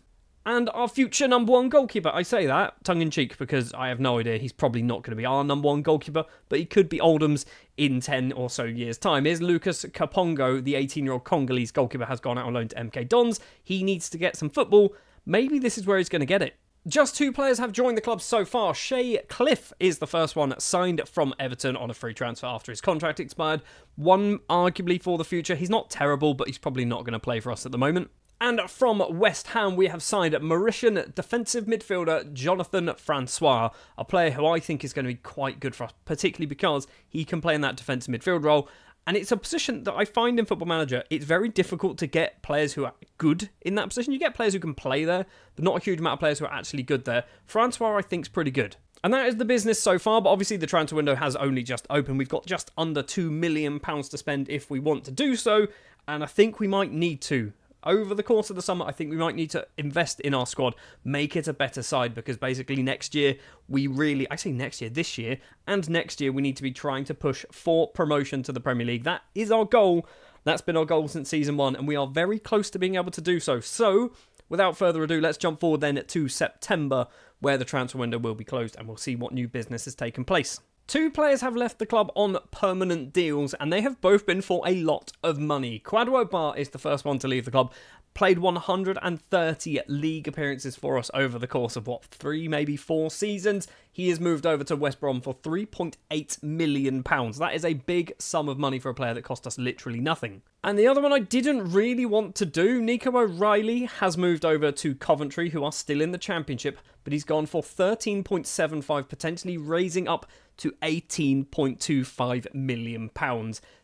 A: And our future number 1 goalkeeper, I say that tongue-in-cheek because I have no idea, he's probably not going to be our number 1 goalkeeper, but he could be Oldham's in 10 or so years' time. Is Lucas Kapongo, the 18-year-old Congolese goalkeeper, has gone out on loan to MK Dons. He needs to get some football. Maybe this is where he's going to get it. Just 2 players have joined the club so far. Shay Cliff is the first one, signed from Everton on a free transfer after his contract expired. One arguably for the future. He's not terrible, but he's probably not going to play for us at the moment. And from West Ham, we have signed Mauritian defensive midfielder Jonathan Francois, a player who I think is going to be quite good for us, particularly because he can play in that defensive midfield role. And it's a position that I find in Football Manager, it's very difficult to get players who are good in that position. You get players who can play there, but not a huge amount of players who are actually good there. Francois, I think, is pretty good. And that is the business so far, but obviously the transfer window has only just opened. We've got just under £2 million to spend if we want to do so, and I think we might need to. Over the course of the summer, I think we might need to invest in our squad, make it a better side, because basically next year, this year, and next year, we need to be trying to push for promotion to the Premier League. That is our goal. That's been our goal since Season 1, and we are very close to being able to do so. So, without further ado, let's jump forward then to September, where the transfer window will be closed, and we'll see what new business has taken place. 2 players have left the club on permanent deals, and they have both been for a lot of money. Kwadwo Bar is the first one to leave the club. Played 130 league appearances for us over the course of, 3, maybe 4 seasons. He has moved over to West Brom for £3.8 million. That is a big sum of money for a player that cost us literally nothing. And the other one I didn't really want to do, Nico O'Reilly has moved over to Coventry, who are still in the Championship, but he's gone for 13.75, potentially raising up to £18.25 million.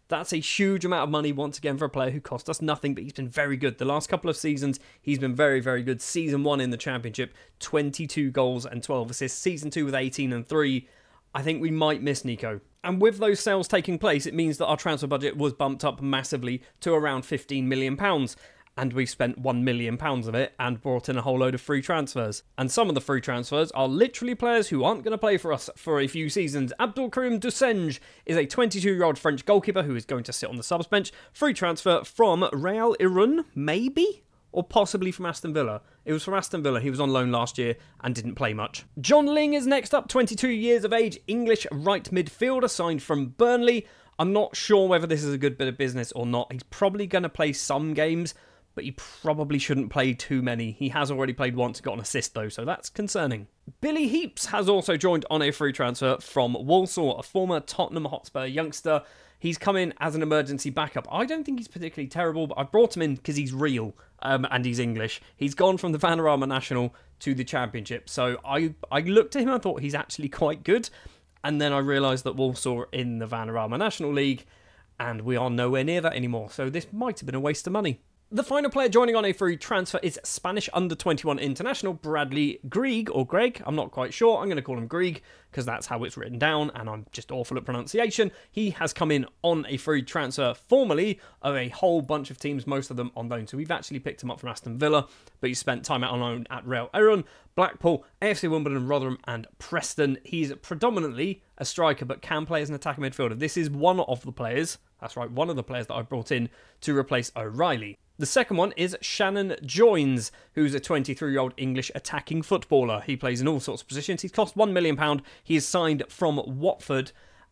A: That's a huge amount of money, once again, for a player who cost us nothing, but he's been very good. The last couple of seasons, he's been very, very good. Season 1 in the Championship, 22 goals and 12 assists. Season 2 with 18 and 3. I think we might miss Nico. And with those sales taking place, it means that our transfer budget was bumped up massively to around £15 million. And we've spent £1 million of it and brought in a whole load of free transfers. And some of the free transfers are literally players who aren't going to play for us for a few seasons. Abdelkarim Dussenge is a 22-year-old French goalkeeper who is going to sit on the subs bench. Free transfer from Real Irun, maybe? Or possibly from Aston Villa. It was from Aston Villa. He was on loan last year and didn't play much. John Ling is next up, 22 years of age, English right midfielder, signed from Burnley. I'm not sure whether this is a good bit of business or not. He's probably going to play some games, but he probably shouldn't play too many. He has already played once, got an assist though, so that's concerning. Billy Heaps has also joined on a free transfer from Walsall, a former Tottenham Hotspur youngster. He's come in as an emergency backup. I don't think he's particularly terrible, but I brought him in because he's real and he's English. He's gone from the Vanarama National to the Championship, so I looked at him and I thought he's actually quite good, and then I realised that Walsall are in the Vanarama National League, and we are nowhere near that anymore, so this might have been a waste of money. The final player joining on a free transfer is Spanish under-21 international Bradley Grieg, or Greg, I'm not quite sure. I'm going to call him Grieg because that's how it's written down and I'm just awful at pronunciation. He has come in on a free transfer formerly of a whole bunch of teams, most of them on loan. So we've actually picked him up from Aston Villa, but he spent time out on loan at Real Irun, Blackpool, AFC Wimbledon, Rotherham and Preston. He's predominantly a striker but can play as an attacking midfielder. This is one of the players, that's right, one of the players that I brought in to replace O'Reilly. The second one is Shannon Joins, who's a 23-year-old English attacking footballer. He plays in all sorts of positions. He's cost £1 million. He is signed from Watford,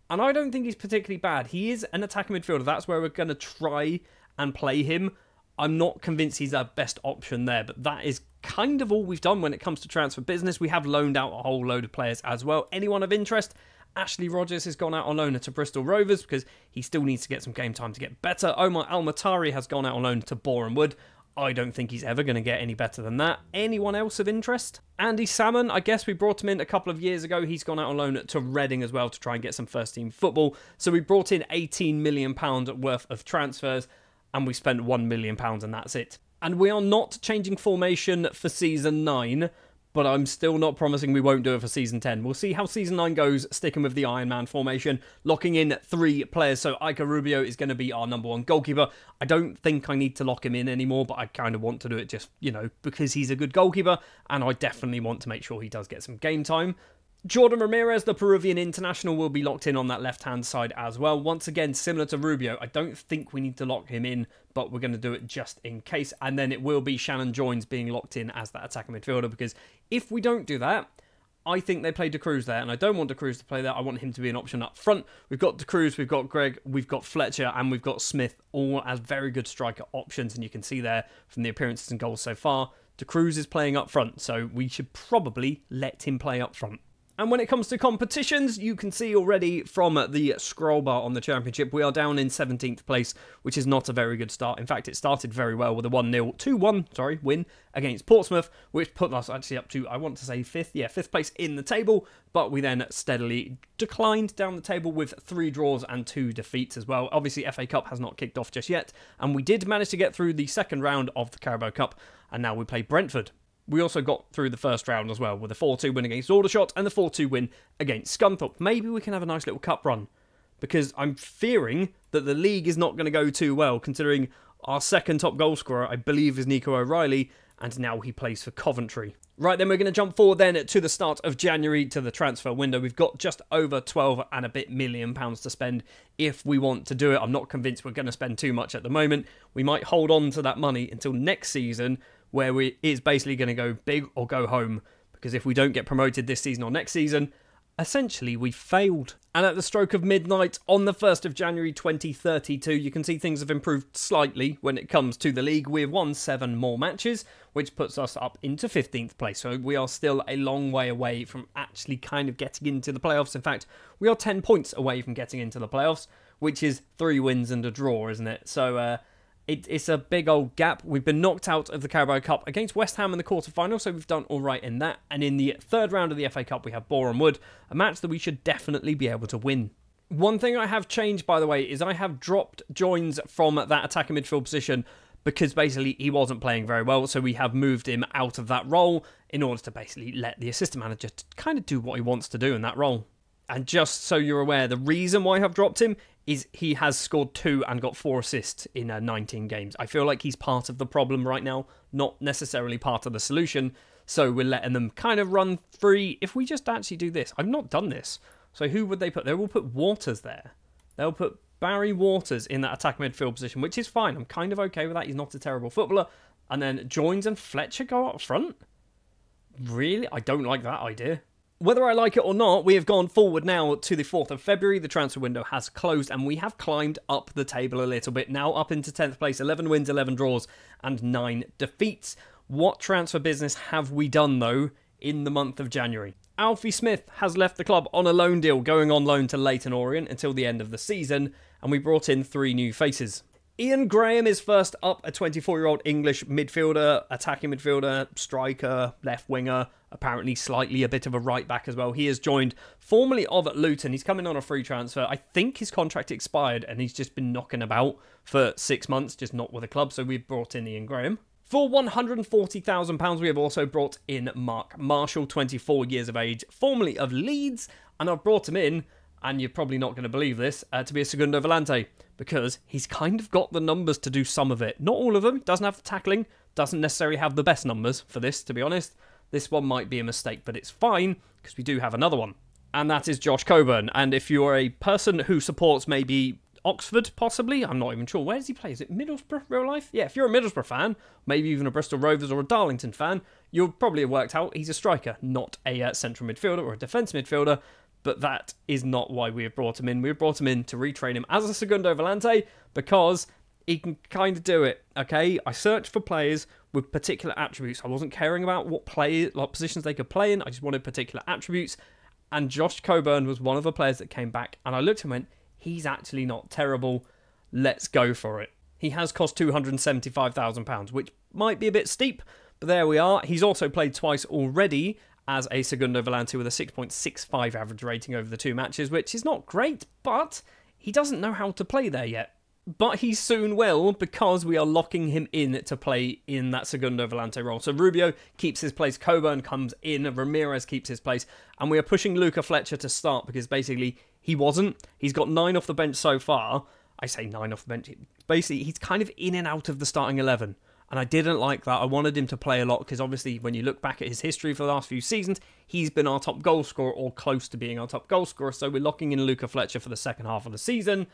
A: and I don't think he's particularly bad. He is an attacking midfielder. That's where we're going to try and play him. I'm not convinced he's our best option there, but that is kind of all we've done when it comes to transfer business. We have loaned out a whole load of players as well. Anyone of interest? Ashley Rogers has gone out on loan to Bristol Rovers because he still needs to get some game time to get better. Omar Al-Matari has gone out on loan to Boreham Wood. I don't think he's ever going to get any better than that. Anyone else of interest? Andy Salmon, I guess we brought him in a couple of years ago. He's gone out on loan to Reading as well to try and get some first-team football. So we brought in £18 million worth of transfers and we spent £1 million and that's it. And we are not changing formation for Season 9, but I'm still not promising we won't do it for Season 10. We'll see how Season 9 goes, sticking with the Iron Man formation, locking in 3 players. So Iker Rubio is going to be our number 1 goalkeeper. I don't think I need to lock him in anymore, but I kind of want to do it just, because he's a good goalkeeper, and I definitely want to make sure he does get some game time. Jordan Ramirez, the Peruvian international, will be locked in on that left-hand side as well. Once again, similar to Rubio, I don't think we need to lock him in, but we're going to do it just in case. And then it will be Shannon Joins being locked in as that attacking midfielder, because if we don't do that, I think they play De Cruz there, and I don't want De Cruz to play there. I want him to be an option up front. We've got De Cruz, we've got Greg, we've got Fletcher, and we've got Smith, all as very good striker options, and you can see there from the appearances and goals so far, De Cruz is playing up front, so we should probably let him play up front. And when it comes to competitions, you can see already from the scroll bar on the championship, we are down in 17th place, which is not a very good start. In fact, it started very well with a 2-1 win against Portsmouth, which put us actually up to, I want to say 5th. Yeah, 5th place in the table, but we then steadily declined down the table with 3 draws and 2 defeats as well. Obviously, FA Cup has not kicked off just yet, and we did manage to get through the second round of the Carabao Cup, and now we play Brentford. We also got through the first round as well with a 4-2 win against Aldershot and the 4-2 win against Scunthorpe. Maybe we can have a nice little cup run, because I'm fearing that the league is not going to go too well, considering our second top goal scorer, I believe, is Nico O'Reilly, and now he plays for Coventry. Right, then we're going to jump forward then to the start of January, to the transfer window. We've got just over 12 and a bit million pounds to spend if we want to do it. I'm not convinced we're going to spend too much at the moment. We might hold on to that money until next season, where it's basically going to go big or go home, because if we don't get promoted this season or next season, essentially we failed. And at the stroke of midnight on the 1st of January 2032, you can see things have improved slightly when it comes to the league. We've won 7 more matches, which puts us up into 15th place. So we are still a long way away from actually kind of getting into the playoffs. In fact, we are 10 points away from getting into the playoffs, which is 3 wins and a draw, isn't it? So, it's a big old gap. We've been knocked out of the Carabao Cup against West Ham in the quarterfinal, so we've done all right in that. And in the third round of the FA Cup, we have Boreham Wood, a match that we should definitely be able to win. One thing I have changed, by the way, is I have dropped Joins from that attacking midfield position, because basically he wasn't playing very well, so we have moved him out of that role in order to basically let the assistant manager kind of do what he wants to do in that role. And just so you're aware, the reason why I've dropped him is he has scored 2 and got 4 assists in 19 games. I feel like he's part of the problem right now, not necessarily part of the solution. So we're letting them kind of run free. If we just actually do this, I've not done this. So who would they put? They will put Waters there. They'll put Barry Waters in that attack midfield position, which is fine. I'm kind of okay with that. He's not a terrible footballer. And then Joins and Fletcher go up front. Really? I don't like that idea. Whether I like it or not, we have gone forward now to the 4th of February. The transfer window has closed and we have climbed up the table a little bit. Now up into 10th place, 11 wins, 11 draws and 9 defeats. What transfer business have we done, though, in the month of January? Alfie Smith has left the club on a loan deal, going on loan to Leyton Orient until the end of the season, and we brought in 3 new faces. Ian Graham is first up, a 24-year-old English midfielder, attacking midfielder, striker, left winger, apparently slightly a bit of a right back as well. He has joined formerly of Luton. He's coming on a free transfer. I think his contract expired and he's just been knocking about for 6 months, just not with a club, so we've brought in Ian Graham. For £140,000, we have also brought in Mark Marshall, 24 years of age, formerly of Leeds, and I've brought him in, and you're probably not going to believe this, to be a Segundo Volante, because he's kind of got the numbers to do some of it. Not all of them, doesn't have the tackling, doesn't necessarily have the best numbers for this, to be honest. This one might be a mistake, but it's fine, because we do have another one. And that is Josh Coburn, and if you're a person who supports maybe Oxford, possibly, I'm not even sure. Where does he play? Is it Middlesbrough, real life? Yeah, if you're a Middlesbrough fan, maybe even a Bristol Rovers or a Darlington fan, you'll probably have worked out he's a striker, not a central midfielder or a defence midfielder. But that is not why we have brought him in. We have brought him in to retrain him as a Segundo Volante because he can kind of do it, okay? I searched for players with particular attributes. I wasn't caring about what positions they could play in. I just wanted particular attributes. And Josh Coburn was one of the players that came back. And I looked and went, he's actually not terrible. Let's go for it. He has cost £275,000, which might be a bit steep, but there we are. He's also played twice already as a Segundo Volante with a 6.65 average rating over the 2 matches, which is not great, but he doesn't know how to play there yet. But he soon will, because we are locking him in to play in that Segundo Volante role. So Rubio keeps his place, Coburn comes in, Ramirez keeps his place, and we are pushing Luca Fletcher to start, because basically he wasn't. He's got 9 off the bench so far. I say 9 off the bench. Basically, he's kind of in and out of the starting 11. And I didn't like that. I wanted him to play a lot because obviously when you look back at his history for the last few seasons, he's been our top goal scorer or close to being our top goal scorer. So we're locking in Luca Fletcher for the second half of the season.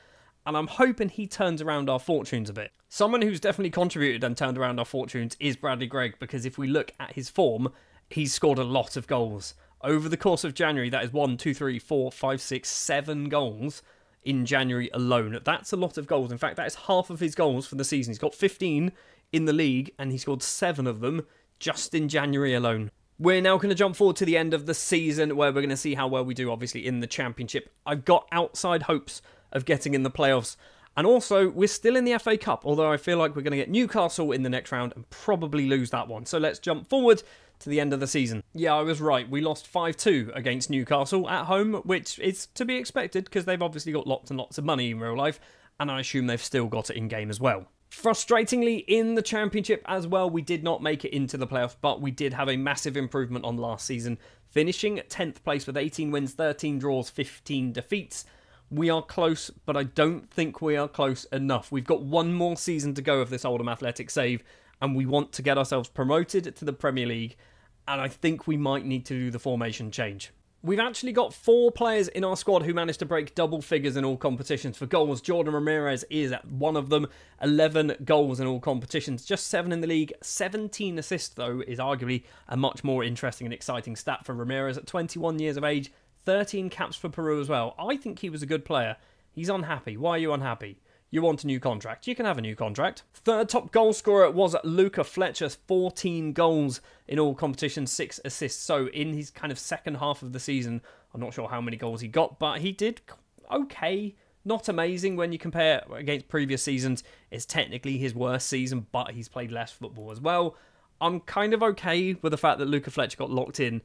A: And I'm hoping he turns around our fortunes a bit. Someone who's definitely contributed and turned around our fortunes is Bradley Gregg, because if we look at his form, he's scored a lot of goals. Over the course of January, that is 1, 2, 3, 4, 5, 6, 7 goals in January alone. That's a lot of goals. In fact, that is half of his goals for the season. He's got 15 in the league, and he scored 7 of them just in January alone. We're now going to jump forward to the end of the season where we're going to see how well we do, obviously, in the Championship. I've got outside hopes of getting in the playoffs. And also, we're still in the FA Cup, although I feel like we're going to get Newcastle in the next round and probably lose that one. So let's jump forward to the end of the season. Yeah, I was right. We lost 5-2 against Newcastle at home, which is to be expected because they've obviously got lots and lots of money in real life, and I assume they've still got it in game as well. Frustratingly, in the Championship as well, we did not make it into the playoffs, but we did have a massive improvement on last season, finishing 10th place with 18 wins, 13 draws, 15 defeats. We are close, but I don't think we are close enough. We've got one more season to go of this Oldham Athletic save, and we want to get ourselves promoted to the Premier League, and I think we might need to do the formation change. We've actually got 4 players in our squad who managed to break double figures in all competitions. For goals, Jordan Ramirez is one of them. 11 goals in all competitions, just 7 in the league. 17 assists, though, is arguably a much more interesting and exciting stat for Ramirez at 21 years of age. 13 caps for Peru as well. I think he was a good player. He's unhappy. Why are you unhappy? You want a new contract. You can have a new contract. Third top goal scorer was Luca Fletcher. 14 goals in all competitions, 6 assists. So in his kind of second half of the season, I'm not sure how many goals he got, but he did okay. Not amazing when you compare against previous seasons. It's technically his worst season, but he's played less football as well. I'm kind of okay with the fact that Luca Fletcher got locked in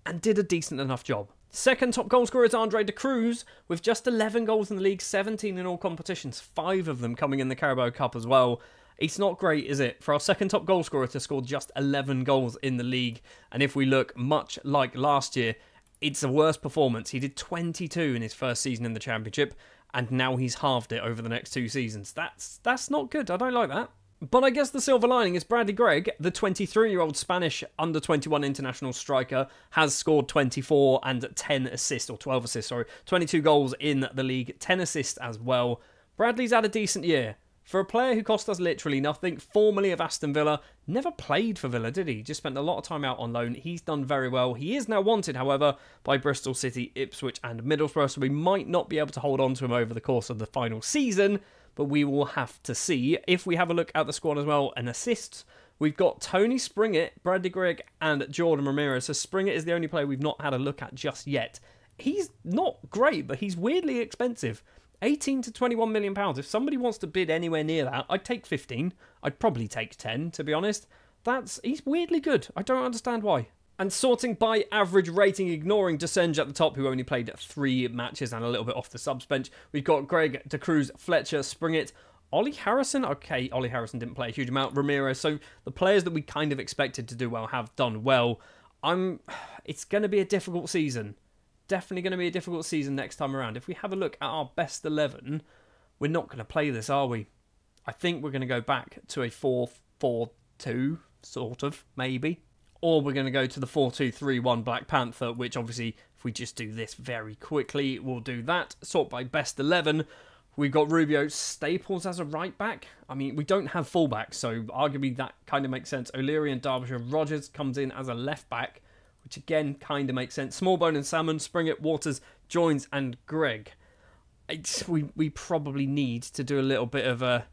A: and did a decent enough job. Second top goal scorer is Andre de Cruz, with just 11 goals in the league, 17 in all competitions, 5 of them coming in the Carabao Cup as well. It's not great, is it, for our second top goal scorer to score just 11 goals in the league? And if we look much like last year, it's a worse performance. He did 22 in his first season in the Championship, and now he's halved it over the next 2 seasons. That's not good. I don't like that. But I guess the silver lining is Bradley Gregg, the 23-year-old Spanish under-21 international striker, has scored 24 and 10 assists, or 12 assists, sorry. 22 goals in the league, 10 assists as well. Bradley's had a decent year. For a player who cost us literally nothing, formerly of Aston Villa, never played for Villa, did he? Just spent a lot of time out on loan. He's done very well. He is now wanted, however, by Bristol City, Ipswich and Middlesbrough, so we might not be able to hold on to him over the course of the final season, but we will have to see. If we have a look at the squad as well, and assists, we've got Tony Springett, Bradley Gregg and Jordan Ramirez. So Springett is the only player we've not had a look at just yet. He's not great, but he's weirdly expensive. 18 to 21 million pounds. If somebody wants to bid anywhere near that, I'd take 15. I'd probably take 10, to be honest. He's weirdly good. I don't understand why. And sorting by average rating, ignoring Desenge at the top, who only played 3 matches and a little bit off the subs bench, we've got Gregg, De Cruz, Fletcher, Springett, Ollie Harrison. Okay, Ollie Harrison didn't play a huge amount. Ramirez. So the players that we kind of expected to do well have done well. It's going to be a difficult season. Definitely going to be a difficult season next time around. If we have a look at our best 11, we're not going to play this, are we? I think we're going to go back to a 4-4-2, sort of, maybe. Or we're going to go to the 4-2-3-1 Black Panther, which obviously, if we just do this very quickly, we'll do that. Sort by best 11. We've got Rubio Staples as a right back. I mean, we don't have fullbacks, so arguably that kind of makes sense. O'Leary and Derbyshire. Rogers comes in as a left back, which again kind of makes sense. Smallbone and Salmon, Springett, Waters, Joins and Gregg. We probably need to do a little bit of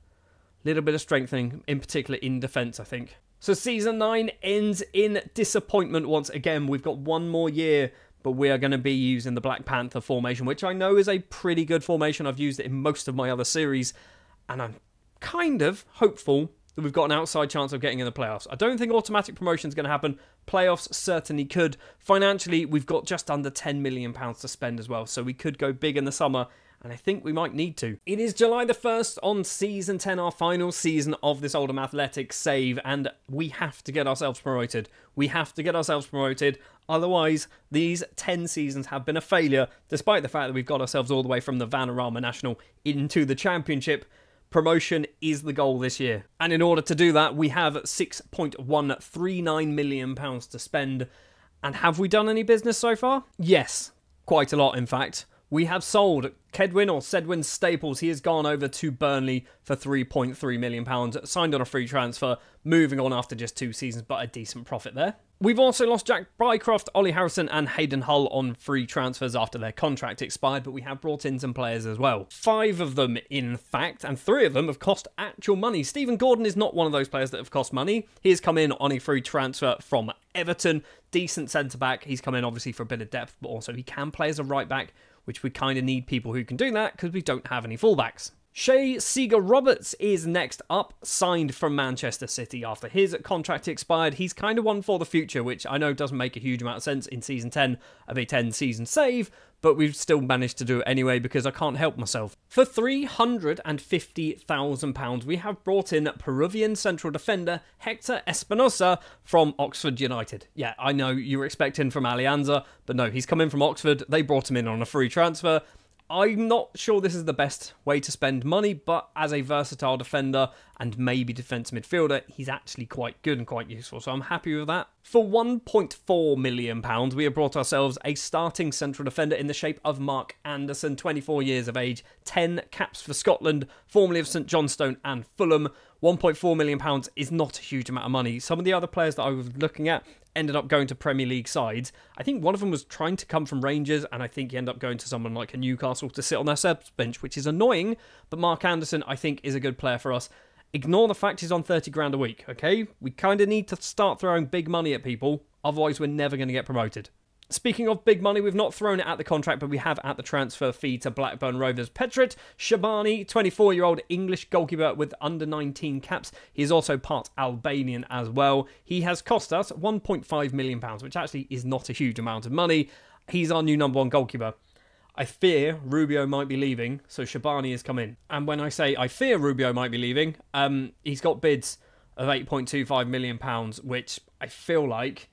A: strengthening, in particular in defence, I think. So Season 9 ends in disappointment once again. We've got one more year, but we are going to be using the Black Panther formation, which I know is a pretty good formation. I've used it in most of my other series, and I'm kind of hopeful that we've got an outside chance of getting in the playoffs. I don't think automatic promotion is going to happen. Playoffs certainly could. Financially, we've got just under £10 million to spend as well, so we could go big in the summer, and I think we might need to. It is July the 1st on Season 10, our final season of this Oldham Athletic save, and we have to get ourselves promoted. We have to get ourselves promoted, otherwise these 10 seasons have been a failure, despite the fact that we've got ourselves all the way from the Vanarama National into the Championship. Promotion is the goal this year. And in order to do that, we have £6.139 million to spend. And have we done any business so far? Yes, quite a lot in fact. We have sold Kedwin or Sedwin Staples. He has gone over to Burnley for £3.3 million. Signed on a free transfer, moving on after just 2 seasons, but a decent profit there. We've also lost Jack Bycroft, Ollie Harrison and Hayden Hull on free transfers after their contract expired, but we have brought in some players as well. 5 of them, in fact, and 3 of them have cost actual money. Stephen Gordon is not one of those players that have cost money. He has come in on a free transfer from Everton, decent centre-back. He's come in obviously for a bit of depth, but also he can play as a right-back, which we kind of need people who can do that because we don't have any fullbacks. Shea Seager-Roberts is next up, signed from Manchester City after his contract expired. He's kind of one for the future, which I know doesn't make a huge amount of sense in Season 10 of a 10-season save, but we've still managed to do it anyway because I can't help myself. For £350,000, we have brought in Peruvian central defender Hector Espinosa from Oxford United. Yeah, I know you were expecting from Alianza, but no, he's come in from Oxford. They brought him in on a free transfer. I'm not sure this is the best way to spend money, but as a versatile defender and maybe defensive midfielder, he's actually quite good and quite useful, so I'm happy with that. For £1.4 million, we have brought ourselves a starting central defender in the shape of Mark Anderson, 24 years of age, 10 caps for Scotland, formerly of St Johnstone and Fulham. £1.4 million is not a huge amount of money. Some of the other players that I was looking at ended up going to Premier League sides. I think one of them was trying to come from Rangers, and I think he ended up going to someone like a Newcastle to sit on their subs bench, which is annoying, but Mark Anderson, I think, is a good player for us. Ignore the fact he's on 30 grand a week, okay? We kind of need to start throwing big money at people, otherwise we're never going to get promoted. Speaking of big money, we've not thrown it at the contract, but we have at the transfer fee to Blackburn Rovers. Petrit Shabani, 24-year-old English goalkeeper with under-19 caps. He is also part Albanian as well. He has cost us £1.5 million, which actually is not a huge amount of money. He's our new number one goalkeeper. I fear Rubio might be leaving, so Shabani has come in. And when I say I fear Rubio might be leaving, he's got bids of £8.25 million, which I feel like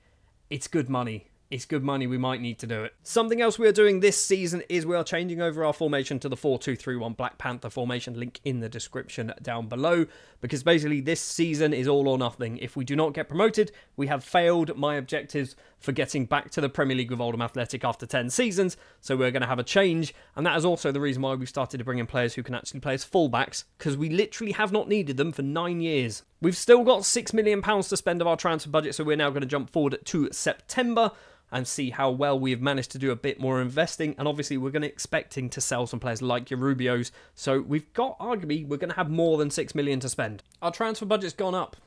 A: it's good money. It's good money, we might need to do it. Something else we are doing this season is we are changing over our formation to the 4-2-3-1 Black Panther formation, link in the description down below, because basically this season is all or nothing. If we do not get promoted, we have failed my objectives for getting back to the Premier League with Oldham Athletic after 10 seasons, so we're going to have a change, and that is also the reason why we've started to bring in players who can actually play as fullbacks, because we literally have not needed them for 9 years. We've still got £6 million to spend of our transfer budget, so we're now going to jump forward to September, and see how well we've managed to do a bit more investing. And obviously we're going to expecting to sell some players like your Rubios. So we've got, arguably, we're going to have more than 6 million to spend. Our transfer budget's gone up.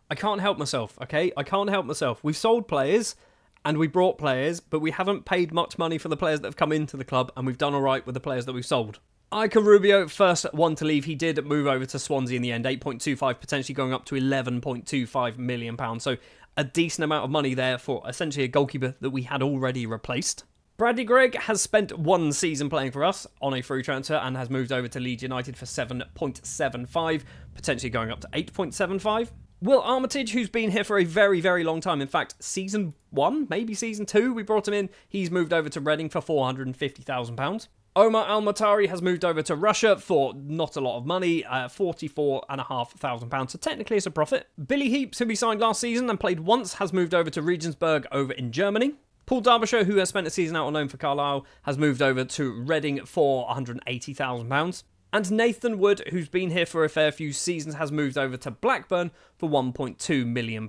A: I can't help myself, okay? I can't help myself. We've sold players and we brought players, but we haven't paid much money for the players that have come into the club, and we've done all right with the players that we've sold. Ike Rubio, first one to leave. He did move over to Swansea in the end, 8.25, potentially going up to £11.25 million. So a decent amount of money there for essentially a goalkeeper that we had already replaced. Bradley Gregg has spent 1 season playing for us on a free transfer and has moved over to Leeds United for 7.75, potentially going up to 8.75. Will Armitage, who's been here for a very, very long time, in fact, Season 1, maybe Season 2, we brought him in. He's moved over to Reading for £450,000. Omar Al-Matari has moved over to Russia for not a lot of money, £44,500, so technically it's a profit. Billy Heaps, who we signed last season and played once, has moved over to Regensburg over in Germany. Paul Derbyshire, who has spent a season out on loan for Carlisle, has moved over to Reading for £180,000. And Nathan Wood, who's been here for a fair few seasons, has moved over to Blackburn for £1.2 million.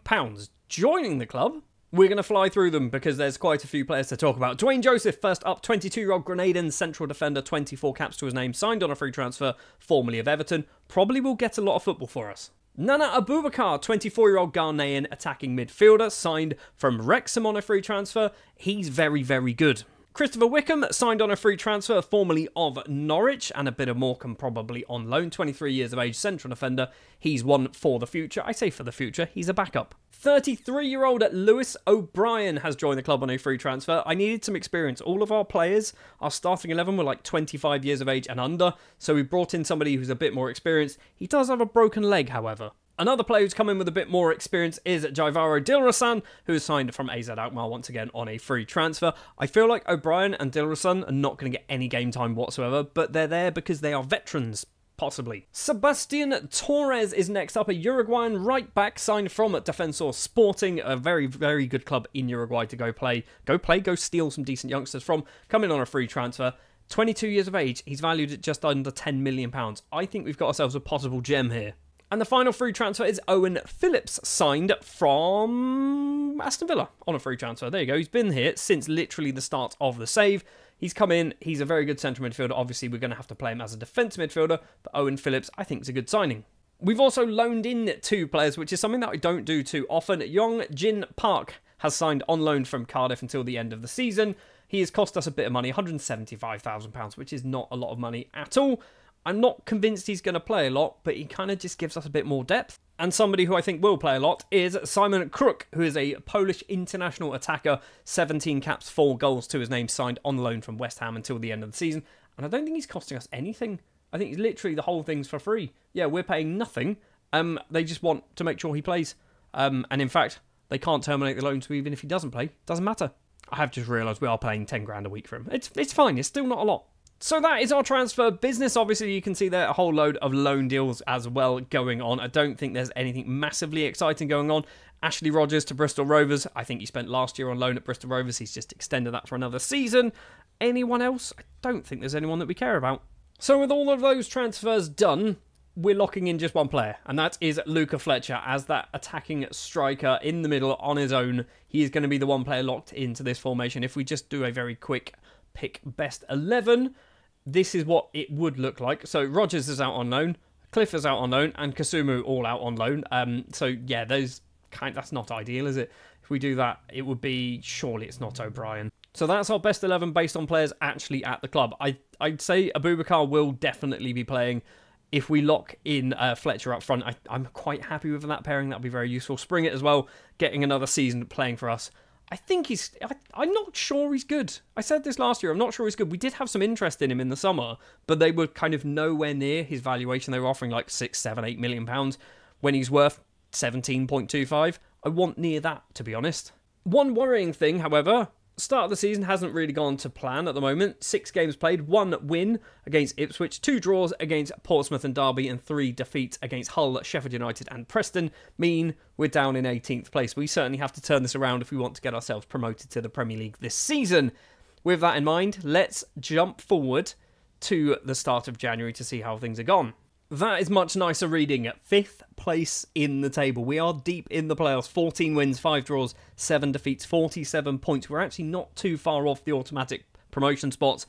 A: Joining the club, we're going to fly through them because there's quite a few players to talk about. Dwayne Joseph, first up, 22-year-old Grenadian central defender, 24 caps to his name, signed on a free transfer, formerly of Everton. Probably will get a lot of football for us. Nana Abubakar, 24-year-old Ghanaian attacking midfielder, signed from Wrexham on a free transfer. He's very, very good. Christopher Wickham signed on a free transfer, formerly of Norwich, and a bit of Morecambe probably on loan. 23 years of age, central defender. He's one for the future. I say for the future, he's a backup. 33-year-old Lewis O'Brien has joined the club on a free transfer. I needed some experience. All of our players, our starting 11, were like 25 years of age and under, so we brought in somebody who's a bit more experienced. He does have a broken leg, however. Another player who's come in with a bit more experience is Jaivaro Dilrasan, who is signed from AZ Alkmaar once again on a free transfer. I feel like O'Brien and Dilrasan are not going to get any game time whatsoever, but they're there because they are veterans, possibly. Sebastian Torres is next up, a Uruguayan right-back signed from Defensor Sporting, a very, very good club in Uruguay to go play, go steal some decent youngsters from, come in on a free transfer. 22 years of age, he's valued at just under £10 million. I think we've got ourselves a possible gem here. And the final free transfer is Owen Phillips, signed from Aston Villa on a free transfer. There you go. He's been here since literally the start of the save. He's come in. He's a very good central midfielder. Obviously, we're going to have to play him as a defensive midfielder, but Owen Phillips, I think, is a good signing. We've also loaned in 2 players, which is something that I don't do too often. Yong Jin Park has signed on loan from Cardiff until the end of the season. He has cost us a bit of money, £175,000, which is not a lot of money at all. I'm not convinced he's going to play a lot, but he kind of just gives us a bit more depth. And somebody who I think will play a lot is Simon Kruk, who is a Polish international attacker, 17 caps, 4 goals to his name, signed on loan from West Ham until the end of the season. And I don't think he's costing us anything. I think literally the whole thing's for free. Yeah, we're paying nothing. They just want to make sure he plays. And in fact, they can't terminate the loan, so even if he doesn't play, doesn't matter. I have just realised we are paying 10 grand a week for him. It's fine, it's still not a lot. So that is our transfer business. Obviously, you can see there a whole load of loan deals as well going on. I don't think there's anything massively exciting going on. Ashley Rogers to Bristol Rovers. I think he spent last year on loan at Bristol Rovers. He's just extended that for another season. Anyone else? I don't think there's anyone that we care about. So with all of those transfers done, we're locking in just one player, and that is Luca Fletcher as that attacking striker in the middle on his own. He is going to be the one player locked into this formation. If we just do a very quick pick best 11, this is what it would look like. So Rogers is out on loan, Cliff is out on loan, and Kasumu all out on loan. So yeah, that's not ideal, is it? If we do that, it would be, surely it's not O'Brien. So that's our best 11 based on players actually at the club. I'd say Abubakar will definitely be playing. If we lock in Fletcher up front, I'm quite happy with that pairing. That'll be very useful. Springett as well, getting another season playing for us. I think I'm not sure he's good. I said this last year, I'm not sure he's good. We did have some interest in him in the summer, but they were kind of nowhere near his valuation. They were offering like 6, 7, 8 million pounds when he's worth 17.25. I want near that, to be honest. One worrying thing, however, start of the season hasn't really gone to plan at the moment. 6 games played, 1 win against Ipswich, 2 draws against Portsmouth and Derby, and 3 defeats against Hull, Sheffield United and Preston mean we're down in 18th place. We certainly have to turn this around if we want to get ourselves promoted to the Premier League this season. With that in mind, let's jump forward to the start of January to see how things are gone. That is much nicer reading. 5th place in the table. We are deep in the playoffs. 14 wins, 5 draws, 7 defeats, 47 points. We're actually not too far off the automatic promotion spots.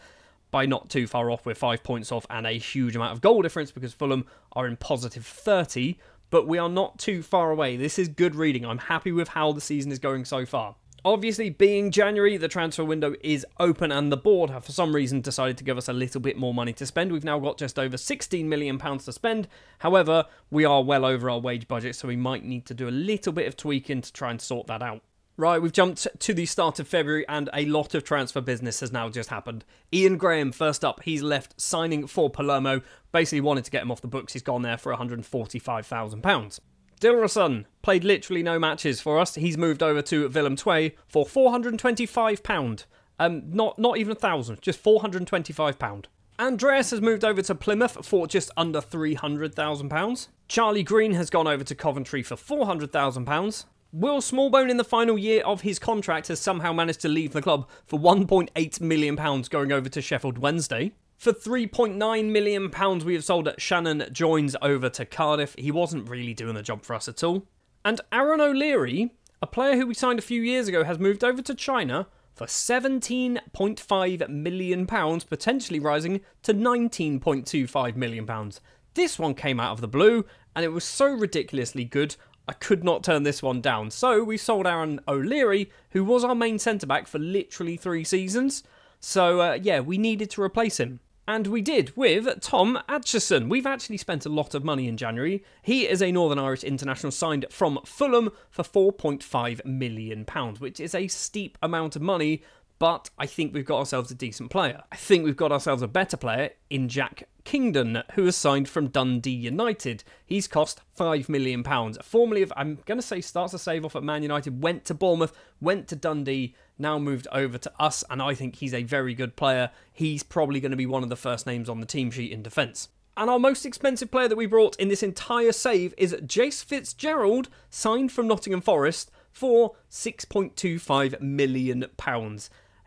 A: By not too far off, we're 5 points off and a huge amount of goal difference because Fulham are in positive 30. But we are not too far away. This is good reading. I'm happy with how the season is going so far. Obviously, being January, the transfer window is open and the board have for some reason decided to give us a little bit more money to spend. We've now got just over £16 million to spend. However, we are well over our wage budget, so we might need to do a little bit of tweaking to try and sort that out. Right, we've jumped to the start of February and a lot of transfer business has now just happened. Ian Graham, first up, he's left signing for Palermo. Basically wanted to get him off the books. He's gone there for £145,000. Dilrosun played literally no matches for us. He's moved over to Willem II for £425. Not even 1,000, just £425. Andreas has moved over to Plymouth for just under £300,000. Charlie Green has gone over to Coventry for £400,000. Will Smallbone in the final year of his contract has somehow managed to leave the club for £1.8 million going over to Sheffield Wednesday. For £3.9 million, we have sold Shannon Joins over to Cardiff. He wasn't really doing the job for us at all. And Aaron O'Leary, a player who we signed a few years ago, has moved over to China for £17.5 million, potentially rising to £19.25 million. This one came out of the blue, and it was so ridiculously good, I could not turn this one down. So we sold Aaron O'Leary, who was our main centre-back for literally 3 seasons. So, yeah, we needed to replace him. And we did with Tom Atchison. We've actually spent a lot of money in January. He is a Northern Irish international signed from Fulham for £4.5 million, which is a steep amount of money, but I think we've got ourselves a decent player. I think we've got ourselves a better player in Jack Kingdon, who is signed from Dundee United. He's cost £5 million. Formerly of, I'm going to say, starts a save off at Man United, went to Bournemouth, went to Dundee, now moved over to us, and I think he's a very good player. He's probably going to be one of the first names on the team sheet in defence. And our most expensive player that we brought in this entire save is Jace Fitzgerald, signed from Nottingham Forest for £6.25 million.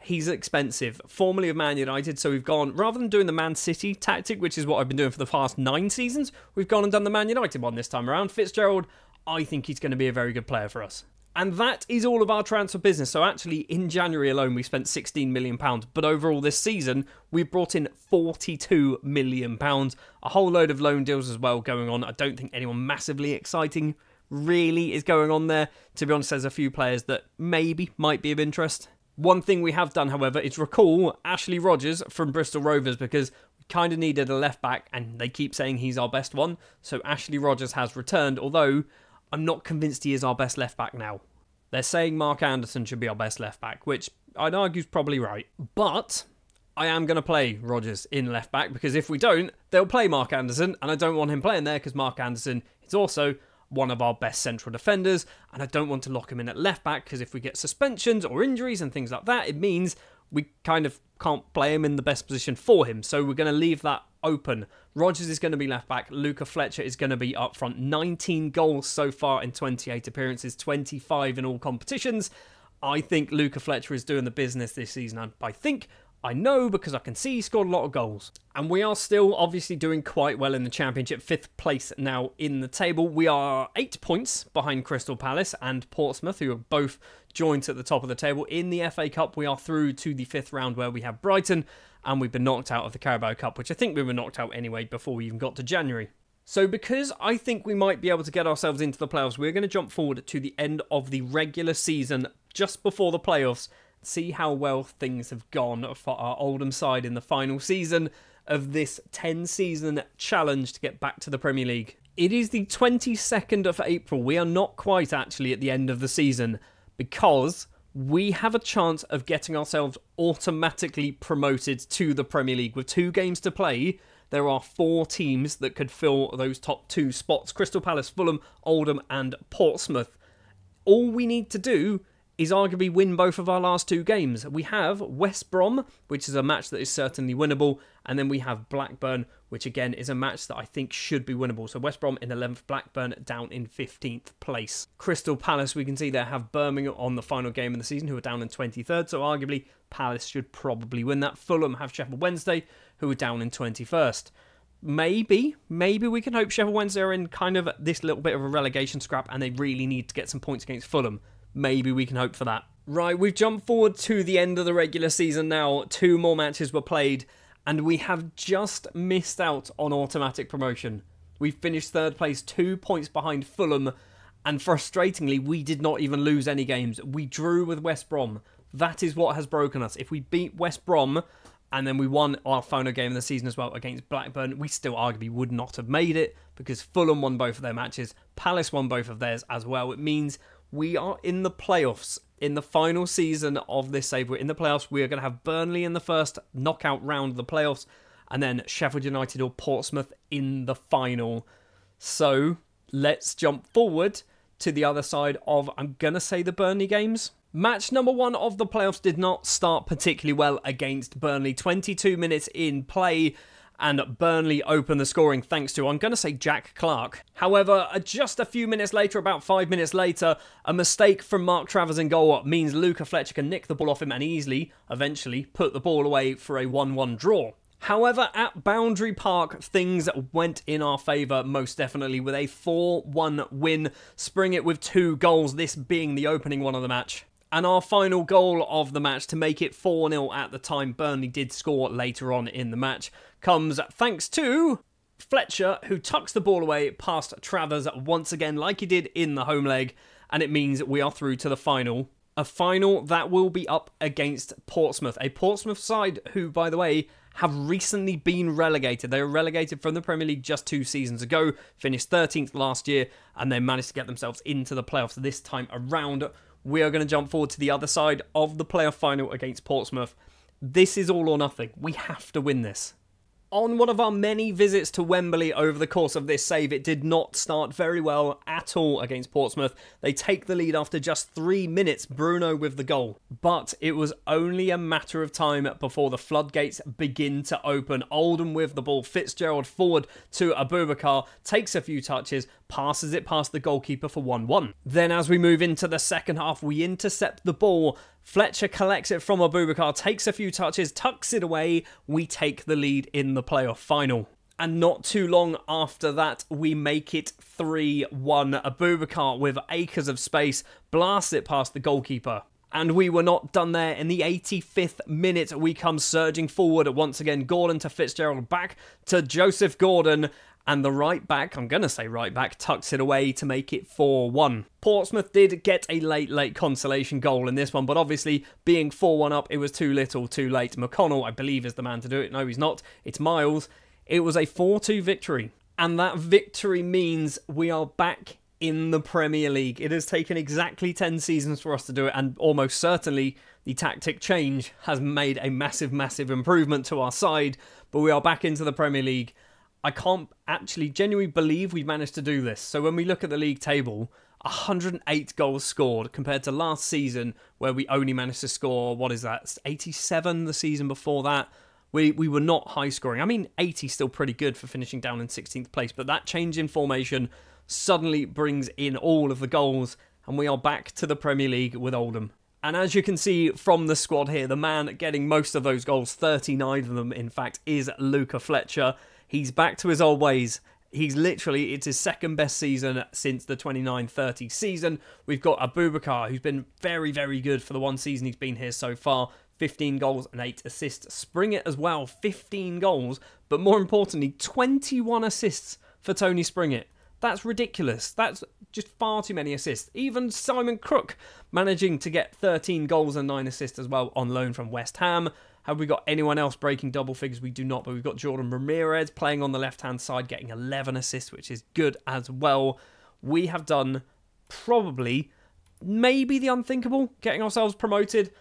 A: He's expensive, formerly of Man United, so we've gone, rather than doing the Man City tactic, which is what I've been doing for the past 9 seasons, we've gone and done the Man United one this time around. Fitzgerald, I think he's going to be a very good player for us. And that is all of our transfer business. So actually, in January alone, we spent £16 million, but overall this season, we brought in £42 million. A whole load of loan deals as well going on. I don't think anyone massively exciting, really is going on there. To be honest, there's a few players that maybe might be of interest. One thing we have done, however, is recall Ashley Rogers from Bristol Rovers, because we kind of needed a left back and they keep saying he's our best one. So Ashley Rogers has returned, although I'm not convinced he is our best left back now. They're saying Mark Anderson should be our best left back, which I'd argue is probably right. But I am going to play Rogers in left back, because if we don't, they'll play Mark Anderson, and I don't want him playing there because Mark Anderson is also one of our best central defenders, and I don't want to lock him in at left back, because if we get suspensions or injuries and things like that, it means we kind of can't play him in the best position for him. So we're going to leave that open. Rogers is going to be left back. Luca Fletcher is going to be up front. 19 goals so far in 28 appearances, 25 in all competitions. I think Luca Fletcher is doing the business this season, and I know because I can see he scored a lot of goals. And we are still obviously doing quite well in the Championship, 5th place now in the table. We are 8 points behind Crystal Palace and Portsmouth, who are both joined at the top of the table. In the FA Cup, we are through to the 5th round where we have Brighton, and we've been knocked out of the Carabao Cup, which I think we were knocked out anyway before we even got to January. So because I think we might be able to get ourselves into the playoffs, we're going to jump forward to the end of the regular season just before the playoffs, see how well things have gone for our Oldham side in the final season of this 10-season challenge to get back to the Premier League. It is the 22nd of April. We are not quite actually at the end of the season, because we have a chance of getting ourselves automatically promoted to the Premier League. With 2 games to play, there are 4 teams that could fill those top 2 spots: Crystal Palace, Fulham, Oldham and Portsmouth. All we need to do is arguably win both of our last 2 games. We have West Brom, which is a match that is certainly winnable, and then we have Blackburn, which again is a match that I think should be winnable. So West Brom in 11th, Blackburn down in 15th place. Crystal Palace, we can see they have Birmingham on the final game of the season, who are down in 23rd, so arguably Palace should probably win that. Fulham have Sheffield Wednesday, who are down in 21st. Maybe we can hope Sheffield Wednesday are in kind of this little bit of a relegation scrap and they really need to get some points against Fulham. Maybe we can hope for that. Right, we've jumped forward to the end of the regular season now. 2 more matches were played, and we have just missed out on automatic promotion. We've finished 3rd place, 2 points behind Fulham, and frustratingly, we did not even lose any games. We drew with West Brom. That is what has broken us. If we beat West Brom, and then we won our final game of the season as well against Blackburn, we still arguably would not have made it, because Fulham won both of their matches, Palace won both of theirs as well. It means we are in the playoffs. In the final season of this save, we're in the playoffs. We are going to have Burnley in the first knockout round of the playoffs, and then Sheffield United or Portsmouth in the final. So let's jump forward to the other side of, I'm going to say, the Burnley games. Match number 1 of the playoffs did not start particularly well against Burnley. 22 minutes in play, and Burnley opened the scoring thanks to, I'm going to say, Jack Clark. However, just a few minutes later, about 5 minutes later, a mistake from Mark Travers in goal means Luca Fletcher can nick the ball off him and easily, eventually, put the ball away for a 1-1 draw. However, at Boundary Park, things went in our favour, most definitely, with a 4-1 win, spring it with 2 goals, this being the opening one of the match. And our final goal of the match, to make it 4-0 at the time, Burnley did score later on in the match, comes thanks to Fletcher, who tucks the ball away past Travers once again, like he did in the home leg, and it means we are through to the final. A final that will be up against Portsmouth, a Portsmouth side who, by the way, have recently been relegated. They were relegated from the Premier League just 2 seasons ago, finished 13th last year, and they managed to get themselves into the playoffs this time around. We are going to jump forward to the other side of the playoff final against Portsmouth. This is all or nothing. We have to win this. On one of our many visits to Wembley over the course of this save, it did not start very well at all against Portsmouth. They take the lead after just 3 minutes, Bruno with the goal. But it was only a matter of time before the floodgates begin to open. Oldham with the ball, Fitzgerald forward to Abubakar, takes a few touches, passes it past the goalkeeper for 1-1. Then as we move into the second half, we intercept the ball. Fletcher collects it from Abubakar, takes a few touches, tucks it away. We take the lead in the playoff final. And not too long after that, we make it 3-1. Abubakar, with acres of space, blasts it past the goalkeeper. And we were not done there. In the 85th minute, we come surging forward once again. Gordon to Fitzgerald, back to Joseph Gordon. And the right back, I'm going to say right back, tucks it away to make it 4-1. Portsmouth did get a late consolation goal in this one, but obviously being 4-1 up, it was too little, too late. McConnell, I believe, is the man to do it. No, he's not. It's Miles. It was a 4-2 victory. And that victory means we are back in the Premier League. It has taken exactly 10 seasons for us to do it, and almost certainly the tactic change has made a massive improvement to our side, but we are back into the Premier League. I can't actually genuinely believe we've managed to do this. So when we look at the league table, 108 goals scored compared to last season where we only managed to score, 87 the season before that. We were not high scoring. I mean, 80 is still pretty good for finishing down in 16th place, but that change in formation suddenly brings in all of the goals, and we are back to the Premier League with Oldham. And as you can see from the squad here, the man getting most of those goals, 39 of them in fact, is Luca Fletcher. He's back to his old ways. It's his second best season since the 29-30 season. We've got Abubakar, who's been very good for the one season he's been here so far. 15 goals and 8 assists. Springett as well, 15 goals. But more importantly, 21 assists for Tony Springett. That's ridiculous. That's just far too many assists. Even Simon Crook managing to get 13 goals and 9 assists as well on loan from West Ham. Have we got anyone else breaking double figures? We do not, but we've got Jordan Ramirez playing on the left-hand side, getting 11 assists, which is good as well. We have done probably, maybe the unthinkable, getting ourselves promoted.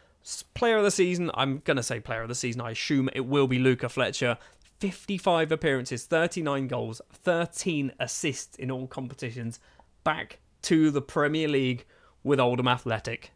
A: Player of the season, I'm going to say player of the season. I assume it will be Luca Fletcher. 55 appearances, 39 goals, 13 assists in all competitions. Back to the Premier League with Oldham Athletic.